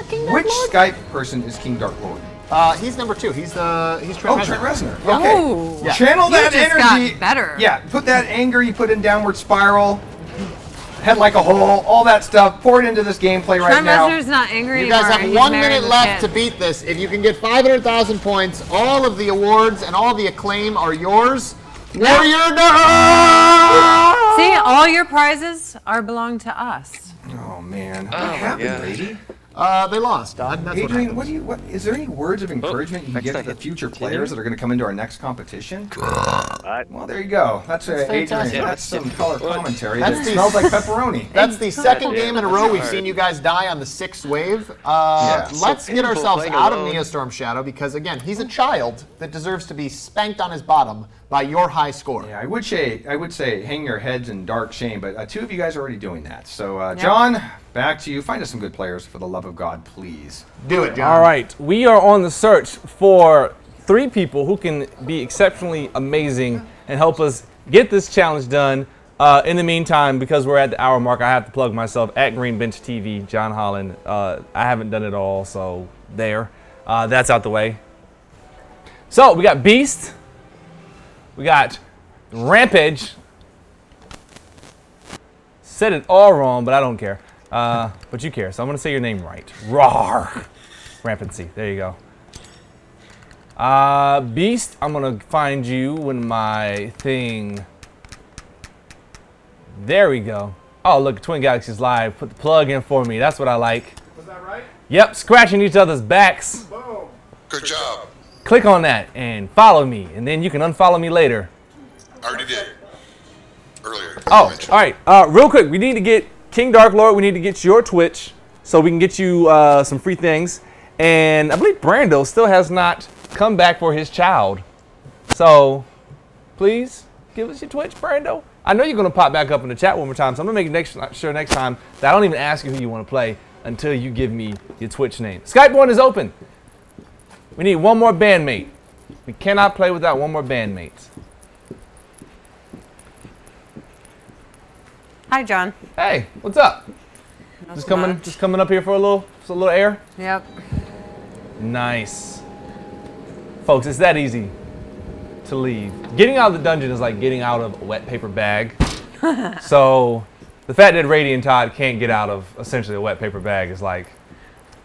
I: King Dark
H: Which
I: Lord?
H: Skype person is King Dark Lord?
I: He's number 2. He's Trent Reznor.
H: Trent Reznor.
I: Yeah.
H: Okay.
K: Ooh.
H: Yeah. Channel
K: You
H: that
K: just
H: energy.
K: got better.
H: Yeah, put that anger you put in Downward Spiral. Head like a hole, all that stuff. Pour it into this gameplay right now.
K: Trent Reznor's not angry
I: You guys
K: anymore.
I: have
K: He's
I: 1
K: married
I: minute
K: with
I: left
K: kids.
I: to beat this. If you can get 500,000 points, all of the awards and all the acclaim are yours. Warrior, no!
K: See, all All your prizes belong to us.
H: Oh man. What happened, Rady?
I: They lost, Todd. That's
H: Adrian, what is there any words of encouragement you can give to the future players that are going to come into our next competition? Well, there you go. That's Adrian. That's some color commentary. That smells like pepperoni.
I: That's the second game in a row we've seen you guys die on the 6th wave. Let's get ourselves out of Neostorm Shadow because, again, he's a child that deserves to be spanked on his bottom by your high score.
H: Yeah, I would say hang your heads in dark shame, but 2 of you guys are already doing that. So, John, back to you. Find us some good players for the love of God, please.
I: Do it, John.
A: All right, we are on the search for 3 people who can be exceptionally amazing and help us get this challenge done. In the meantime, because we're at the hour mark, I have to plug myself at Green Bench TV, John Holland. I haven't done it all, so there. That's out the way. So we got Beast. We got Rampage. Said it all wrong, but I don't care. But you care, so I'm going to say your name right. Rawr. Rampancy. There you go. Beast, I'm going to find you when my thing... There we go. Oh, look, Twin Galaxies Live. Put the plug in for me. That's what I like.
I: Was that right?
A: Yep, scratching each other's backs.
I: Boom.
E: Good job.
A: Click on that and follow me, and then you can unfollow me later.
E: I already did. Earlier.
A: Oh, all right. Real quick, we need to get King Dark Lord. We need to get your Twitch so we can get you some free things. And I believe Brando still has not come back for his child. So please give us your Twitch, Brando. I know you're going to pop back up in the chat one more time, so I'm going to make sure next time that I don't even ask you who you want to play until you give me your Twitch name. Skype one is open. We need one more bandmate. We cannot play without one more bandmate.
K: Hi, John.
A: Hey, what's up? Just coming up here for a little air?
K: Yep.
A: Nice. Folks, it's that easy to leave. Getting out of the dungeon is like getting out of a wet paper bag. So the fact that Rady and Todd can't get out of essentially a wet paper bag is like...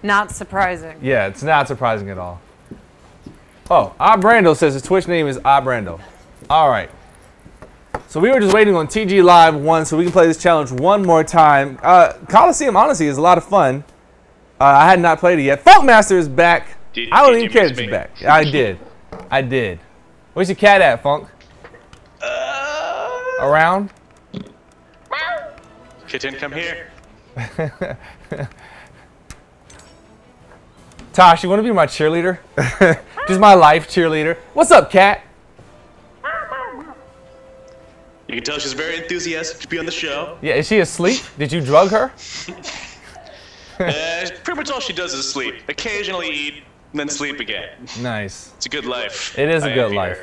K: Not surprising.
A: Yeah, it's not surprising at all. Oh, Brando says his Twitch name is Brando. All right. So we were just waiting on TG Live 1 so we can play this challenge one more time. Coliseum, honestly, is a lot of fun. I had not played it yet. Funkmaster is back. I don't even care that you're back. I did. Where's your cat at, Funk? Around?
G: Kitten, come here.
A: Tosh, you want to be my cheerleader? Just my life cheerleader. What's up, cat?
G: You can tell she's very enthusiastic to be on the show.
A: Yeah, is she asleep? Did you drug her?
G: Pretty much all she does is sleep. Occasionally eat, and then sleep again.
A: Nice.
G: It's a good life.
A: It is a good life.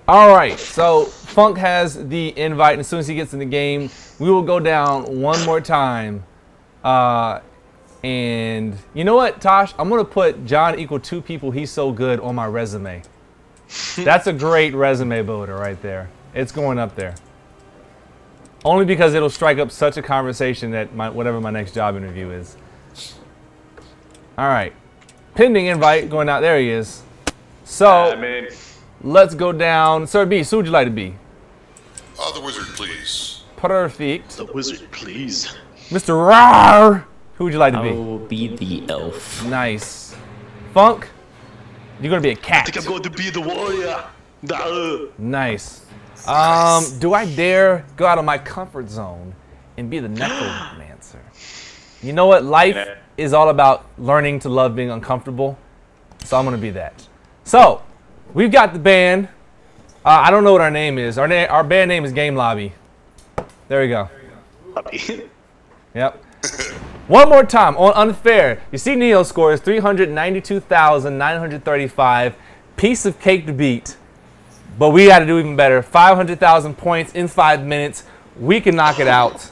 A: All right, so Funk has the invite, and as soon as he gets in the game, we will go down one more time. And you know what, Tosh? I'm going to put John equal 2 people, he's so good on my resume. That's a great resume builder right there. It's going up there. Only because it'll strike up such a conversation that whatever my next job interview is. All right. Pending invite going out. There he is. So, let's go down. Sir B, who would you like to be?
E: The wizard, please.
A: Perfect.
G: The wizard, please.
A: Mr. Rawr, who would you like to be?
N: I will be the elf.
A: Nice. Funk, you're going to be a cat.
G: I think I'm going to be the warrior.
A: Nice. Do I dare go out of my comfort zone and be the necromancer? You know what? Life is all about learning to love being uncomfortable. So I'm going to be that. So, we've got the band. I don't know what our name is. Our band name is Game Lobby. There we go. Yep. One more time on Unfair. You see Neo's score is 392,935. Piece of cake to beat. But we got to do even better. 500,000 points in 5 minutes. We can knock it out.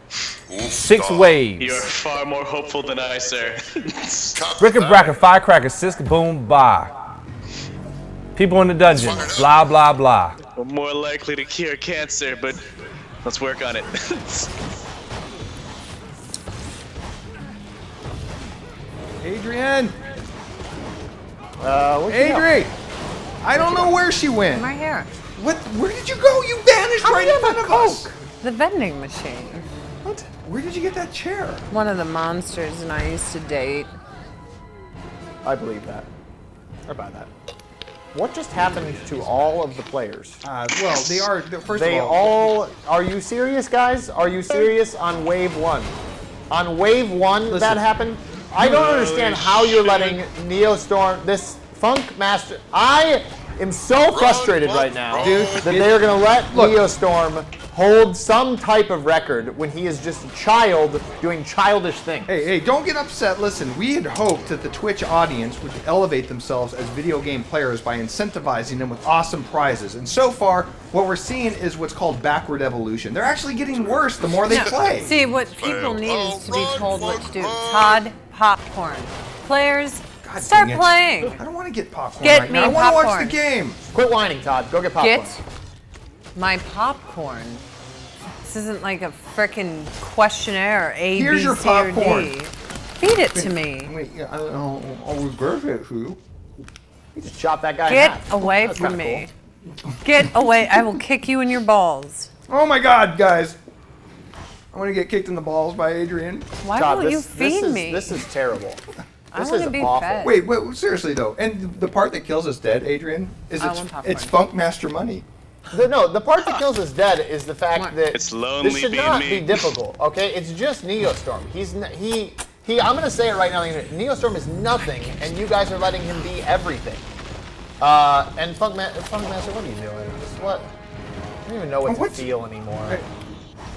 A: 6 waves.
G: You're far more hopeful than I, sir.
A: Brick-a-bracker, firecracker, sisk, boom, bah. People in the dungeon, blah, blah, blah.
G: We're more likely to cure cancer, but let's work on it.
H: Adrianne! Adrianne! I don't know where she went.
K: I'm right here.
H: What? Where did you go? You vanished right in front of us.
K: The vending machine.
H: What? Where did you get that chair?
K: One of the monsters and I used to date.
I: I believe that. Or buy that. What just happened to all of the players?
H: Well, they are. First
I: they
H: of all,
I: are you serious, guys? Are you serious on wave 1? On wave 1, that happened? I don't understand how you're letting Neostorm, this Funk Master. I am so frustrated right now, dude, that they're going to let Neostorm hold some type of record when he is just a child doing childish things.
H: Hey, don't get upset. Listen, we had hoped that the Twitch audience would elevate themselves as video game players by incentivizing them with awesome prizes. And so far, what we're seeing is what's called backward evolution. They're actually getting worse the more they play.
K: See, what people need is to be told what to do. Todd, popcorn. Players, start playing.
H: I don't want to get popcorn
K: right now.
H: I want to watch the game.
I: Quit whining, Todd. Go get popcorn.
K: Get my popcorn. This isn't like a frickin' questionnaire, A,
H: Here's
K: B,
H: your
K: C,
H: popcorn.
K: or D. Feed it to me.
H: Wait, I'll regret it for you.
I: You just chop that guy in
K: Get
I: half.
K: away
I: That's
K: from
I: kinda
K: me.
I: cool.
K: Get away. I will kick you in your balls.
H: Oh my God, guys. I want to get kicked in the balls by Adrianne.
K: Why
I: Todd,
K: will you feed me?
I: This is terrible.
K: I
I: This
K: want
I: is
K: to be
I: awful.
K: fed.
H: Wait, seriously though. And the part that kills us dead, Adrianne, is it's Funk Master money.
I: The part that kills us dead is the fact that
G: It's lonely
I: this should
G: being
I: not
G: me.
I: be difficult. Okay, it's just Neostorm. I'm gonna say it right now. Neostorm is nothing, and you guys are letting him be everything. And Funk Master, what are you doing? What? I don't even know what to feel anymore.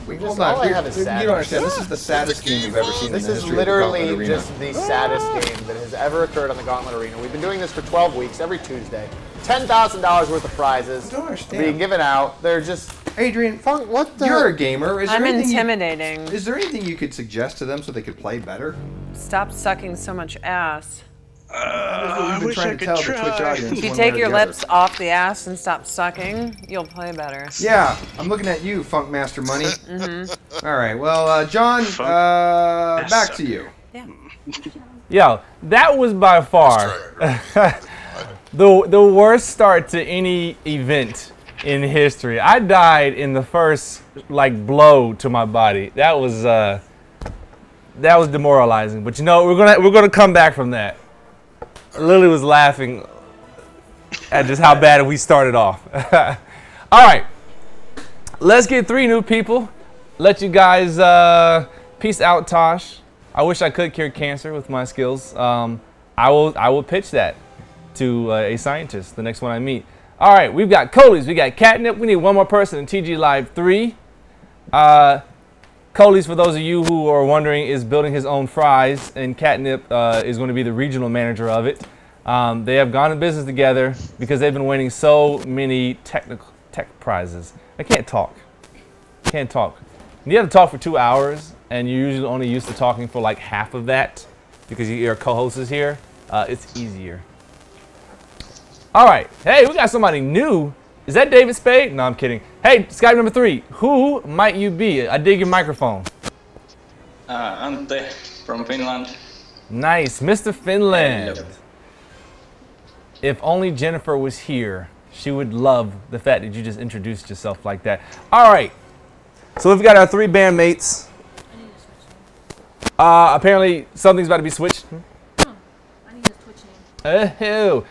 H: Wait,
I: Just
H: hold on.
I: all I have is
H: You
I: sadness.
H: don't understand. This is the saddest game we've ever seen.
I: This
H: in the
I: is
H: history of the Gauntlet
I: literally
H: Arena.
I: just the saddest game that has ever occurred on the Gauntlet Arena. We've been doing this for 12 weeks, every Tuesday. $10,000 worth of prizes being given out. They're just...
H: Adrianne,
I: what the...
H: You're a gamer.
K: I'm intimidating.
H: Is there anything you could suggest to them so they could play better?
K: Stop sucking so much ass.
H: I wish I could try.
K: If you take your lips off the ass and stop sucking, you'll play better.
H: Yeah, I'm looking at you, Funk Master Money. All right, well, John, back to you.
K: Yeah.
A: Yo, that was by far the worst start to any event in history. I died in the first blow to my body. That was demoralizing. But you know, we're gonna come back from that. Lily was laughing at just how bad we started off. All right, let's get 3 new people. Let you guys peace out, Tosh. I wish I could cure cancer with my skills. I will pitch that to a scientist, the next one I meet. All right, we've got Coleys, we got Catnip. We need one more person in TG Live 3. Coleys, for those of you who are wondering, is building his own fries, and Catnip is going to be the regional manager of it. They have gone in business together because they've been winning so many tech prizes. I can't talk. Can't talk. You have to talk for 2 hours, and you're usually only used to talking for like half of that because your co-host is here. It's easier. All right. Hey, we got somebody new. Is that David Spade? No, I'm kidding. Hey, Skype number 3. Who might you be? I dig your microphone.
L: Ante from Finland.
A: Nice, Mr. Finland. If only Jennifer was here, she would love the fact that you just introduced yourself like that. All right. So we've got our 3 bandmates. Apparently something's about to be switched. Oh,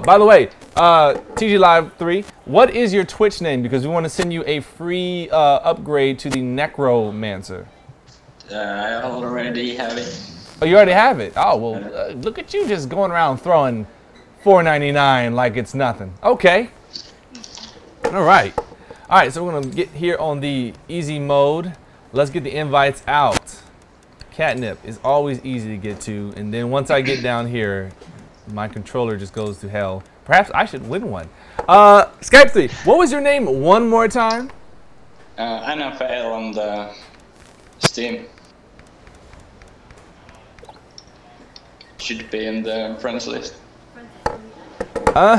A: by the way, TG Live 3, what is your Twitch name? Because we want to send you a free upgrade to the Necromancer.
L: I already have it.
A: Oh, you already have it? Oh, well, look at you just going around throwing $4.99 like it's nothing. Okay. All right. All right, so we're going to get here on the easy mode. Let's get the invites out. Catnip is always easy to get to, and then once I get down here, my controller just goes to hell. Perhaps I should win one. Skype 3, what was your name one more time?
L: NFL on the Steam. Should be in the friends list.
A: I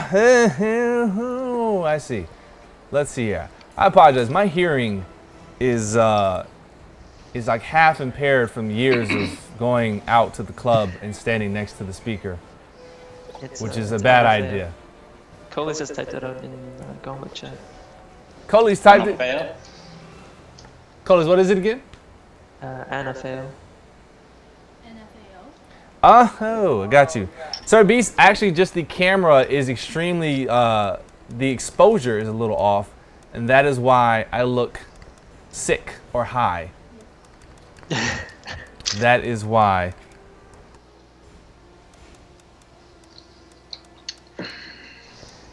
A: see. Let's see here. I apologize. My hearing is like half impaired from years of going out to the club and standing next to the speaker. Which is a bad idea.
C: Coleys just typed it out in Gauntlet chat.
A: Cole's typed it. Cole's, what is it again?
C: Anafale.
A: Oh, I got you. Sir Beast, actually just the camera is extremely, the exposure is a little off, and that is why I look sick or high. That is why.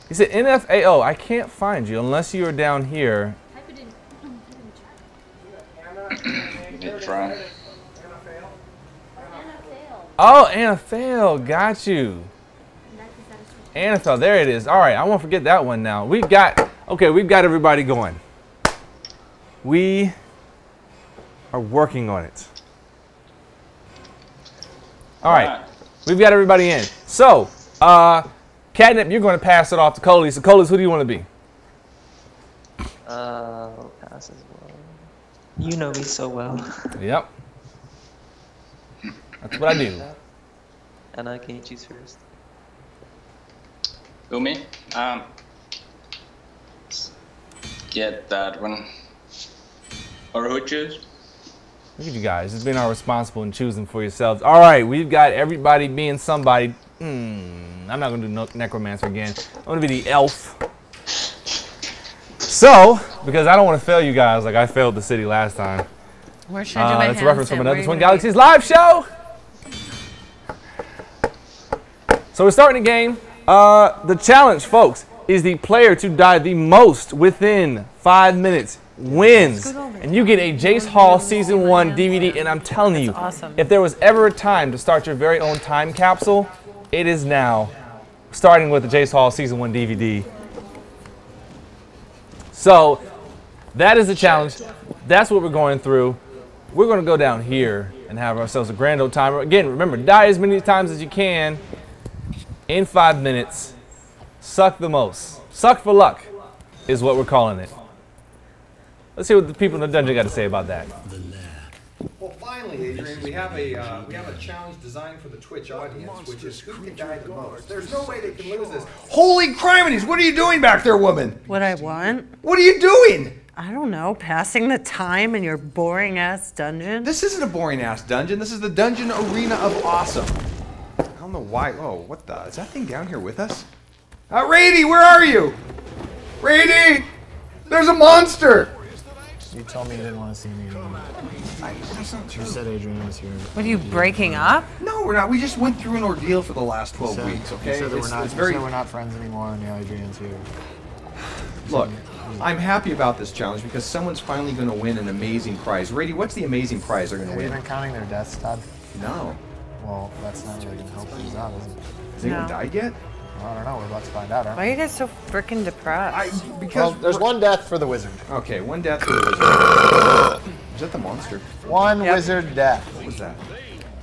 A: He said NFAO, I can't find you unless you are down here. Oh, Anaphale, got you. Anaphale, there it is. All right, I won't forget that one now. We've got everybody going. We are working on it. All right, we've got everybody in. So, Catnip, you're going to pass it off to Coley. So, Coley, who do you want to be?
C: I'll pass as well. You know me so well.
A: Yep. That's what I do.
C: And can you choose first?
J: Who, me? Get that one. Or who choose?
A: Look at you guys, just being all responsible and choosing for yourselves. All right, we've got everybody being somebody. I'm not going to do Necromancer again. I'm going to be the elf. So, because I don't want to fail you guys like I failed the city last time.
K: Where should I do my
A: That's a reference from another
K: handstand?
A: Twin Galaxies live show. So we're starting the game. The challenge, folks, is the player to die the most within 5 minutes wins. And you get a Jace Hall Season 1 DVD. And I'm telling you, if there was ever a time to start your very own time capsule, it is now. Starting with the Jace Hall Season 1 DVD. So that is the challenge. That's what we're going through. We're going to go down here and have ourselves a grand old time. Again, remember, die as many times as you can in 5 minutes. Suck the most. Suck for luck is what we're calling it. Let's see what the people in the dungeon got to say about that.
H: Well, finally, Adrian, we have a challenge designed for the Twitch audience, which is who can die the most. There's no way they can lose this. Holy criminies! What are you doing back there, woman?
K: What I want?
H: What are you doing?
K: I don't know, passing the time in your boring-ass dungeon?
H: This isn't a boring-ass dungeon. This is the Dungeon Arena of Awesome. I don't know why. Oh, what the? Is that thing down here with us? Rady, where are you? Rady! There's a monster!
P: You told me you didn't want to see me anymore.
H: That's not true.
P: You said Adrian was here.
K: What are you, breaking up?
H: No, we're not. We just went through an ordeal for the last 12 weeks, okay?
P: You said that we're not friends anymore, and now Adrian's here.
H: Look, I'm happy about this challenge because someone's finally going to win an amazing prize. Rady, what's the amazing prize they're going to win?
P: Have you been counting their deaths, Todd?
H: No.
P: Well, that's not really going to help things out, is it?
H: Has anyone died yet?
P: I don't know. We're about to find out, aren't we?
K: Why are you guys so freaking depressed?
P: Well, there's one death for the wizard.
H: Okay, one death for the wizard. Is that the monster?
P: One wizard death.
H: What was that?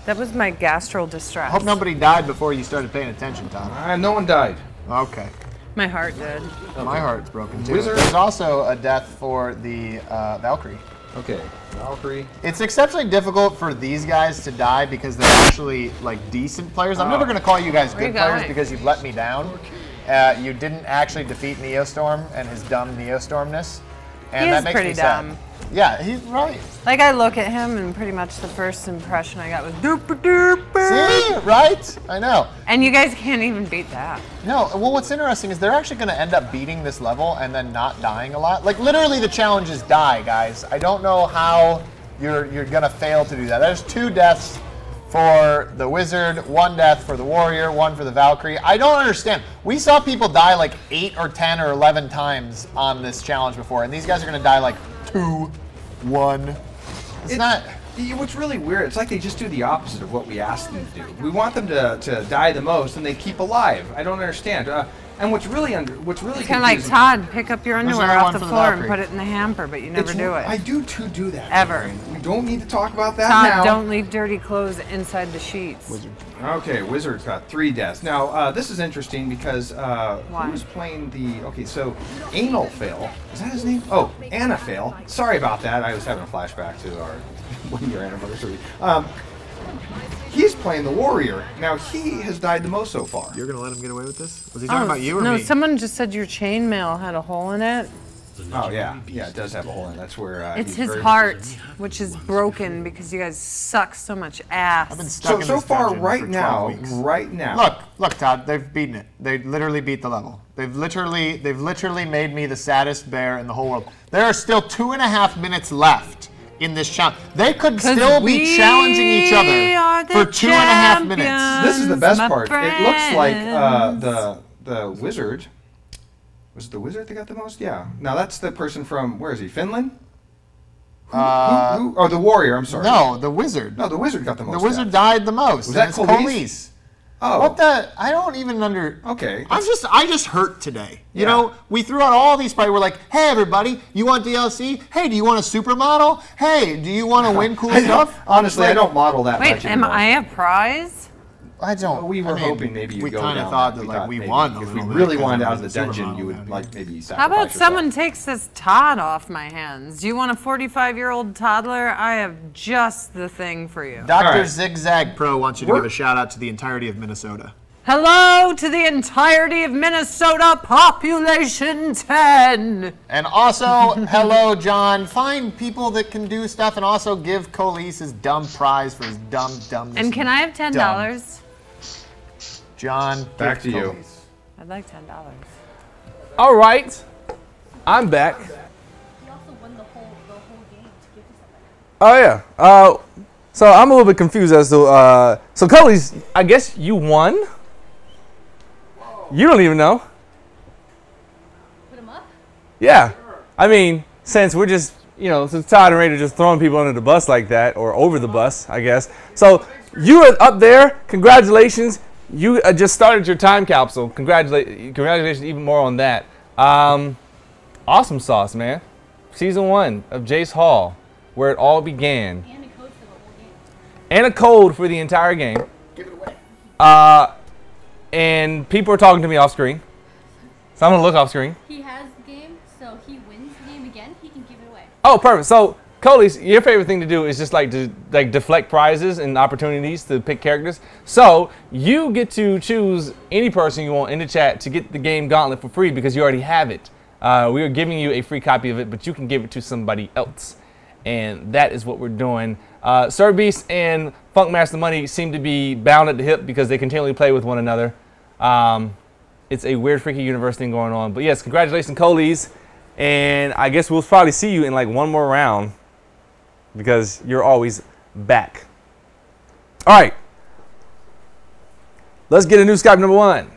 K: That was my gastral distress.
P: I hope nobody died before you started paying attention, Tom.
H: No one died.
P: Okay.
K: My heart did.
P: Okay. My heart's broken too.
H: Wizard.
P: There's also a death for the Valkyrie.
H: Okay, Valkyrie.
P: It's exceptionally difficult for these guys to die because they're actually like decent players. I'm never going to call you guys good players because you've let me down. You didn't actually defeat Neostorm and his dumb Neostormness. And that makes me sad. Yeah, he's right.
K: Like, I look at him and pretty much the first impression I got was doop-a-doop.
P: See? Right? I know.
K: And you guys can't even beat that.
P: No, well, what's interesting is they're actually going to end up beating this level and then not dying a lot. Like, literally the challenge is die, guys. I don't know how you're going to fail to do that. There's 2 deaths for the wizard, 1 death for the warrior, 1 for the Valkyrie. I don't understand. We saw people die like 8 or 10 or 11 times on this challenge before, and these guys are going to die like 2, 1. It's not.
H: What's really weird, it's like they just do the opposite of what we ask them to do. We want them to die the most, and they keep alive. I don't understand. And what's really
K: it's kind of like, Todd, pick up your underwear off the floor and put it in the hamper, but you never do it.
H: I do that.
K: Ever.
H: We don't need to talk about that
K: Todd,
H: now.
K: don't leave dirty clothes inside the sheets.
P: Wizard.
H: Okay, Wizard's got 3 deaths. Now, this is interesting because who's playing the... Okay, so Anal Fail. Is that his name? Oh, Anna Fail. Sorry about that. I was having a flashback to our 1-year anniversary. He's playing the warrior. Now, he has died the most so far.
P: You're going to let him get away with this? Was he talking about you or
K: no,
P: me?
K: Someone just said your chainmail had a hole in it.
H: Oh yeah, yeah, it does have a hole in it. That's where
K: It's
H: he's
K: his
H: very
K: heart, which is broken because you guys suck so much ass.
P: I've been stuck in
H: so
P: this
H: far
P: dungeon
H: right
P: for 12
H: now,
P: weeks.
H: right now.
P: Look, Todd, they've beaten it. They literally beat the level. They've literally made me the saddest bear in the whole world. There are still 2.5 minutes left in this challenge. They could still be challenging each other for 2.5 minutes.
H: This is the best part. It looks like the wizard. Was it the wizard that got the most? Yeah. Now that's the person from, where is he? Finland? Who? Oh, the warrior. I'm sorry.
P: No, the wizard.
H: No, the wizard got the most.
P: The wizard died the most.
H: Was that
P: Colis?
H: Oh.
P: What the? I don't even
H: Okay.
P: I just hurt today. You know, we threw out all these fights. We're like, hey, everybody, you want DLC? Hey, do you want a supermodel? Hey, do you want to win cool stuff?
H: Honestly, I don't model that much
K: Wait, am
H: anymore.
K: I a prize?
P: I don't.
H: We were hoping maybe you'd
P: we
H: go
P: kind
H: down
P: of thought
H: that.
P: that
H: We
P: like
H: thought
P: we
H: maybe
P: won.
H: if we really wanted out of the dungeon, you would like maybe sacrifice
K: How about
H: yourself.
K: someone takes this Todd off my hands? Do you want a 45-year-old toddler? I have just the thing for you.
P: Dr. Zigzag Pro wants you to give a shout out to the entirety of Minnesota.
K: Hello to the entirety of Minnesota, population 10.
P: And also, hello, John. Find people that can do stuff and also give Colis his dumb prize for his dumbness.
K: And can I have $10?
P: John,
H: back to you.
K: I'd like $10.
A: All right, I'm back. Oh yeah. So I'm a little bit confused as to so Colis, I guess you won. You don't even know.
D: Put him up?
A: Yeah. I mean, since we're just, since Todd and Rady are just throwing people under the bus like that, or over the bus, I guess. So you are up there. Congratulations. You just started your time capsule. Congratulations even more on that. Awesome sauce, man. Season 1 of Jace Hall, where it all began.
D: And a code for the whole game.
A: And a code for the entire game.
P: Give it away.
A: And people are talking to me off screen. So I'm going to look off screen.
D: He has the game, so he wins the game again, he can give it away.
A: Oh, perfect. So, Colis, your favorite thing to do is just like to deflect prizes and opportunities to pick characters. So, you get to choose any person you want in the chat to get the game Gauntlet for free because you already have it. We are giving you a free copy of it, but you can give it to somebody else. And that is what we're doing. Sir Beast and Funkmaster Money seem to be bound at the hip because they continually play with one another. It's a weird, freaky universe thing going on. But yes, congratulations, Colis. And I guess we'll probably see you in like one more round because you're always back. All right. Let's get a new Skype number 1.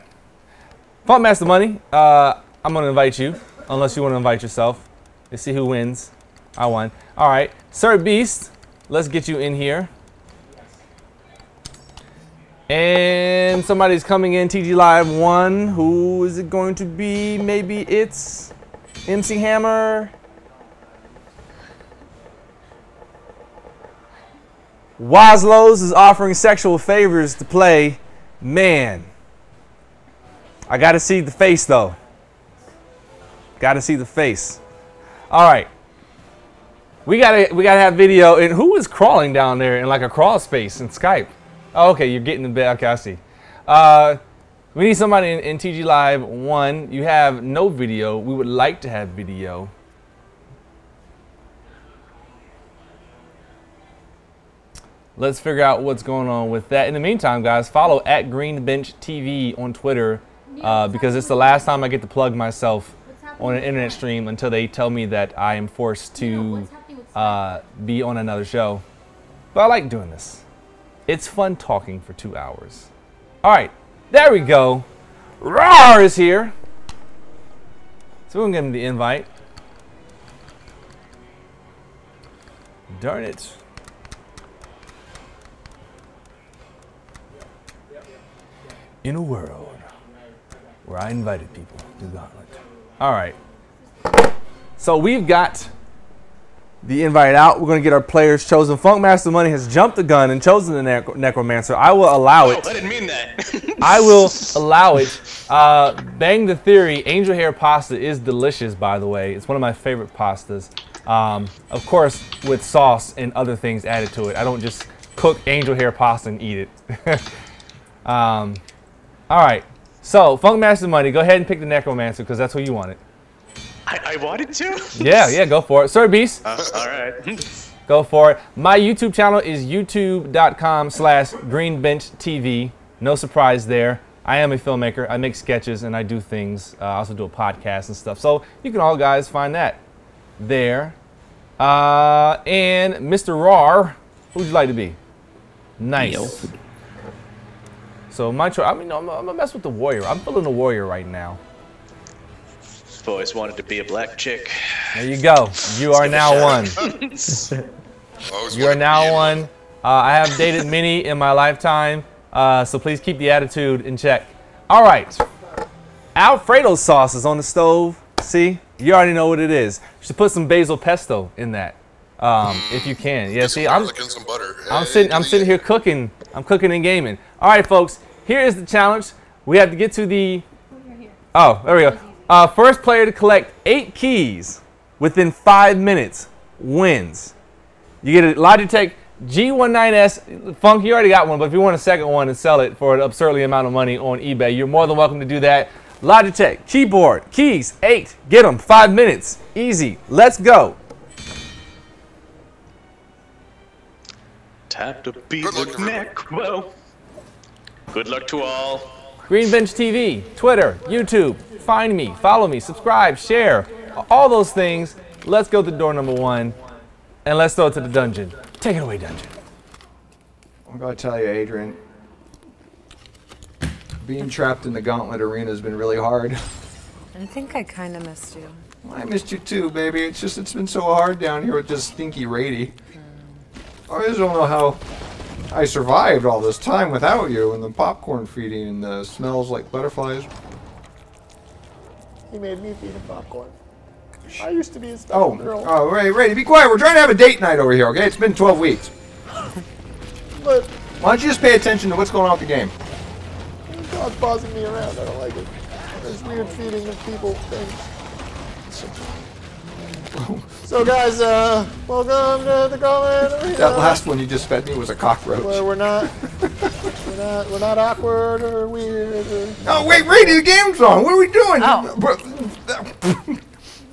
A: Funkmaster Money, I'm going to invite you, unless you want to invite yourself. Let's see who wins. I won. All right. Sir Beast, let's get you in here. And somebody's coming in, TG Live 1. Who is it going to be? Maybe it's MC Hammer. Waslows is offering sexual favors to play. Man, I got to see the face though. Got to see the face. All right. We gotta have video. And who is crawling down there in like a crawl space in Skype? Oh, okay, you're getting in bed. Okay, I see. We need somebody in TG Live 1. You have no video. We would like to have video. Let's figure out what's going on with that. In the meantime, guys, follow @GreenBenchTV on Twitter because it's the last time I get to plug myself on an internet stream until they tell me that I am forced to be on another show. But I like doing this. It's fun talking for 2 hours. All right, there we go. Rawr is here. So we can give him the invite. Darn it. In a world where I invited people to Gauntlet. All right. So we've got the invite out. We're going to get our players chosen. Funkmaster Money has jumped the gun and chosen the Necromancer. I will allow it.
G: I didn't mean that.
A: I will allow it. Bang the Theory, angel hair pasta is delicious, by the way. It's one of my favorite pastas. Of course, with sauce and other things added to it. I don't just cook angel hair pasta and eat it. All right. So, Funkmaster Money, go ahead and pick the Necromancer because that's who you wanted.
G: I wanted to.
A: Yeah, go for it. Sir Beast.
G: All right.
A: Go for it. My YouTube channel is youtube.com/greenbenchtv. No surprise there. I am a filmmaker. I make sketches and I do things. I also do a podcast and stuff. So you can all guys find that there. And Mr. Rar, who would you like to be? Nice. So my choice. I mean, I'm gonna mess with the warrior. I'm feeling the warrior right now.
G: I've always wanted to be a black chick.
A: There you go. You are now one. You are now one. I have dated many in my lifetime, so please keep the attitude in check. All right. Alfredo sauce is on the stove. See? You already know what it is. You should put some basil pesto in that, if you can. Yeah, see, I'm sitting here cooking. I'm cooking and gaming. All right, folks. Here is the challenge. We have to get to the. Oh, there we go. First player to collect 8 keys within 5 minutes wins. You get a Logitech G19S. Funk, you already got one, but if you want a second one and sell it for an absurdly amount of money on eBay, you're more than welcome to do that. Logitech, keyboard, keys, 8. Get them, 5 minutes. Easy. Let's go.
G: Tap to beat the neck. Well, good luck to all.
A: Green Bench TV, Twitter, YouTube. Find me, follow me, subscribe, share, all those things. Let's go to door number 1, and let's throw it to the dungeon. Take it away, dungeon.
H: I'm going to tell you, Adrian, being trapped in the Gauntlet Arena has been really hard.
K: I think I kind of missed you.
H: I missed you too, baby. It's just, it's been so hard down here with this stinky Rady. I just don't know how I survived all this time without you, and the popcorn feeding and the smells like butterflies.
P: He made me feed him popcorn. I used to be a special girl.
H: Oh, Rady, be quiet. We're trying to have a date night over here, okay? It's been 12 weeks.
P: But
H: why don't you just pay attention to what's going on with the game?
P: God's bossing me around. I don't like it. This weird feeding of people things. So guys, welcome to the Gauntlet Arena.
H: That last one you just fed me was a cockroach.
P: Where we're not awkward or weird.
H: Oh wait, Rady, the game's on. What are we doing?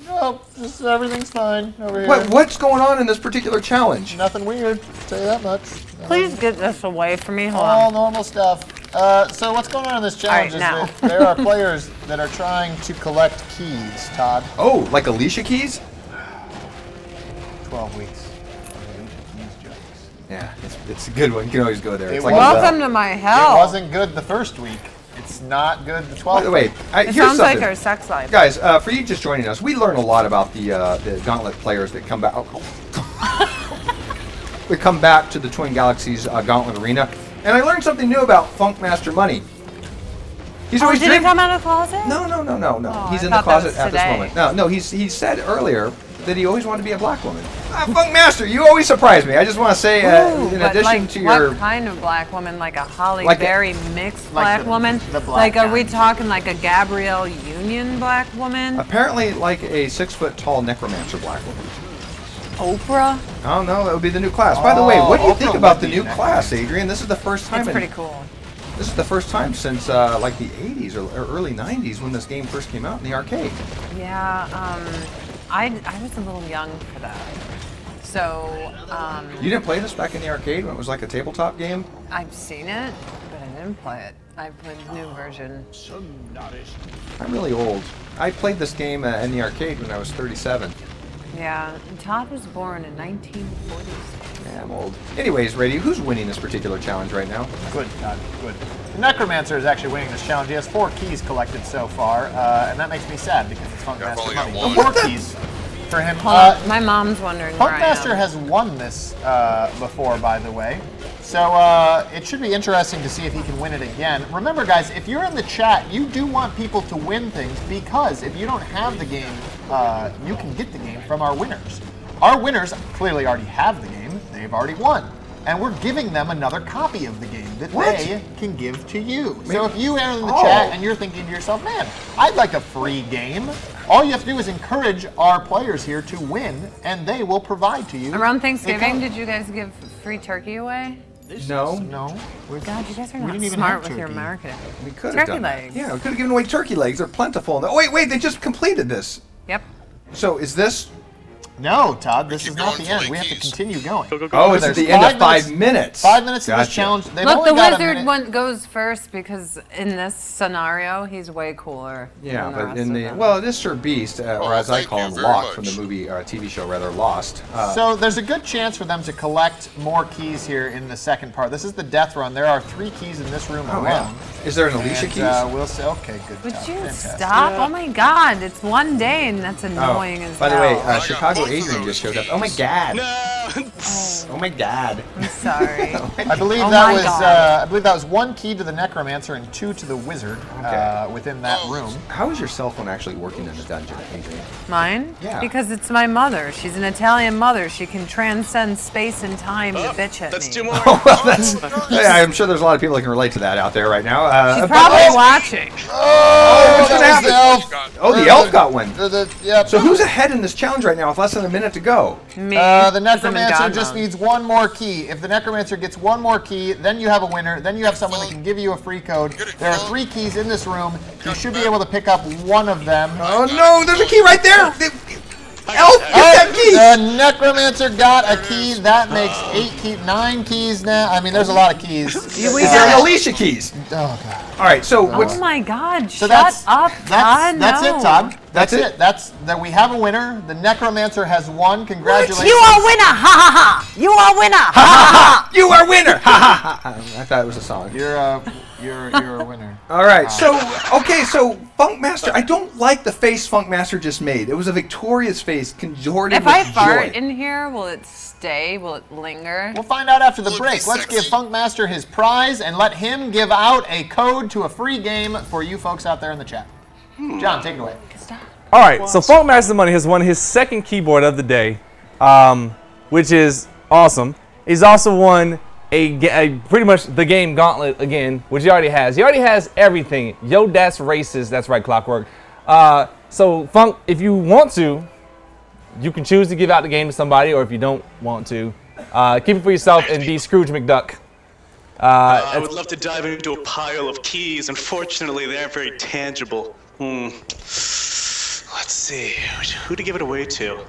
P: No, just everything's fine over here.
H: What's going on in this particular challenge?
P: Nothing weird. I'll tell you that much.
K: Please get this away from me. Hold
P: all
K: on.
P: Normal stuff. So what's going on in this challenge is that there are players that are trying to collect keys, Todd.
H: Oh, like Alicia keys?
P: 12 weeks.
H: Yeah, it's a good one. You can always go there. It's like
K: welcome to my hell.
P: It wasn't good the first week. It's not good the 12th.
H: By the way,
K: it sounds like our sex life.
H: Guys, for you just joining us, we learn a lot about the Gauntlet players that come back. We come back to the Twin Galaxies Gauntlet Arena, and I learned something new about Funkmaster Money. He's always
K: did he come out of the closet?
H: No.
K: Oh,
H: He's in the closet at this moment. No. He said earlier that he always wanted to be a black woman. Funkmaster, you always surprise me. I just want to say, in addition to your...
K: What kind of black woman? Like a Holly Berry mixed black woman?
P: The black
K: are we talking like a Gabrielle Union black woman?
H: Apparently like a 6-foot-tall necromancer black woman.
K: Oprah?
H: Oh no, that would be the new class. By the way, what do you think about the new class, Adrian? This is the first time.
K: It's pretty cool.
H: This is the first time since like the 80s or early 90s when this game first came out in the arcade.
K: Yeah, I was a little young for that. So,
H: you didn't play this back in the arcade when it was like a tabletop game?
K: I've seen it, but I didn't play it. I played the new version.
H: I'm really old. I played this game in the arcade when I was 37.
K: Yeah, Todd was born in 1946.
H: Yeah, I'm old. Anyways, Rady, who's winning this particular challenge right now?
P: Good, Todd, good. The Necromancer is actually winning this challenge. He has 4 keys collected so far, and that makes me sad because it's Funkmaster money. 4 keys for him.
K: My mom's wondering
P: Funkmaster has won this before, by the way. So it should be interesting to see if he can win it again. Remember, guys, if you're in the chat, you do want people to win things because if you don't have the game, you can get the game from our winners. Our winners clearly already have the game. They've already won. And we're giving them another copy of the game that they can give to you. So if you are in the chat and you're thinking to yourself, man, I'd like a free game, all you have to do is encourage our players here to win, and they will provide to you.
K: Around Thanksgiving, did you guys give free turkey away?
H: No.
K: God, you guys are not smart with your marketing.
H: We could have
K: turkey
H: done
K: legs.
H: That. Yeah, we could have given away turkey legs. They're plentiful. Oh, wait, they just completed this.
K: Yep.
H: So is this?
P: No, Todd, this is not the end. We have to continue going.
H: Oh, it's at the end of 5 minutes.
P: 5 minutes in this challenge. They've
K: Look,
P: only
K: the
P: got a
K: wizard
P: minute.
K: one goes first because in this scenario, he's way cooler.
H: Yeah,
K: than the
H: but
K: rest
H: in
K: of
H: the
K: them.
H: well, this Sir Beast, or as I call him, Locke from the movie TV show rather, Lost.
P: So there's a good chance for them to collect more keys here in the second part. This is the death run. There are 3 keys in this room alone.
H: Yeah. Is there an Alicia keys?
P: We'll say, okay, good.
K: Would
P: Todd.
K: you
P: Fantastic.
K: stop? Oh my God, it's one day and that's annoying as
H: By the
K: hell.
H: way, Chicago Adrian just showed up. Oh my God.
G: No.
H: Oh my God.
K: I'm sorry.
P: I believe I believe that was 1 key to the necromancer and 2 to the wizard within that room.
H: How is your cell phone actually working in the dungeon, Adrian?
K: Mine?
H: Yeah.
K: Because it's my mother. She's an Italian mother. She can transcend space and time to bitch at
G: That's
K: me.
G: 2 more.
H: Oh, well, that's. Yeah, I'm sure there's a lot of people that can relate to that out there right now.
K: She's probably watching.
H: What's gonna happen?
P: The elf.
H: Oh, the elf got one.
P: Yep.
H: So who's ahead in this challenge right now with less than a minute to go?
K: Me.
P: The necromancer just needs 1 more key. If the necromancer gets 1 more key, then you have a winner. Then you have someone that can give you a free code. There are 3 keys in this room. You should be able to pick up 1 of them.
H: Oh no, there's a key right there. Elf, get that key!
P: The necromancer got a key. That makes 9 keys now. I mean, there's a lot of keys.
H: These are Alicia keys.
P: Oh God.
H: All right, so
K: Oh my God!
P: So
K: shut up, Todd.
P: That's
K: no.
P: it, Todd.
H: That's it.
P: That's that. We have a winner. The necromancer has won. Congratulations.
K: You are winner! Ha ha ha! You are winner! Ha ha ha!
H: You are winner! Ha ha ha! I thought it was a song.
P: You're a winner.
H: All right, so Funk Master, I don't like the face Funk Master just made. It was a victorious face contorted
K: If
H: with
K: I fart
H: joy.
K: in here, will it stay? Will it linger?
P: We'll find out after the break. Let's give Funk Master his prize and let him give out a code to a free game for you folks out there in the chat. John, take it away.
A: All right, so Funk Master Money has won his 2nd keyboard of the day, which is awesome. He's also won a pretty much the game Gauntlet again, which he already has. He already has everything. Yo, that's racist. That's right, Clockwork. So Funk, if you want to, you can choose to give out the game to somebody, or if you don't want to, keep it for yourself and be Scrooge McDuck.
G: I would love to dive into a pile of keys. Unfortunately, they aren't very tangible. Let's see. Who to give it away to?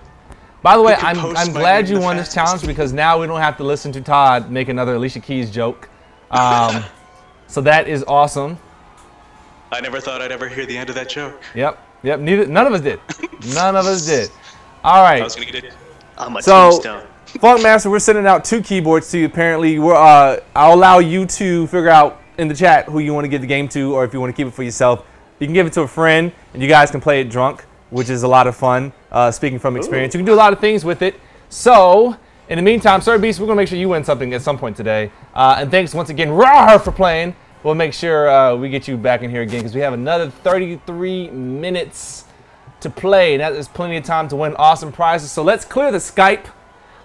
A: By the way, I'm glad you won this challenge because now we don't have to listen to Todd make another Alicia Keys joke. So that is awesome.
G: I never thought I'd ever hear the end of that joke.
A: Yep. None of us did. None of us did. All right.
G: I was gonna get it on my
A: So,
G: tombstone.
A: Funk Master, we're sending out 2 keyboards to you. Apparently, I'll allow you to figure out in the chat who you want to give the game to, or if you want to keep it for yourself. You can give it to a friend, and you guys can play it drunk, which is a lot of fun. Speaking from experience, you can do a lot of things with it. So, in the meantime, Sir Beast, we're gonna make sure you win something at some point today. And thanks once again, Rawr, for playing. We'll make sure we get you back in here again because we have another 33 minutes to play. And that is plenty of time to win awesome prizes. So let's clear the Skype.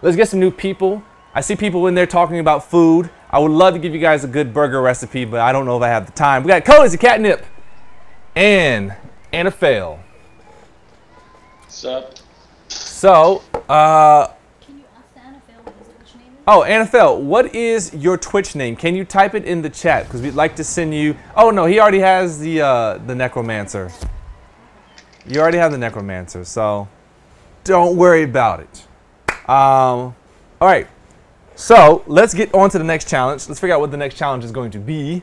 A: Let's get some new people. I see people in there talking about food. I would love to give you guys a good burger recipe, but I don't know if I have the time. We got Cody's a Catnip and Anna Fail.
J: What's up?
A: So, oh, Anafel, what is your Twitch name? Can you type it in the chat? Because we'd like to send you. Oh no, he already has the Necromancer. You already have the Necromancer, so don't worry about it. All right, so let's get on to the next challenge. Let's figure out what the next challenge is going to be.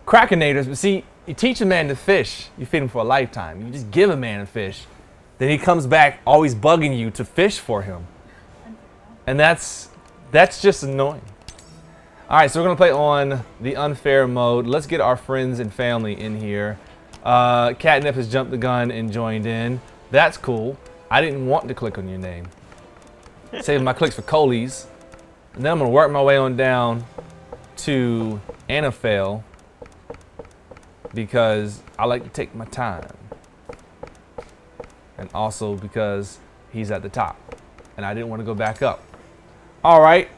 A: Krakenators, but see, you teach a man to fish, you feed him for a lifetime. You just give a man a fish, then he comes back always bugging you to fish for him. And that's just annoying. All right, so we're gonna play on the unfair mode. Let's get our friends and family in here. Catnip has jumped the gun and joined in. That's cool. I didn't want to click on your name. Saving my clicks for Coleys. And then I'm gonna work my way on down to Anafel because I like to take my time. And also because he's at the top and I didn't want to go back up. All right.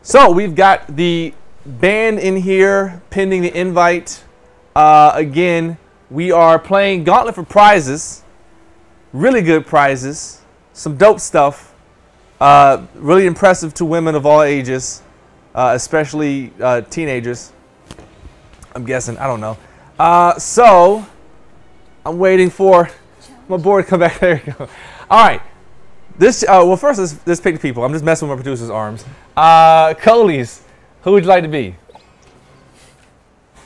A: So we've got the band in here pending the invite. Again, we are playing Gauntlet for prizes. Really good prizes. Some dope stuff. Really impressive to women of all ages, especially teenagers. I'm guessing. I don't know. So I'm waiting for my board to come back. There you go. All right. This, well, first, let's pick the people. I'm just messing with my producer's arms. Coleys, who would you like to be?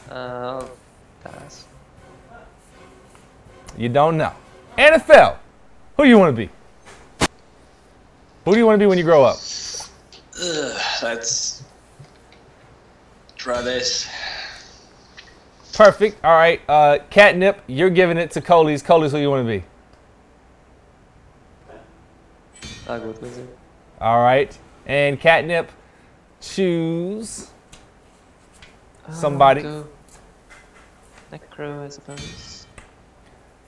C: Pass.
A: You don't know. NFL, who do you want to be? Who do you want to be when you grow up?
J: Let's try this.
A: Perfect. All right. Catnip, you're giving it to Coleys. Coleys, who you want to be?
C: I'll go with Wizard.
A: All right. And Catnip, choose somebody.
C: Go Necro, I suppose.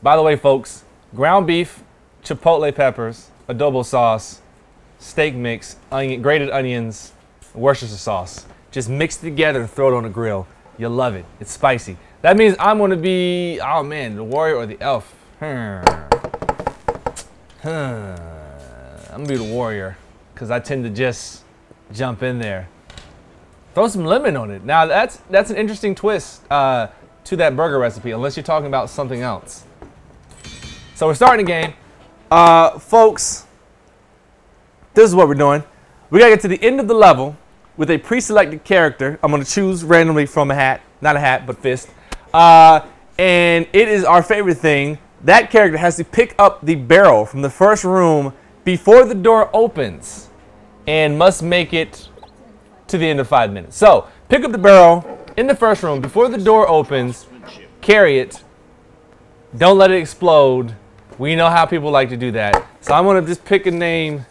A: By the way, folks, ground beef, chipotle peppers, adobo sauce, steak mix, grated onions, Worcestershire sauce. Just mix it together and throw it on the grill. You'll love it. It's spicy. That means I'm going to be, oh man, the warrior or the elf. I'm going to be the warrior because I tend to just jump in there. Throw some lemon on it. Now, that's an interesting twist to that burger recipe, unless you're talking about something else. So we're starting the game. Folks, this is what we're doing. We got to get to the end of the level with a pre-selected character. I'm going to choose randomly from a hat. Not a hat, but fist. And it is our favorite thing. That character has to pick up the barrel from the first room before the door opens and must make it to the end of 5 minutes. So, pick up the barrel in the first room before the door opens, carry it, don't let it explode. We know how people like to do that. So I'm gonna just pick a name,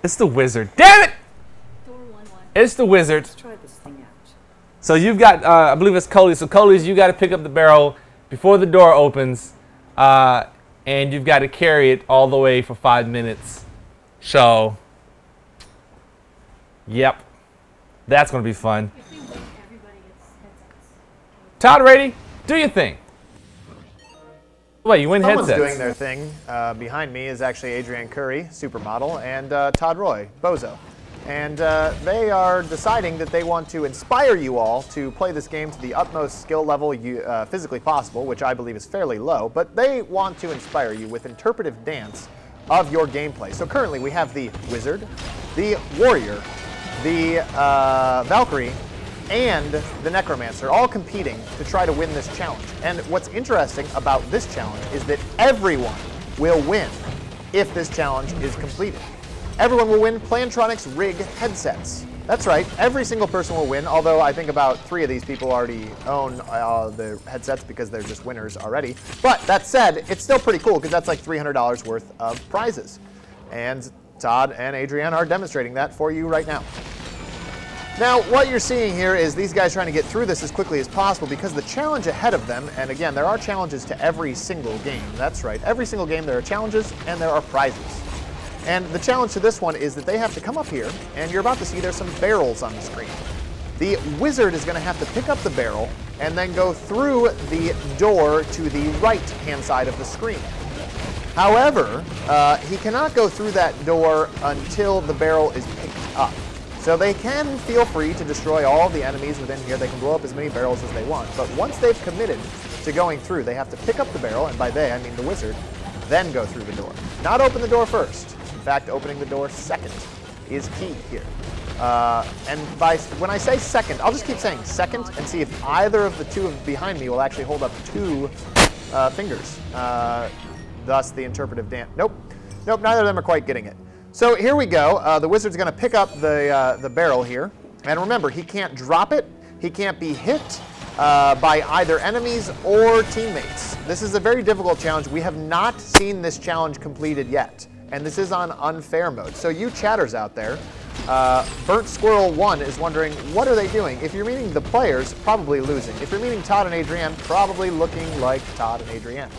A: It's the wizard. Damn it! It's the wizard.
Q: Let's try this thing out.
A: So you've got, I believe it's Coleys. So Coleys, you got to pick up the barrel before the door opens, and you've got to carry it all the way for 5 minutes. So, yep, that's going to be fun. Todd and Rady, do your thing. Wait, you win
P: Someone's
A: headsets.
P: doing their thing. Behind me is actually Adrianne Curry, supermodel, and Todd Roy, bozo. And they are deciding that they want to inspire you all to play this game to the utmost skill level physically possible, which I believe is fairly low, but they want to inspire you with interpretive dance of your gameplay. So currently we have the Wizard, the Warrior, the Valkyrie, and the Necromancer all competing to try to win this challenge. And what's interesting about this challenge is that everyone will win if this challenge is completed. Everyone will win Plantronics Rig headsets. That's right, every single person will win, although I think about 3 of these people already own the headsets because they're just winners already. But that said, it's still pretty cool because that's like $300 worth of prizes. And Todd and Adrianne are demonstrating that for you right now. Now, what you're seeing here is these guys trying to get through this as quickly as possible because the challenge ahead of them, and again, there are challenges to every single game. That's right, every single game there are challenges and there are prizes. And the challenge to this one is that they have to come up here, and you're about to see there's some barrels on the screen. The wizard is going to have to pick up the barrel and then go through the door to the right-hand side of the screen. However, he cannot go through that door until the barrel is picked up. So they can feel free to destroy all the enemies within here. They can blow up as many barrels as they want. But once they've committed to going through, they have to pick up the barrel, and by they, I mean the wizard, then go through the door. Not open the door first. In fact, opening the door second is key here. And when I say second, I'll just keep saying second and see if either of the two behind me will actually hold up 2 fingers. Thus the interpretive dance. Nope. Nope, neither of them are quite getting it. So here we go. The wizard's going to pick up the barrel here. And remember, he can't drop it. He can't be hit by either enemies or teammates. This is a very difficult challenge. We have not seen this challenge completed yet. And this is on unfair mode. So you chatters out there, Burnt Squirrel 1 is wondering, what are they doing? If you're meaning the players, probably losing. If you're meaning Todd and Adrianne, probably looking like Todd and Adrianne.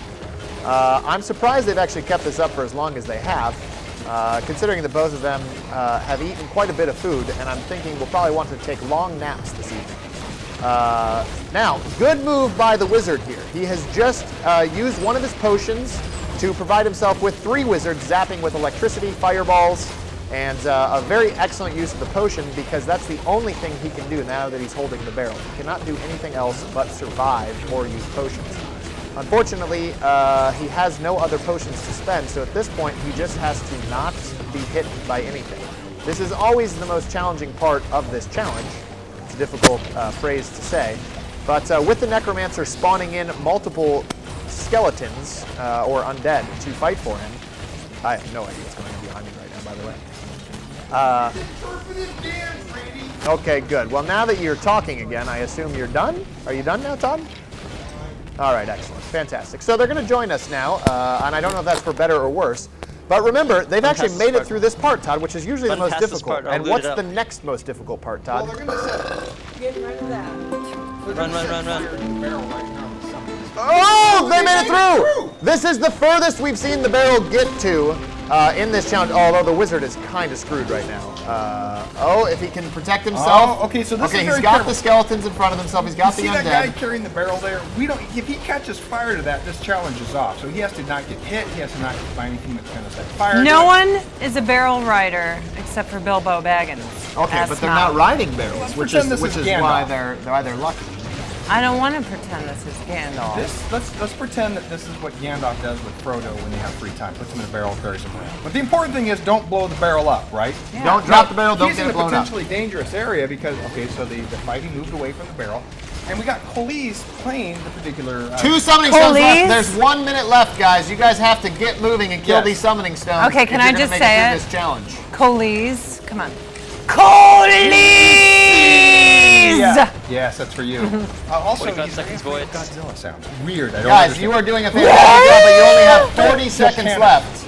P: I'm surprised they've actually kept this up for as long as they have, considering that both of them have eaten quite a bit of food, and I'm thinking we'll probably want to take long naps this evening. Now, good move by the wizard here. He has just used one of his potions to provide himself with 3 wizards zapping with electricity, fireballs, And a very excellent use of the potion because that's the only thing he can do now that he's holding the barrel. He cannot do anything else but survive or use potions. Unfortunately, he has no other potions to spend, so at this point he just has to not be hit by anything. This is always the most challenging part of this challenge. It's a difficult phrase to say. But with the Necromancer spawning in multiple skeletons or undead to fight for him, I have no idea what's going on behind me right now, by the way. Okay, good. Well, now that you're talking again, I assume you're done? Are you done now, Todd? All right, excellent. Fantastic. So they're going to join us now, and I don't know if that's for better or worse. But remember, they've actually made it through this part, Todd, which is usually the most difficult. And what's the next most difficult part, Todd?
K: Well, they're going to get rid of that.
C: Run.
P: Oh, they made it through! This is the furthest we've seen the barrel get to in this challenge, although the wizard is kind of screwed right now. Oh, if he can protect himself.
Q: Oh, okay, so this is
P: he's
Q: very
P: got
Q: careful.
P: the skeletons in front of himself. He's got the undead.
Q: See that guy carrying the barrel there? If he catches fire to that, this challenge is off. So he has to not get hit. He has to not get by anything that's going to set fire.
K: No one is a barrel rider except for Bilbo Baggins.
P: Okay, but they're not riding barrels, which is why they're lucky.
K: I don't want to pretend this is Gandalf.
Q: Let's pretend that this is what Gandalf does with Frodo when they have free time. Puts him in a barrel, carries him around. But the important thing is don't blow the barrel up, right?
P: Yeah. Don't drop the barrel, don't get it blown up.
Q: He's in a potentially dangerous area because, okay, so the fighting moved away from the barrel. And we got Colis playing the particular...
P: 2 summoning stones left. There's 1 minute left, guys. You guys have to get moving and kill these summoning stones.
K: Okay, can I just say it?
P: This challenge.
K: Colis, come on. Colis!
Q: Yeah. Yes, that's for you. Also,
C: 45 seconds void.
Q: Godzilla sounds weird. I don't
P: Guys,
Q: understand.
P: you are doing a fantastic job, but you only have 40 seconds left.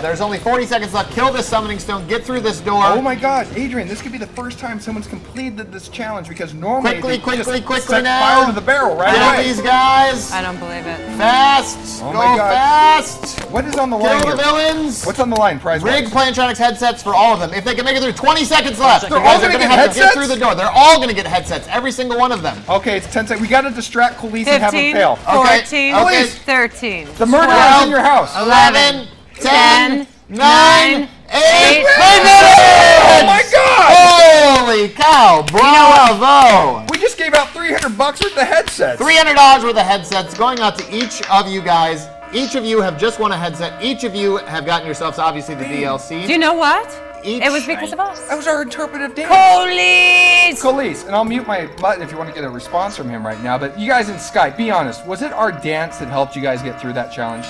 P: There's only 40 seconds left. Kill this summoning stone. Get through this door.
Q: Oh my God, Adrian, this could be the first time someone's completed this challenge because normally
P: quickly
Q: set
P: now.
Q: fire to the barrel right
P: Kill
Q: away.
P: these guys.
K: I don't believe it.
P: Fast.
Q: Oh
P: Go
Q: my God.
P: fast.
Q: What is on the line
P: Kill the
Q: here?
P: villains.
Q: What's on the line, prize?
P: Rig Plantronics headsets for all of them. If they can make it through, 20 seconds left.
Q: They're all
P: They're
Q: going to
P: have to
Q: get
P: get through the door. They're all going to get headsets. Every single one of them.
Q: Okay, it's 10 seconds. We got to distract Colis and have them
K: 15,
Q: fail.
K: 14,
P: Okay.
K: 13.
Q: The murderer is in your house.
P: 11, 10, 9, 8.
Q: Oh my God!
P: Holy cow! Bravo!
Q: We just gave out $300 worth of headsets.
P: $300 worth of headsets going out to each of you guys. Each of you have just won a headset. Each of you have gotten yourselves, obviously, the DLC.
K: Do you know what? It was because of us.
Q: That was our interpretive dance.
K: Colis!
Q: And I'll mute my button if you want to get a response from him right now. But you guys in Skype, be honest. Was it our dance that helped you guys get through that challenge?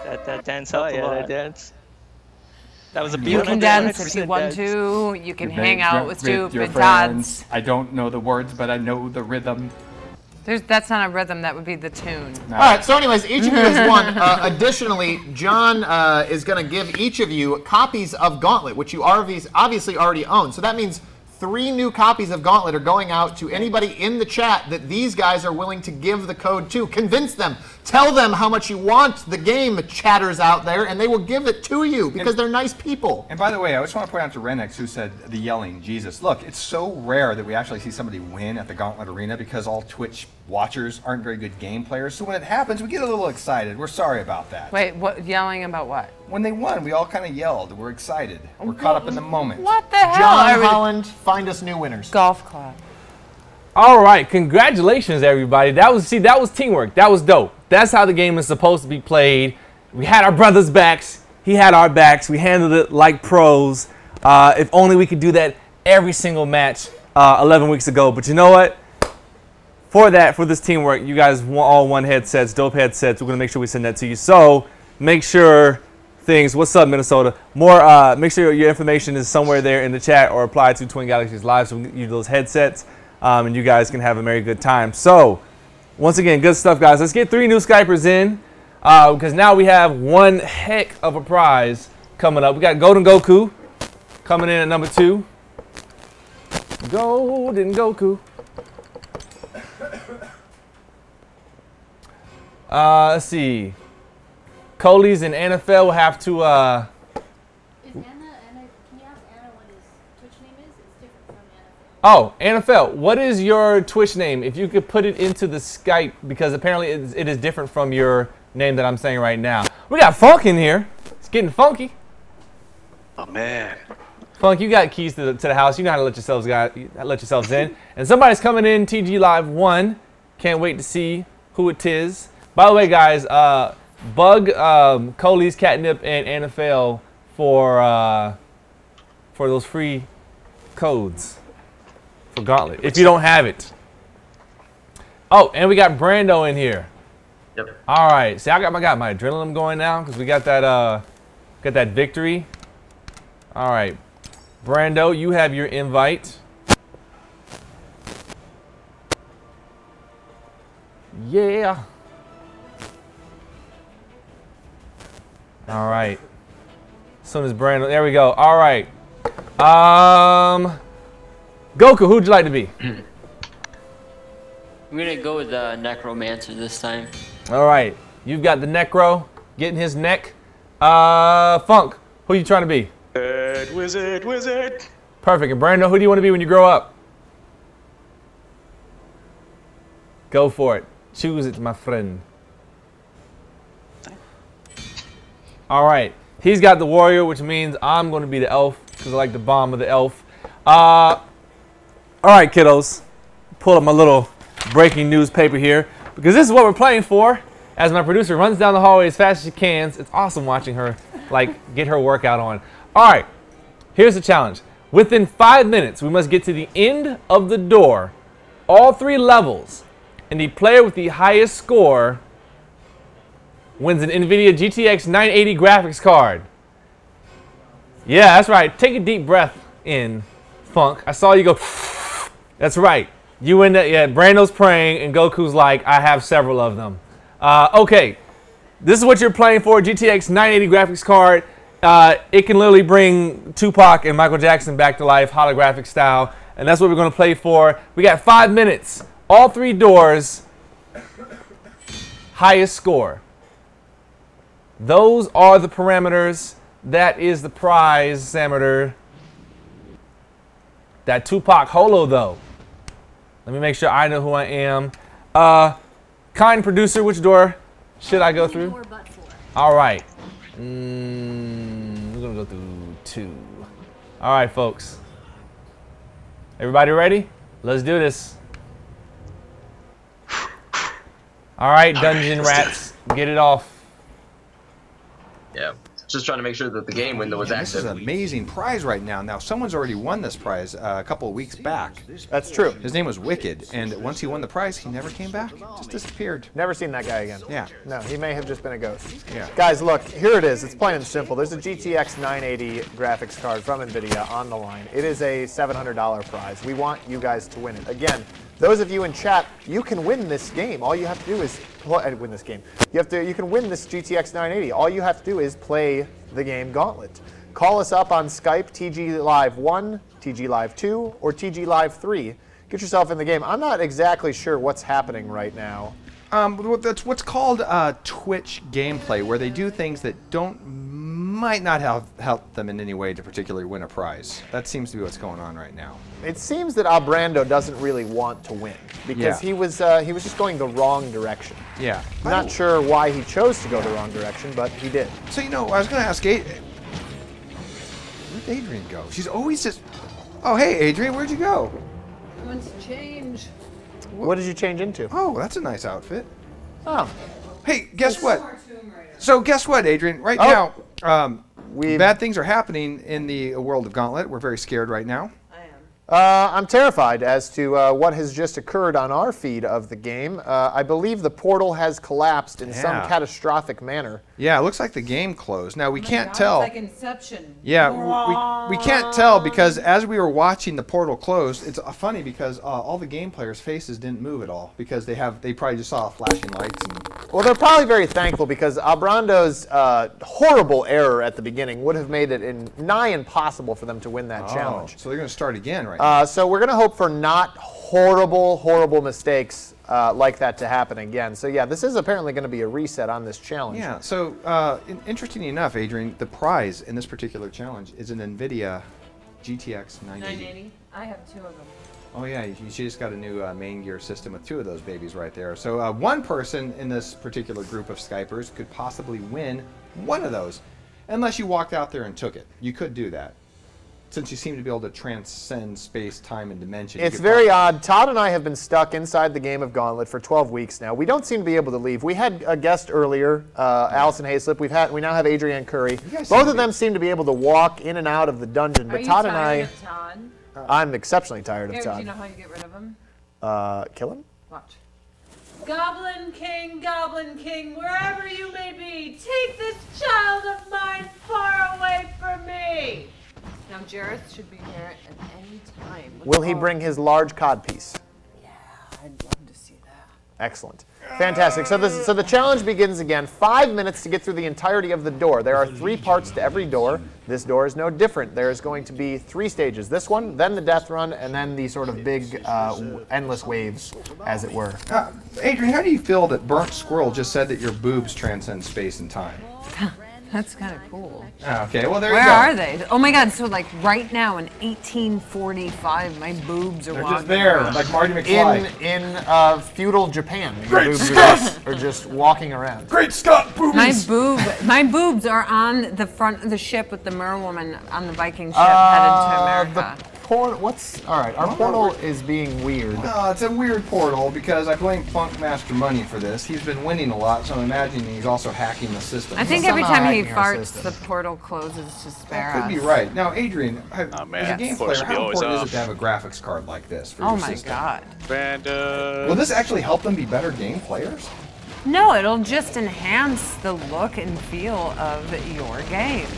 C: That dance helped a lot. That dance. That was a beautiful
K: You can dance if you want to. You can hang out with stupid Todds.
Q: I don't know the words, but I know the rhythm.
K: That's not a rhythm. That would be the tune.
P: All right. So, anyways, each of you has won. Additionally, John is going to give each of you copies of Gauntlet, which you obviously already own. So that means 3 new copies of Gauntlet are going out to anybody in the chat that these guys are willing to give the code to. Convince them. Tell them how much you want the game, chatters out there, and they will give it to you because they're nice people.
Q: And by the way, I just want to point out to Renix, who said the yelling, Jesus. Look, it's so rare that we actually see somebody win at the Gauntlet Arena because all Twitch watchers aren't very good game players. So when it happens, we get a little excited. We're sorry about that.
K: Wait, what? Yelling about what?
Q: When they won, we all kind of yelled. We're excited. We're caught up in the moment.
K: What the hell?
P: John Holland, find us new winners.
K: Golf club.
A: All right, congratulations, everybody. That was teamwork. That was dope. That's how the game is supposed to be played. We had our brothers' backs. He had our backs. We handled it like pros. If only we could do that every single match 11 weeks ago. But you know what? For this teamwork, you guys all won headsets, dope headsets. We're going to make sure we send that to you. So make sure what's up, Minnesota? Make sure your information is somewhere there in the chat or apply to Twin Galaxies Live so we can use those headsets. And you guys can have a very good time. So, once again, good stuff, guys. Let's get 3 new Skypers in because now we have one heck of a prize coming up. We got Golden Goku coming in at number 2. Golden Goku. Let's see. Colis and NFL will have to... Oh, NFL, what is your Twitch name? If you could put it into the Skype, because apparently it is different from your name that I'm saying right now. We got Funk in here. It's getting funky.
G: Oh man.
A: Funk, you got keys to the house. You know how to let yourselves in. And somebody's coming in TG Live 1. Can't wait to see who it is. By the way, guys, bug Coley's Catnip and NFL for those free codes for Gauntlet if you don't have it. Oh, and we got Brando in here.
J: Yep.
A: All right. See, I got my adrenaline going now because we got that victory. All right, Brando, you have your invite. Yeah. All right. As soon as Brando, there we go. All right. Goku, who'd you like to be?
L: I'm gonna go with the Necromancer this time.
A: All right. You've got the Necro getting his neck. Funk, who you trying to be?
G: Wizard.
A: Perfect. And Brando, who do you want to be when you grow up? Go for it. Choose it, my friend. All right. He's got the warrior, which means I'm going to be the elf because I like the bomb of the elf. All right, kiddos. Pull up my little breaking news paper here because this is what we're playing for. As my producer runs down the hallway as fast as she can, it's awesome watching her get her workout on. All right. Here's the challenge. Within 5 minutes, we must get to the end of the door, all 3 levels, and the player with the highest score wins an NVIDIA GTX 980 graphics card. Yeah, that's right. Take a deep breath in, Funk. I saw you go. That's right. You in that? Yeah, Brando's praying, and Goku's like, I have several of them. Okay, this is what you're playing for, GTX 980 graphics card. It can literally bring Tupac and Michael Jackson back to life, holographic style, and that's what we're going to play for. We got 5 minutes, all 3 doors, highest score. Those are the parameters. That is the prize, Sameter. That Tupac holo, though. Let me make sure I know who I am. Kind producer, which door should I go through? All right. We're going to go through 2. All right, folks. Everybody ready? Let's do this. All right, dungeon rats. Get it off.
J: Yeah. Just trying to make sure that the game window was active.
Q: This is an amazing prize right now. Now, someone's already won this prize a couple of weeks back.
P: That's true.
Q: His name was Wicked, and once he won the prize, he never came back. Just disappeared.
P: Never seen that guy again.
Q: Yeah.
P: No, he may have just been a ghost.
Q: Yeah.
P: Guys, look, here it is. It's plain and simple. There's a GTX 980 graphics card from NVIDIA on the line. It is a $700 prize. We want you guys to win it. Again, those of you in chat, you can win this game. All you have to do is win this game. You can win this GTX 980. All you have to do is play the game Gauntlet. Call us up on Skype, TG Live 1, TG Live 2, or TG Live 3. Get yourself in the game. I'm not exactly sure what's happening right now.
Q: That's what's called Twitch gameplay, where they do things that might not have helped them in any way to particularly win a prize. That seems to be what's going on right now.
P: It seems that Brando doesn't really want to win because he was just going the wrong direction.
Q: Yeah.
P: I'm not sure why he chose to go the wrong direction, but he did.
Q: So, you know, I was going to ask where'd Adrianne go? She's always just... Oh, hey, Adrianne, where'd you go?
K: I want to change.
P: What did you change into?
Q: Oh, that's a nice outfit.
P: Oh.
Q: Hey, guess what? So guess what, Adrianne? Right now, bad things are happening in the world of Gauntlet. We're very scared right now.
P: I'm terrified as to what has just occurred on our feed of the game. I believe the portal has collapsed in some catastrophic manner.
Q: Yeah, it looks like the game closed. Now, we can't tell.
K: It's like Inception.
Q: Yeah, we can't tell because as we were watching the portal close, it's funny because all the game players' faces didn't move at all because they probably just saw flashing lights.
P: Well, they're probably very thankful because Brando's horrible error at the beginning would have made it nigh impossible for them to win that challenge.
Q: So they're going to start again right now.
P: So we're going to hope for not horrible mistakes like that to happen again. So yeah, this is apparently going to be a reset on this challenge.
Q: Yeah, so interestingly enough, Adrianne, the prize in this particular challenge is an NVIDIA GTX 980.
K: I have 2 of them.
Q: Oh yeah, she just got a new main gear system with 2 of those babies right there. So one person in this particular group of Skypers could possibly win one of those. unless you walked out there and took it. You could do that. Since you seem to be able to transcend space, time, and dimension.
P: It's very odd. Todd and I have been stuck inside the game of Gauntlet for 12 weeks now. We don't seem to be able to leave. We had a guest earlier, Allison Hayslip. We now have Adrianne Curry. Both of them seem to be able to walk in and out of the dungeon. But Todd and I, I'm exceptionally tired of Todd.
K: Do you know how you get rid of him?
P: Kill him?
K: Watch. Goblin King, wherever you may be, take this child of mine far away from me. Now, Jareth should be here at any time.
P: Will he bring his large codpiece?
K: Yeah, I'd love to see that.
P: Excellent. Fantastic. So the challenge begins again. 5 minutes to get through the entirety of the door. There are 3 parts to every door. This door is no different. There is going to be 3 stages. This one, then the death run, and then the sort of big endless waves, as it were.
Q: Adrian, how do you feel that Burnt Squirrel just said that your boobs transcend space and time?
K: That's kind of cool.
Q: Okay, well, there you
K: Where
Q: go.
K: are they? Oh my God, so like right now in 1845, my boobs are
Q: They're
K: walking
Q: just there,
K: around.
Q: like Marty McFly.
P: In feudal Japan, your boobs are just walking around.
Q: Great Scott, boobies!
K: My boobs are on the front of the ship with the merwoman on the Viking ship headed to America.
P: All right, our portal is being weird.
Q: No, it's a weird portal because I blame Funk Master Money for this. He's been winning a lot, so I'm imagining he's also hacking the system.
K: I think every time he farts, the portal closes to spare us.
Q: Could be right. Now, Adrian, as a game player, how important is it to have a graphics card like this for your system?
K: Oh my God.
Q: Will this actually help them be better game players?
K: No, it'll just enhance the look and feel of your game.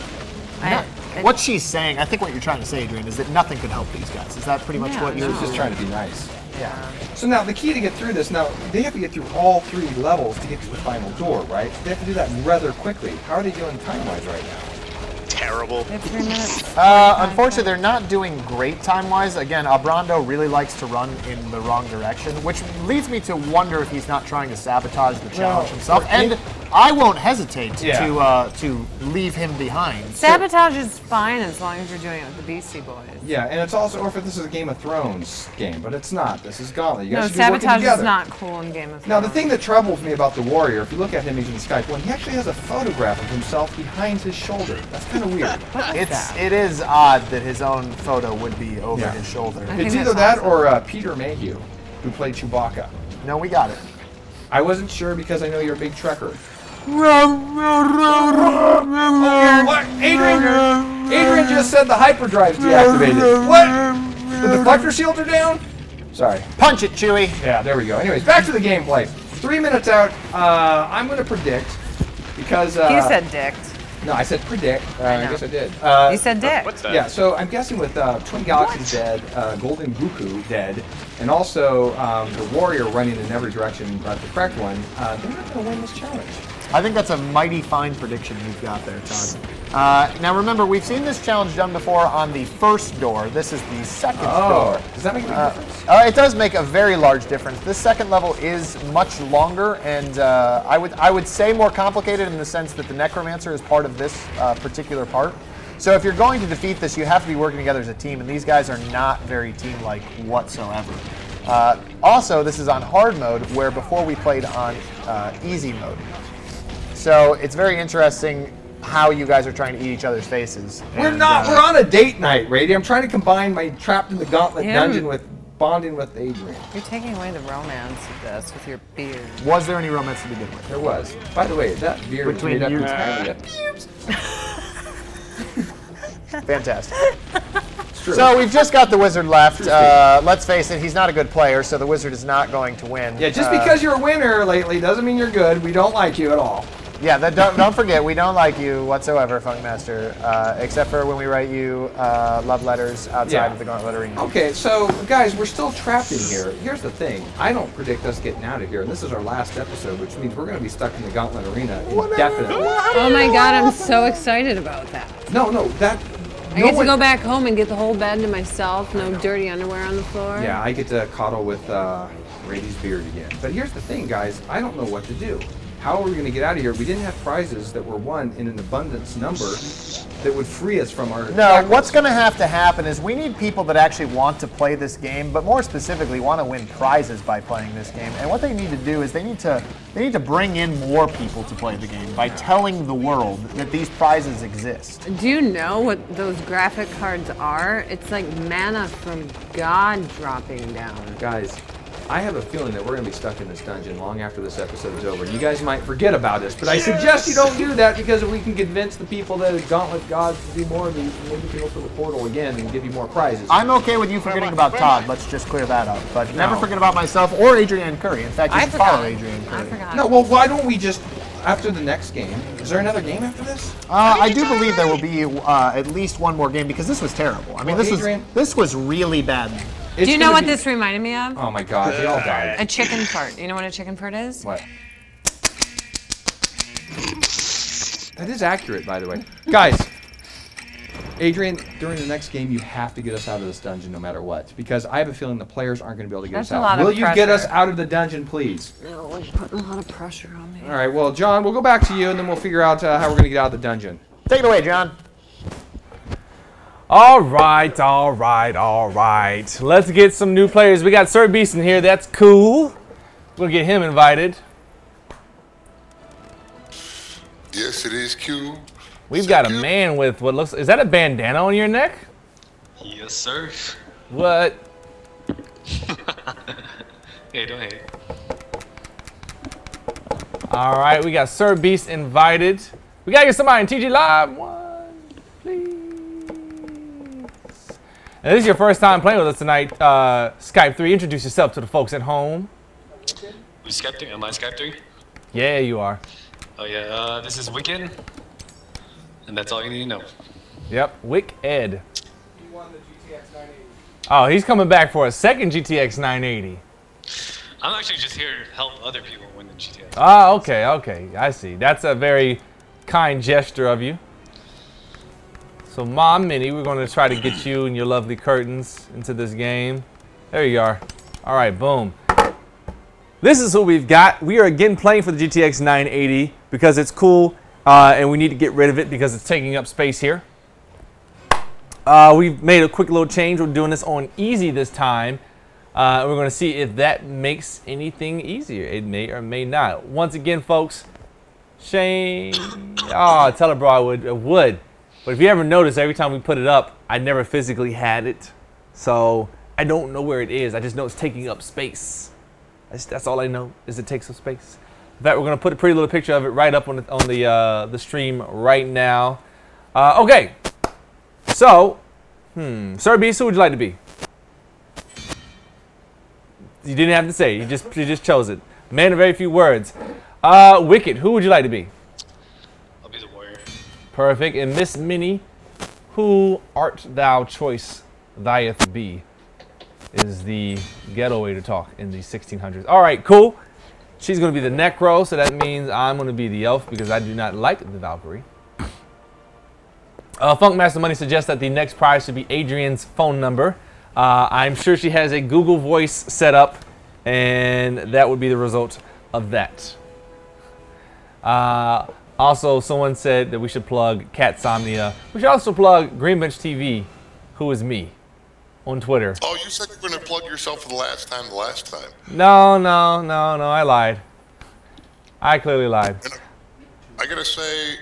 P: What she's saying, I think what you're trying to say, Adrian, is that nothing could help these guys. Is that pretty much what you're
Q: just trying to be nice?
P: Yeah.
Q: So now, the key to get through this, now, they have to get through all 3 levels to get to the final door, right? They have to do that rather quickly. How are they doing time-wise right now?
G: Terrible.
K: 3 minutes.
P: Unfortunately, they're not doing great time-wise. Again, Abrando really likes to run in the wrong direction, which leads me to wonder if he's not trying to sabotage the challenge himself. And I won't hesitate to leave him behind.
K: Sabotage is fine as long as you're doing it with the Beastie Boys.
Q: Yeah, and it's also, or if this is a Game of Thrones game, but it's not. This is Gauntlet. You guys
K: No,
Q: should be working
K: sabotage
Q: together.
K: is not cool in Game of Thrones.
Q: Now, the thing that troubles me about the Warrior, if you look at him, he's in Skype 1, he actually has a photograph of himself behind his shoulder. That's kind of weird.
P: It is odd that his own photo would be over his shoulder.
Q: It's either that or Peter Mayhew, who played Chewbacca.
P: No, we got it.
Q: I wasn't sure because I know you're a big Trekker. Adrian just said the hyperdrive's deactivated. What? The deflector shields are down? Sorry.
P: Punch it, Chewie.
Q: Yeah, there we go. Anyways, back to the gameplay. 3 minutes out. I'm going to predict because...
K: You said dict.
Q: No, I said predict. I guess I did.
K: You said dick.
G: What's that?
Q: Yeah, so I'm guessing with Twin Galaxies dead, Golden Goku dead, and also the Warrior running in every direction but the correct one, they're not going to win this challenge.
P: I think that's a mighty fine prediction you've got there, Todd. Now remember, we've seen this challenge done before on the first door. This is the second door.
Q: Does that make a big difference?
P: It does make a very large difference. This second level is much longer and I would say more complicated in the sense that the Necromancer is part of this particular part. So if you're going to defeat this, you have to be working together as a team, and these guys are not very team-like whatsoever. Also, this is on hard mode, where before we played on easy mode. So it's very interesting how you guys are trying to eat each other's faces.
Q: We're not. We're on a date night, Rady. I'm trying to combine my trapped in the Gauntlet dungeon with bonding with Adrian.
K: You're taking away the romance of this with your beard.
P: Was there any romance to begin with?
Q: There was. By the way, that beard
P: Between
Q: was made
P: you
Q: up entirely.
P: Fantastic. So we've just got the Wizard left. Let's face it, he's not a good player, so the Wizard is not going to win.
Q: Yeah, just because you're a winner lately doesn't mean you're good. We don't like you at all.
P: Yeah, don't forget, we don't like you whatsoever, Funkmaster, except for when we write you love letters outside of the Gauntlet Arena.
Q: Okay, so guys, we're still trapped in here. Here's the thing. I don't predict us getting out of here, and this is our last episode, which means we're going to be stuck in the Gauntlet Arena indefinitely.
K: Oh my God, I'm so excited about that.
Q: No, that...
K: I get to go back home and get the whole bed to myself, no dirty underwear on the floor.
Q: Yeah, I get to cuddle with Rady's beard again. But here's the thing, guys. I don't know what to do. how are we going to get out of here? We didn't have prizes that were won in an abundance number that would free us from our
P: No, what's going to happen is we need people that actually want to play this game, but more specifically want to win prizes by playing this game. And what they need to do is they need to bring in more people to play the game by telling the world that these prizes exist.
K: Do you know what those graphic cards are? It's like mana from God dropping down.
Q: Guys, I have a feeling that we're going to be stuck in this dungeon long after this episode is over. You guys might forget about us, but I suggest you don't do that, because if we can convince the people that the Gauntlet gods to do more of these, maybe we can open the portal again and give you more prizes.
P: I'm okay with you forgetting about Todd. Let's just clear that up. But never forget about myself or Adrianne Curry. In fact, you should follow Adrianne Curry.
K: I forgot.
Q: No, well, why don't we just, after the next game, is there another game after this?
P: I do believe there will be at least one more game, because this was terrible. I mean, this was really bad.
K: Do you know what this reminded me of?
Q: Oh my God, they all died.
K: A chicken fart. You know what a chicken fart is?
Q: What? That is accurate, by the way. Guys, Adrian, during the next game, you have to get us out of this dungeon no matter what, because I have a feeling the players aren't going to be able to get us out. Will you get us out of the dungeon, please?
K: No, you're putting a lot of pressure on me.
Q: All right, well, John, we'll go back to you, and then we'll figure out how we're going to get out of the dungeon.
P: Take it away, John.
A: All right. Let's get some new players. We got Sir Beast in here. That's cool. We'll get him invited.
E: Yes, it is cool.
A: We've got a man with what looks... Is that a bandana on your neck?
R: Yes, sir.
A: What?
R: Hey, don't hate.
A: All right, we got Sir Beast invited. We got to get somebody in TG Live. And this is your first time playing with us tonight, Skype 3. Introduce yourself to the folks at home.
R: Who's Skype 3? Am I Skype 3?
A: Yeah, you are.
R: Oh yeah, this is Wicked. And that's all you need to know.
A: Yep, Wick Ed. He won the GTX 980. Oh, he's coming back for a second GTX 980.
R: I'm actually just here to help other people win the GTX.
A: Ah, okay, I see. That's a very kind gesture of you. So, Mom Minnie, we're going to try to get you and your lovely curtains into this game. There you are. All right, boom. This is what we've got. We are again playing for the GTX 980 because it's cool, and we need to get rid of it because it's taking up space here. We've made a quick little change. We're doing this on easy this time. We're going to see if that makes anything easier. It may or may not. Once again, folks, Shane. Oh, tell her, bro, I would. But if you ever notice, every time we put it up, I never physically had it. So I don't know where it is. I just know it's taking up space. That's all I know, is it takes up space. In fact, we're going to put a pretty little picture of it right up on the stream right now. Okay. So, Sir Beast, who would you like to be? You didn't have to say. You just chose it. Man of very few words. Wicked, who would you like to be?
R: I'll be the warrior.
A: Perfect. And Miss Minnie, who art thou choice thieth be, is the ghetto way to talk in the 1600s. All right, cool. She's going to be the Necro, so that means I'm going to be the elf because I do not like the Valkyrie. Funkmaster Money suggests that the next prize should be Adrian's phone number. I'm sure she has a Google Voice set up, and that would be the result of that. Also, someone said that we should plug Catsomnia. We should also plug Greenbench TV, who is me, on Twitter.
E: Oh, you said you were going to plug yourself for the last time.
A: No, I lied. I clearly lied.
E: And I got to say,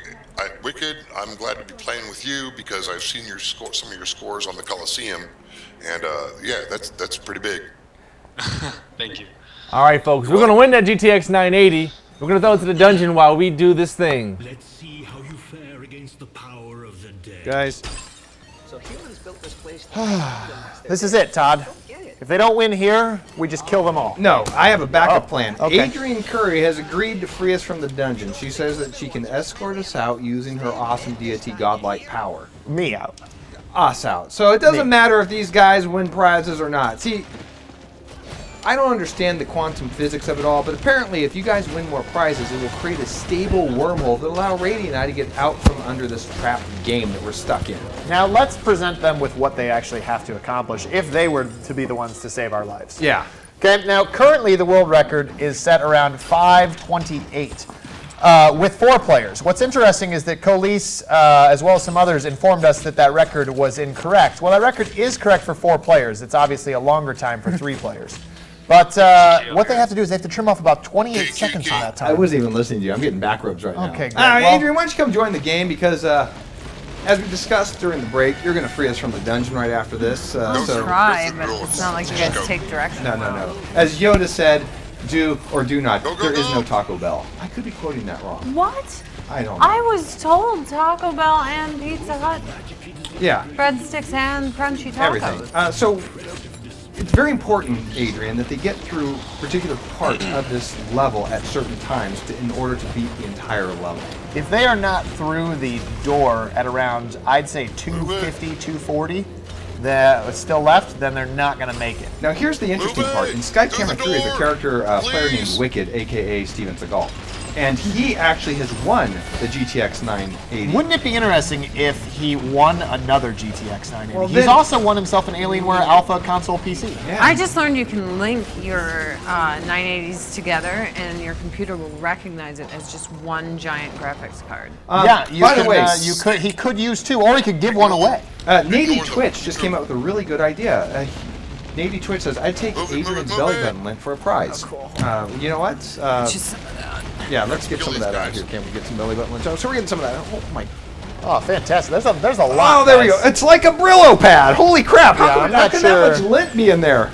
E: Wicked, I'm glad to be playing with you because I've seen some of your scores on the Coliseum. And yeah, that's pretty big.
R: Thank you.
A: All right, folks, we're going to win that GTX 980. We're going to throw it to the dungeon while we do this thing.
S: Let's see how you fare against the power of the dead.
A: Guys.
P: So humans built this place. This is it, Todd. If they don't win here, we just kill them all.
Q: No, I have a backup plan.
P: Okay.
Q: Adrianne Curry has agreed to free us from the dungeon. She says that she can escort us out using her awesome deity godlike power.
P: Me out.
Q: Us out. So it doesn't matter if these guys win prizes or not. See, I don't understand the quantum physics of it all, but apparently if you guys win more prizes, it will create a stable wormhole that will allow Rady and I to get out from under this trapped game that we're stuck in.
P: Now let's present them with what they actually have to accomplish if they were to be the ones to save our lives.
Q: Yeah.
P: Okay, now currently the world record is set around 5:28. with 4 players. What's interesting is that Colis, as well as some others, informed us that that record was incorrect. Well, that record is correct for 4 players. It's obviously a longer time for 3 players. But what they have to do is they have to trim off about 28 seconds from that time.
Q: I wasn't even listening to you. I'm getting back rubs right now.
P: Okay, good.
Q: Well, Adrian, why don't you come join the game? Because as we discussed during the break, you're going to free us from the dungeon right after this.
K: I'll try, but it's not like you guys take direction.
Q: No. As Yoda said, do or do not. There is no Taco Bell. I could be quoting that wrong.
K: What?
Q: I don't know.
K: I was told Taco Bell and Pizza Hut.
Q: Yeah.
K: Breadsticks and crunchy tacos.
Q: Everything. So it's very important, Adrian, that they get through particular parts of this level at certain times in order to beat the entire level.
P: If they are not through the door at around, I'd say 250, 240, that's still left, then they're not going to make it.
Q: Now here's the interesting part. In Skype Camera 3 is a character player named Wicked, aka Steven Seagal. And he actually has won the GTX 980.
P: Wouldn't it be interesting if he won another GTX 980? Well, he's also won himself an Alienware Alpha console PC.
K: Yeah. I just learned you can link your 980s together and your computer will recognize it as just one giant graphics card.
P: Yeah, by the way, he could use 2, or he could give one away.
Q: Nady Twitch just came up with a really good idea. Nady Twitch says, I'd take Adrian's belly button lint for a prize.
K: Oh, cool.
Q: You know what? Yeah, let's get some of that out here. Can we get some belly button lint? So we're getting some of that. Oh my.
P: Oh, fantastic. There's a lot.
Q: Oh, there we go. It's like a Brillo pad. Holy crap. How can that much lint be in there?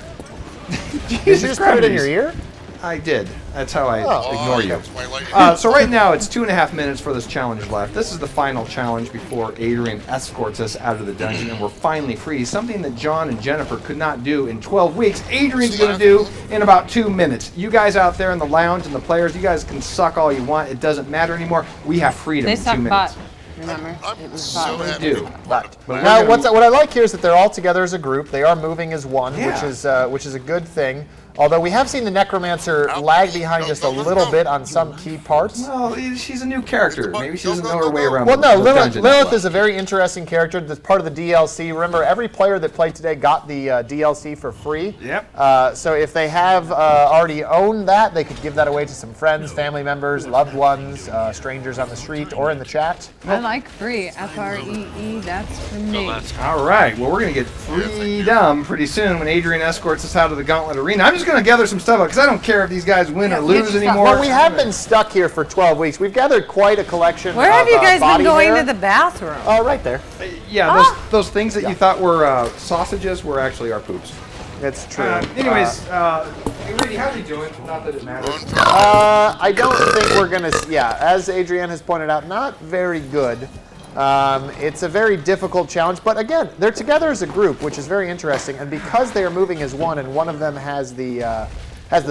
P: Did you just put it in your ear?
Q: I did. That's how I ignore you. So right now it's 2.5 minutes for this challenge left. This is the final challenge before Adrian escorts us out of the dungeon and we're finally free. Something that John and Jennifer could not do in 12 weeks, Adrian's going to do in about 2 minutes. You guys out there in the lounge and the players, you guys can suck all you want. It doesn't matter anymore. We have freedom in 2 minutes.
K: Remember, it was
Q: so we do.
P: But now, what I like here is that they're all together as a group. They are moving as one, which is a good thing. Although we have seen the Necromancer lag behind just a little bit on some key parts.
Q: Well, she's a new character. Maybe she doesn't know her way around.
P: Well, no, Lilith is a very interesting character that's part of the DLC. Remember, every player that played today got the DLC for free.
Q: Yep.
P: So if they have already owned that, they could give that away to some friends, family members, loved ones, strangers on the street, or in the chat.
K: I like free. F-R-E-E, that's for me.
Q: All right. Well, we're going to get freedom pretty soon when Adrian escorts us out of the Gauntlet Arena. I'm just going to gather some stuff because I don't care if these guys win or lose anymore.
P: Well, we have been stuck here for 12 weeks. We've gathered quite a collection.
K: Where have you guys been going to the bathroom?
P: Oh, right there.
Q: Yeah, those things that you thought were sausages were actually our poops.
P: It's true.
Q: Anyways, Rady, how are you doing? Not that it matters.
P: I don't think we're going to... Yeah, as Adrianne has pointed out, not very good. It's a very difficult challenge, but again, they're together as a group, which is very interesting. And because they are moving as one, and one of them has the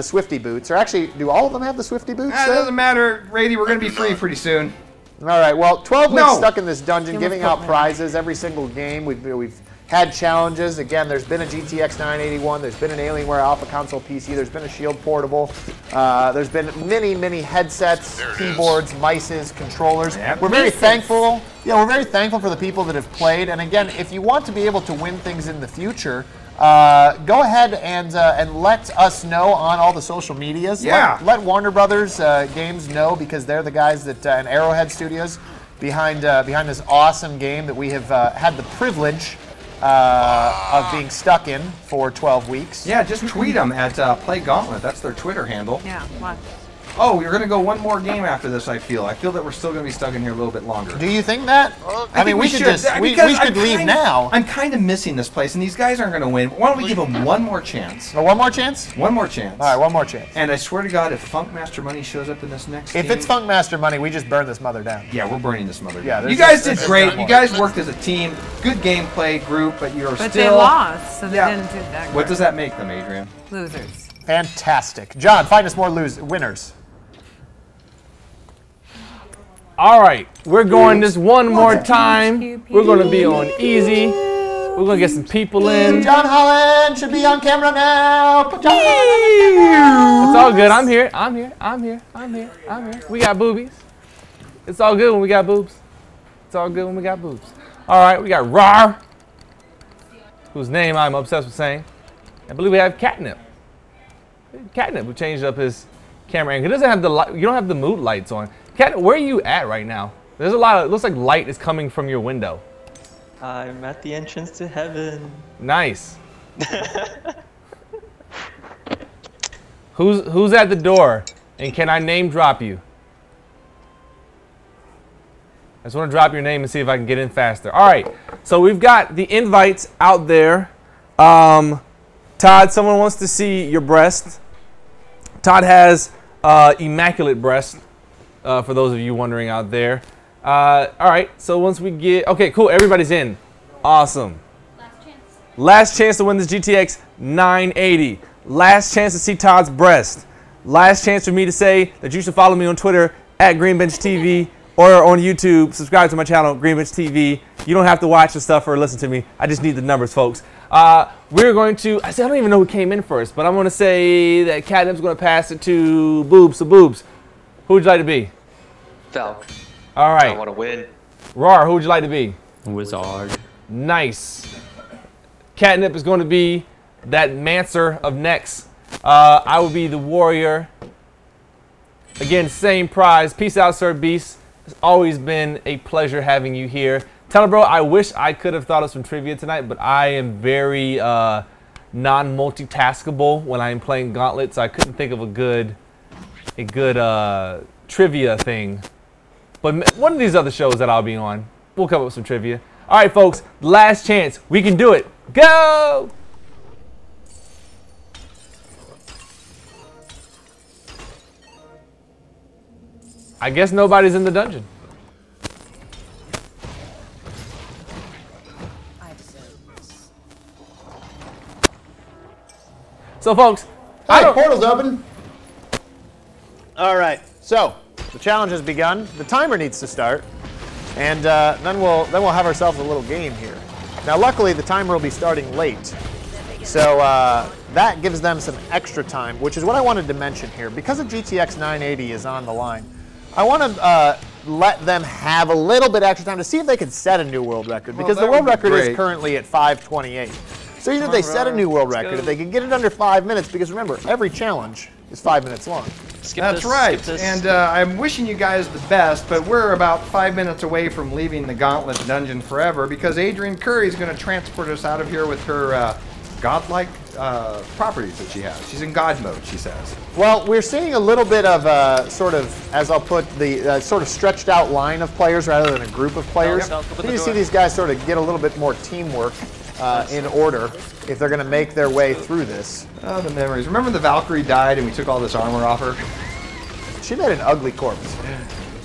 P: Swifty boots, or actually, do all of them have the Swifty boots?
Q: It doesn't matter, Rady. We're going to be free pretty soon.
P: All right. Well, 12 weeks stuck in this dungeon, giving out prizes every single game. We've had challenges. Again, there's been a GTX 981. There's been an Alienware Alpha Console PC. There's been a Shield Portable. There's been many headsets, keyboards, mices, controllers. We're very thankful. Yeah, we're very thankful for the people that have played. And again, if you want to be able to win things in the future, go ahead and let us know on all the social medias.
Q: Yeah.
P: Let Warner Brothers Games know, because they're the guys that and Arrowhead Studios behind this awesome game that we have had the privilege of being stuck in for 12 weeks.
Q: Yeah, just tweet them at Play Gauntlet. That's their Twitter handle.
K: Yeah, what?
Q: Oh, you're going to go one more game after this, I feel. I feel that we're still going to be stuck in here a little bit longer.
P: Do you think that? I mean, we could leave now.
Q: I'm kind of missing this place, and these guys aren't going to win. Why don't we give them one more chance?
P: One more chance?
Q: One more chance.
P: All right, one more chance.
Q: And I swear to God, if Funkmaster Money shows up in this next game...
P: If it's Funkmaster Money, we just burn this mother down.
Q: Yeah, we're burning this mother down.
P: Yeah,
Q: you guys did great. You guys worked as a team. Good gameplay group, but you're still...
K: But they lost, so they didn't do that great.
Q: What does that make them, Adrian?
K: Losers.
P: Fantastic. John, find us more winners.
A: All right, we're going this one more time. We're going to be on easy. We're going to get some people in.
P: John Holland should be on camera now. Put John
A: It's all good. I'm here. We got boobies. It's all good when we got boobs. It's all good when we got boobs. All right, we got Rar, whose name I'm obsessed with saying. I believe we have Catnip. Catnip, who changed up his camera angle. He doesn't have the light. You don't have the mood lights on. Cat, where are you at right now? There's a lot of, it looks like light is coming from your window.
C: I'm at the entrance to heaven.
A: Nice. Who's at the door? And can I name drop you? I just want to drop your name and see if I can get in faster. All right, so we've got the invites out there. Todd, someone wants to see your breast. Todd has immaculate breast, for those of you wondering out there. All right, so once we get, okay, cool, everybody's in. Awesome.
D: Last chance.
A: Last chance to win this GTX 980. Last chance to see Todd's breast. Last chance for me to say that you should follow me on Twitter at GreenBenchTV or on YouTube. Subscribe to my channel, GreenBenchTV. You don't have to watch the stuff or listen to me. I just need the numbers, folks. We're going to, I don't even know who came in first, but I'm going to say that Catnip's going to pass it to Boobs. So Boobs, who would you like to be?
C: Falk.
A: All right.
C: I want to win.
A: Rar, who would you like to be?
N: Wizard.
A: Nice. Catnip is going to be that Mancer of Nex. I will be the Warrior. Again, same prize. Peace out, Sir Beast. It's always been a pleasure having you here. Telebro, I wish I could have thought of some trivia tonight, but I am very non-multitaskable when I am playing Gauntlet, so I couldn't think of a good trivia thing. But one of these other shows that I'll be on, we'll come up with some trivia. All right, folks, last chance. We can do it. Go! I guess nobody's in the dungeon. So, folks,
P: Hi, portal's open. All right, so the challenge has begun. The timer needs to start, and then we'll have ourselves a little game here. Now, luckily, the timer will be starting late, so that gives them some extra time, which is what I wanted to mention here. Because a GTX 980 is on the line, I want to let them have a little bit extra time to see if they can set a new world record, because the world record is currently at 5:28. So either they set a new world record, if they can get it under 5 minutes, because remember, every challenge is 5 minutes long.
Q: That's right, and I'm wishing you guys the best, but we're about 5 minutes away from leaving the Gauntlet dungeon forever, because Adrianne Curry is going to transport us out of here with her godlike properties that she has. She's in God mode, she says.
P: Well, we're seeing a little bit of sort of, as I'll put, the sort of stretched out line of players rather than a group of players. You need to see these guys sort of get a little bit more teamwork in order if they're going to make their way through this.
Q: Oh, the memories. Remember the Valkyrie died and we took all this armor off her?
P: She made an ugly corpse.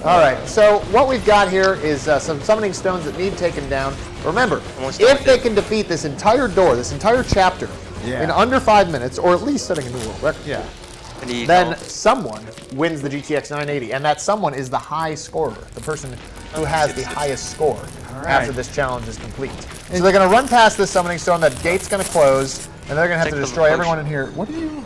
P: All right, so what we've got here is some summoning stones that need taken down. Remember, if they can defeat this entire door, this entire chapter, in under 5 minutes, or at least setting a new world record, then someone wins the GTX 980, and that someone is the high scorer, the person who has the highest score after this challenge is complete. So they're going to run past this summoning stone, that gate's going to close, and they're going to have to destroy everyone in here. What do you...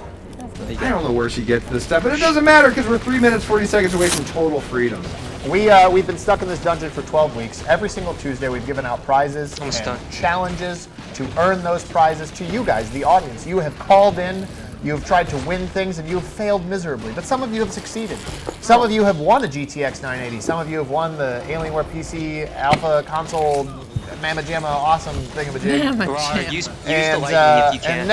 Q: I don't know where she gets this stuff, but it doesn't matter because we're 3 minutes, 40 seconds away from total freedom.
P: We've been stuck in this dungeon for 12 weeks. Every single Tuesday we've given out prizes and challenges to earn those prizes to you guys, the audience. You have called in, you have tried to win things, and you have failed miserably. But some of you have succeeded. Some of you have won a GTX 980. Some of you have won the Alienware PC Alpha Console Mamma Jamma awesome thingamajig. And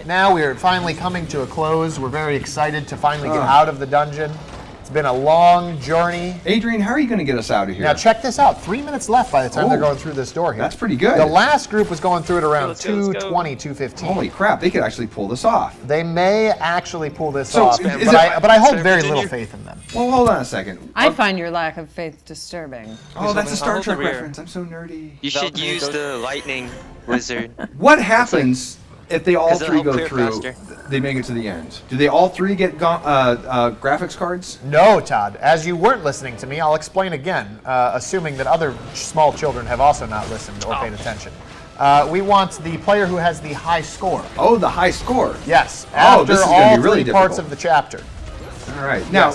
P: now we're finally coming to a close. We're very excited to finally get out of the dungeon. It's been a long journey.
Q: Adrianne, how are you going to get us out of here?
P: Now check this out. 3 minutes left by the time they're going through this door here.
Q: That's pretty good.
P: The last group was going through it around 2:20, 2:15.
Q: Holy crap, they could actually pull this off.
P: They may actually pull this off, but I hold very little faith in them.
Q: Well, hold on a second.
K: I find your lack of faith disturbing.
Q: Oh, that's a Star Trek reference. I'm so nerdy.
C: You should use the lightning wizard.
Q: What happens if they all three go through? They make it to the end. Do they all three get graphics cards?
P: No, Todd. As you weren't listening to me, I'll explain again, assuming that other small children have also not listened or paid attention. We want the player who has the high score.
Q: Oh, the high score.
P: Yes.
Q: After this is
P: all
Q: be really
P: three parts of the chapter.
Q: All right. Now,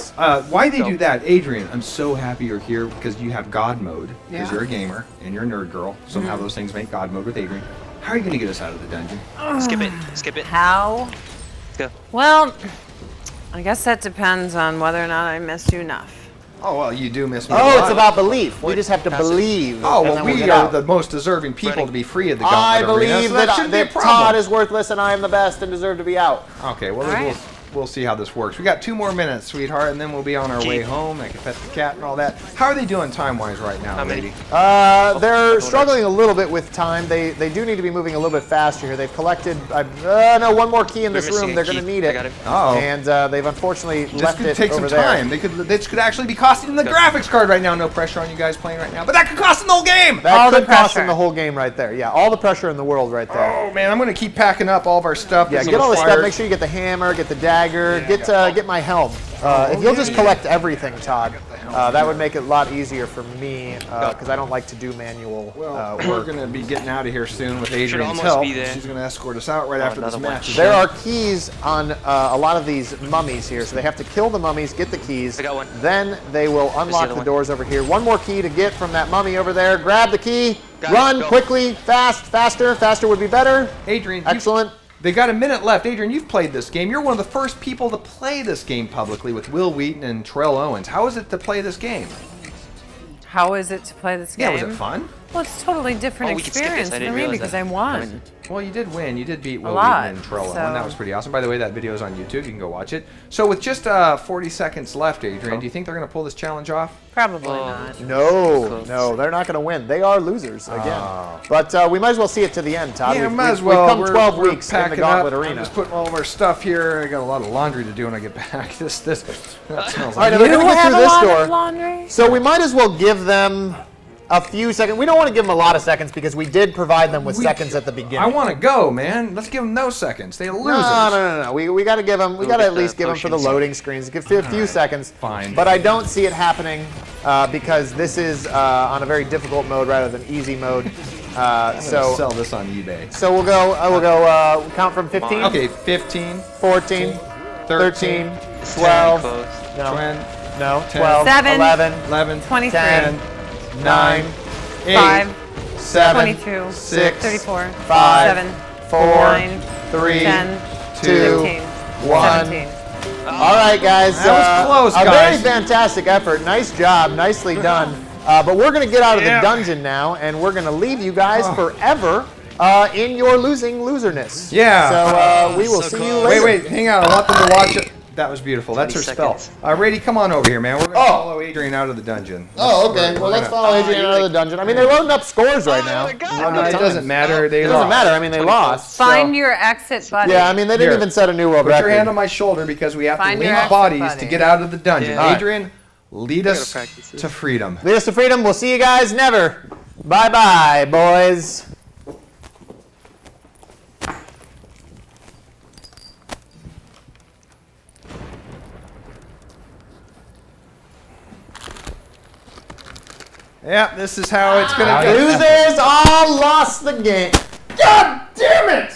Q: why they do that, Adrianne, I'm so happy you're here because you have God mode, because you're a gamer and you're a nerd girl. Somehow those things make God mode with Adrianne. How are you going to get us out of the dungeon?
C: Skip it. Skip it.
K: How?
C: Let's go.
K: Well, I guess that depends on whether or not I missed you enough.
H: Oh, well, you do miss me.
P: Oh, it's about belief. We just have to believe.
H: Oh, well, we are the most deserving people to be free of the Gauntlet Arena.
P: I believe that Todd is worthless and I am the best and deserve to be out.
H: Okay, well, we'll see how this works. We got 2 more minutes, sweetheart, and then we'll be on our way home. I can pet the cat and all that. How are they doing time-wise right now, lady?
P: They're struggling a little bit with time. They do need to be moving a little bit faster here. They've collected, no, 1 more key in this room. They're going to need it.
H: Uh-oh.
P: And they've unfortunately left it over there.
H: This could take some time. This could actually be costing them the graphics card right now. No pressure on you guys playing right now. But that could cost them the whole game.
P: That could cost them the whole game right there. Yeah, all the pressure in the world right there.
H: Oh, man, I'm going to keep packing up all of our stuff.
P: Yeah, get all the stuff. Make sure you get the hammer, get the dagger, get my helm. If you'll just collect everything, Todd, that would make it a lot easier for me because I don't like to do manual work.
H: We're going to be getting out of here soon with Adrianne's help. She's going to escort us out right after this match.
P: There are keys on a lot of these mummies here, so they have to kill the mummies, get the keys.
C: I got one.
P: Then they will unlock the doors over here. 1 more key to get from that mummy over there. Grab the key. Run quickly, faster. Faster would be better.
H: Adrianne,
P: excellent.
H: They got a minute left. Adrianne, you've played this game. You're one of the first people to play this game publicly with Will Wheaton and Terrell Owens. How is it to play this game?
K: How is it to play this game?
H: Yeah, was it fun?
K: Well, it's a totally different experience for me because I won.
H: Well, you did win. You did beat Will Wheaton and Terrell Owens. That was pretty awesome. By the way, that video is on YouTube. You can go watch it. So with just 40 seconds left, Adrianne, do you think they're going to pull this challenge off?
K: Probably not.
P: No, they're not going to win. They are losers again. But we might as well see it to the end, Todd.
H: Yeah, might as well.
P: We've come 12 weeks in the Gauntlet Arena.
H: I'm just putting all of our stuff here. I got a lot of laundry to do when I get back. That smells
P: all right, now they're going to get through this door. So we might as well give them a few seconds. We don't want to give them a lot of seconds because we did provide them with seconds at the beginning.
H: I want to go, man. Let's give them no seconds. They're losers.
P: No. We got to give them. We got to at least give them for the loading screens. Give a few seconds.
H: Fine.
P: But I don't see it happening because this is on a very difficult mode rather than easy mode. So
H: sell this on eBay.
P: So we'll go. We'll go. Count from 15.
H: Okay, 15,
P: 14, 13, 12. No. 12.
K: 7,
P: 11,
K: 23.
P: 10, 9, 8,
K: 5,
P: 7,
K: 22,
P: 6,
K: 34,
P: 5,
K: 7,
P: 4,
K: 9,
P: 3,
K: 10,
P: 2,
K: 15,
P: 1.
K: 17.
P: All right, guys.
H: That was close,
P: guys.
H: A
P: very fantastic effort. Nice job. Nicely done. But we're going to get out of the dungeon now, and we're going to leave you guys forever in your loserness.
H: Yeah.
P: So we will see you later.
H: Wait. Hang on. I want them to watch it. That was beautiful. That's her spell. Rady, come on over here, man. We're going to follow Adrianne out of the dungeon.
P: Oh, okay. Well, let's follow Adrianne out of the dungeon. I mean, they're loading up scores right now.
H: It doesn't matter. It
P: doesn't matter. I mean, they lost.
K: Find your exit buddy.
P: Yeah, I mean, they didn't even set a new world record.
H: Put your hand on my shoulder because we have to link bodies to get out of the dungeon. Adrianne, lead us to freedom.
P: Lead us to freedom. We'll see you guys never. Bye-bye, boys.
H: Yeah, this is how it's going to go.
P: Losers all lost the game. God damn it!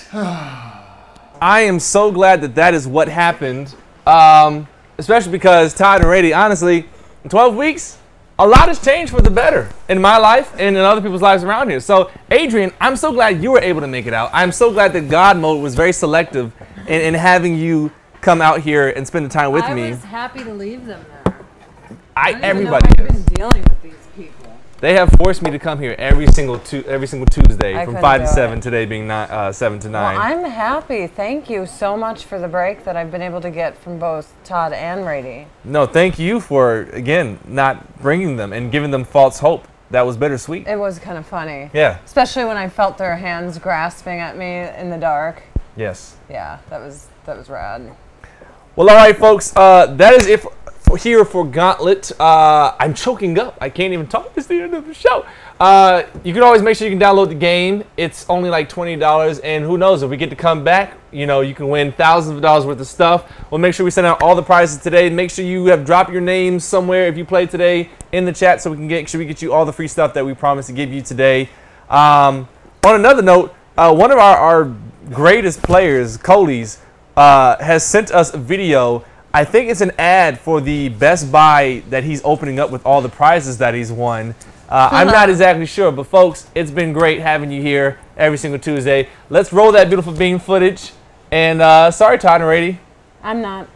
A: I am so glad that is what happened, especially because Todd and Rady, honestly, in 12 weeks, a lot has changed for the better in my life and in other people's lives around here. So, Adrianne, I'm so glad you were able to make it out. I'm so glad that God Mode was very selective in having you come out here and spend the time with me.
K: I was happy to leave them there.
A: Everybody
K: I've been dealing with these people.
A: They have forced me to come here every single Tuesday from 5 to 7. Today being 7 to 9.
K: Well, I'm happy. Thank you so much for the break that I've been able to get from both Todd and Rady.
A: No, thank you for again not bringing them and giving them false hope. That was bittersweet.
K: It was kind of funny.
A: Yeah.
K: Especially when I felt their hands grasping at me in the dark.
A: Yes.
K: Yeah, that was rad.
A: Well, all right, folks. That is it here for Gauntlet. I'm choking up. I can't even talk. It's the end of the show. You can always make sure you can download the game. It's only like $20, and who knows, if we get to come back, you know, you can win thousands of dollars worth of stuff. We'll make sure we send out all the prizes today. Make sure you have dropped your name somewhere if you played today in the chat, so we can get you all the free stuff that we promised to give you today. On another note, one of our greatest players, Cody's, has sent us a video. I think it's an ad for the Best Buy that he's opening up with all the prizes that he's won. I'm not exactly sure, but folks, it's been great having you here every single Tuesday. Let's roll that beautiful bean footage. And sorry, Todd and Rady.
K: I'm not.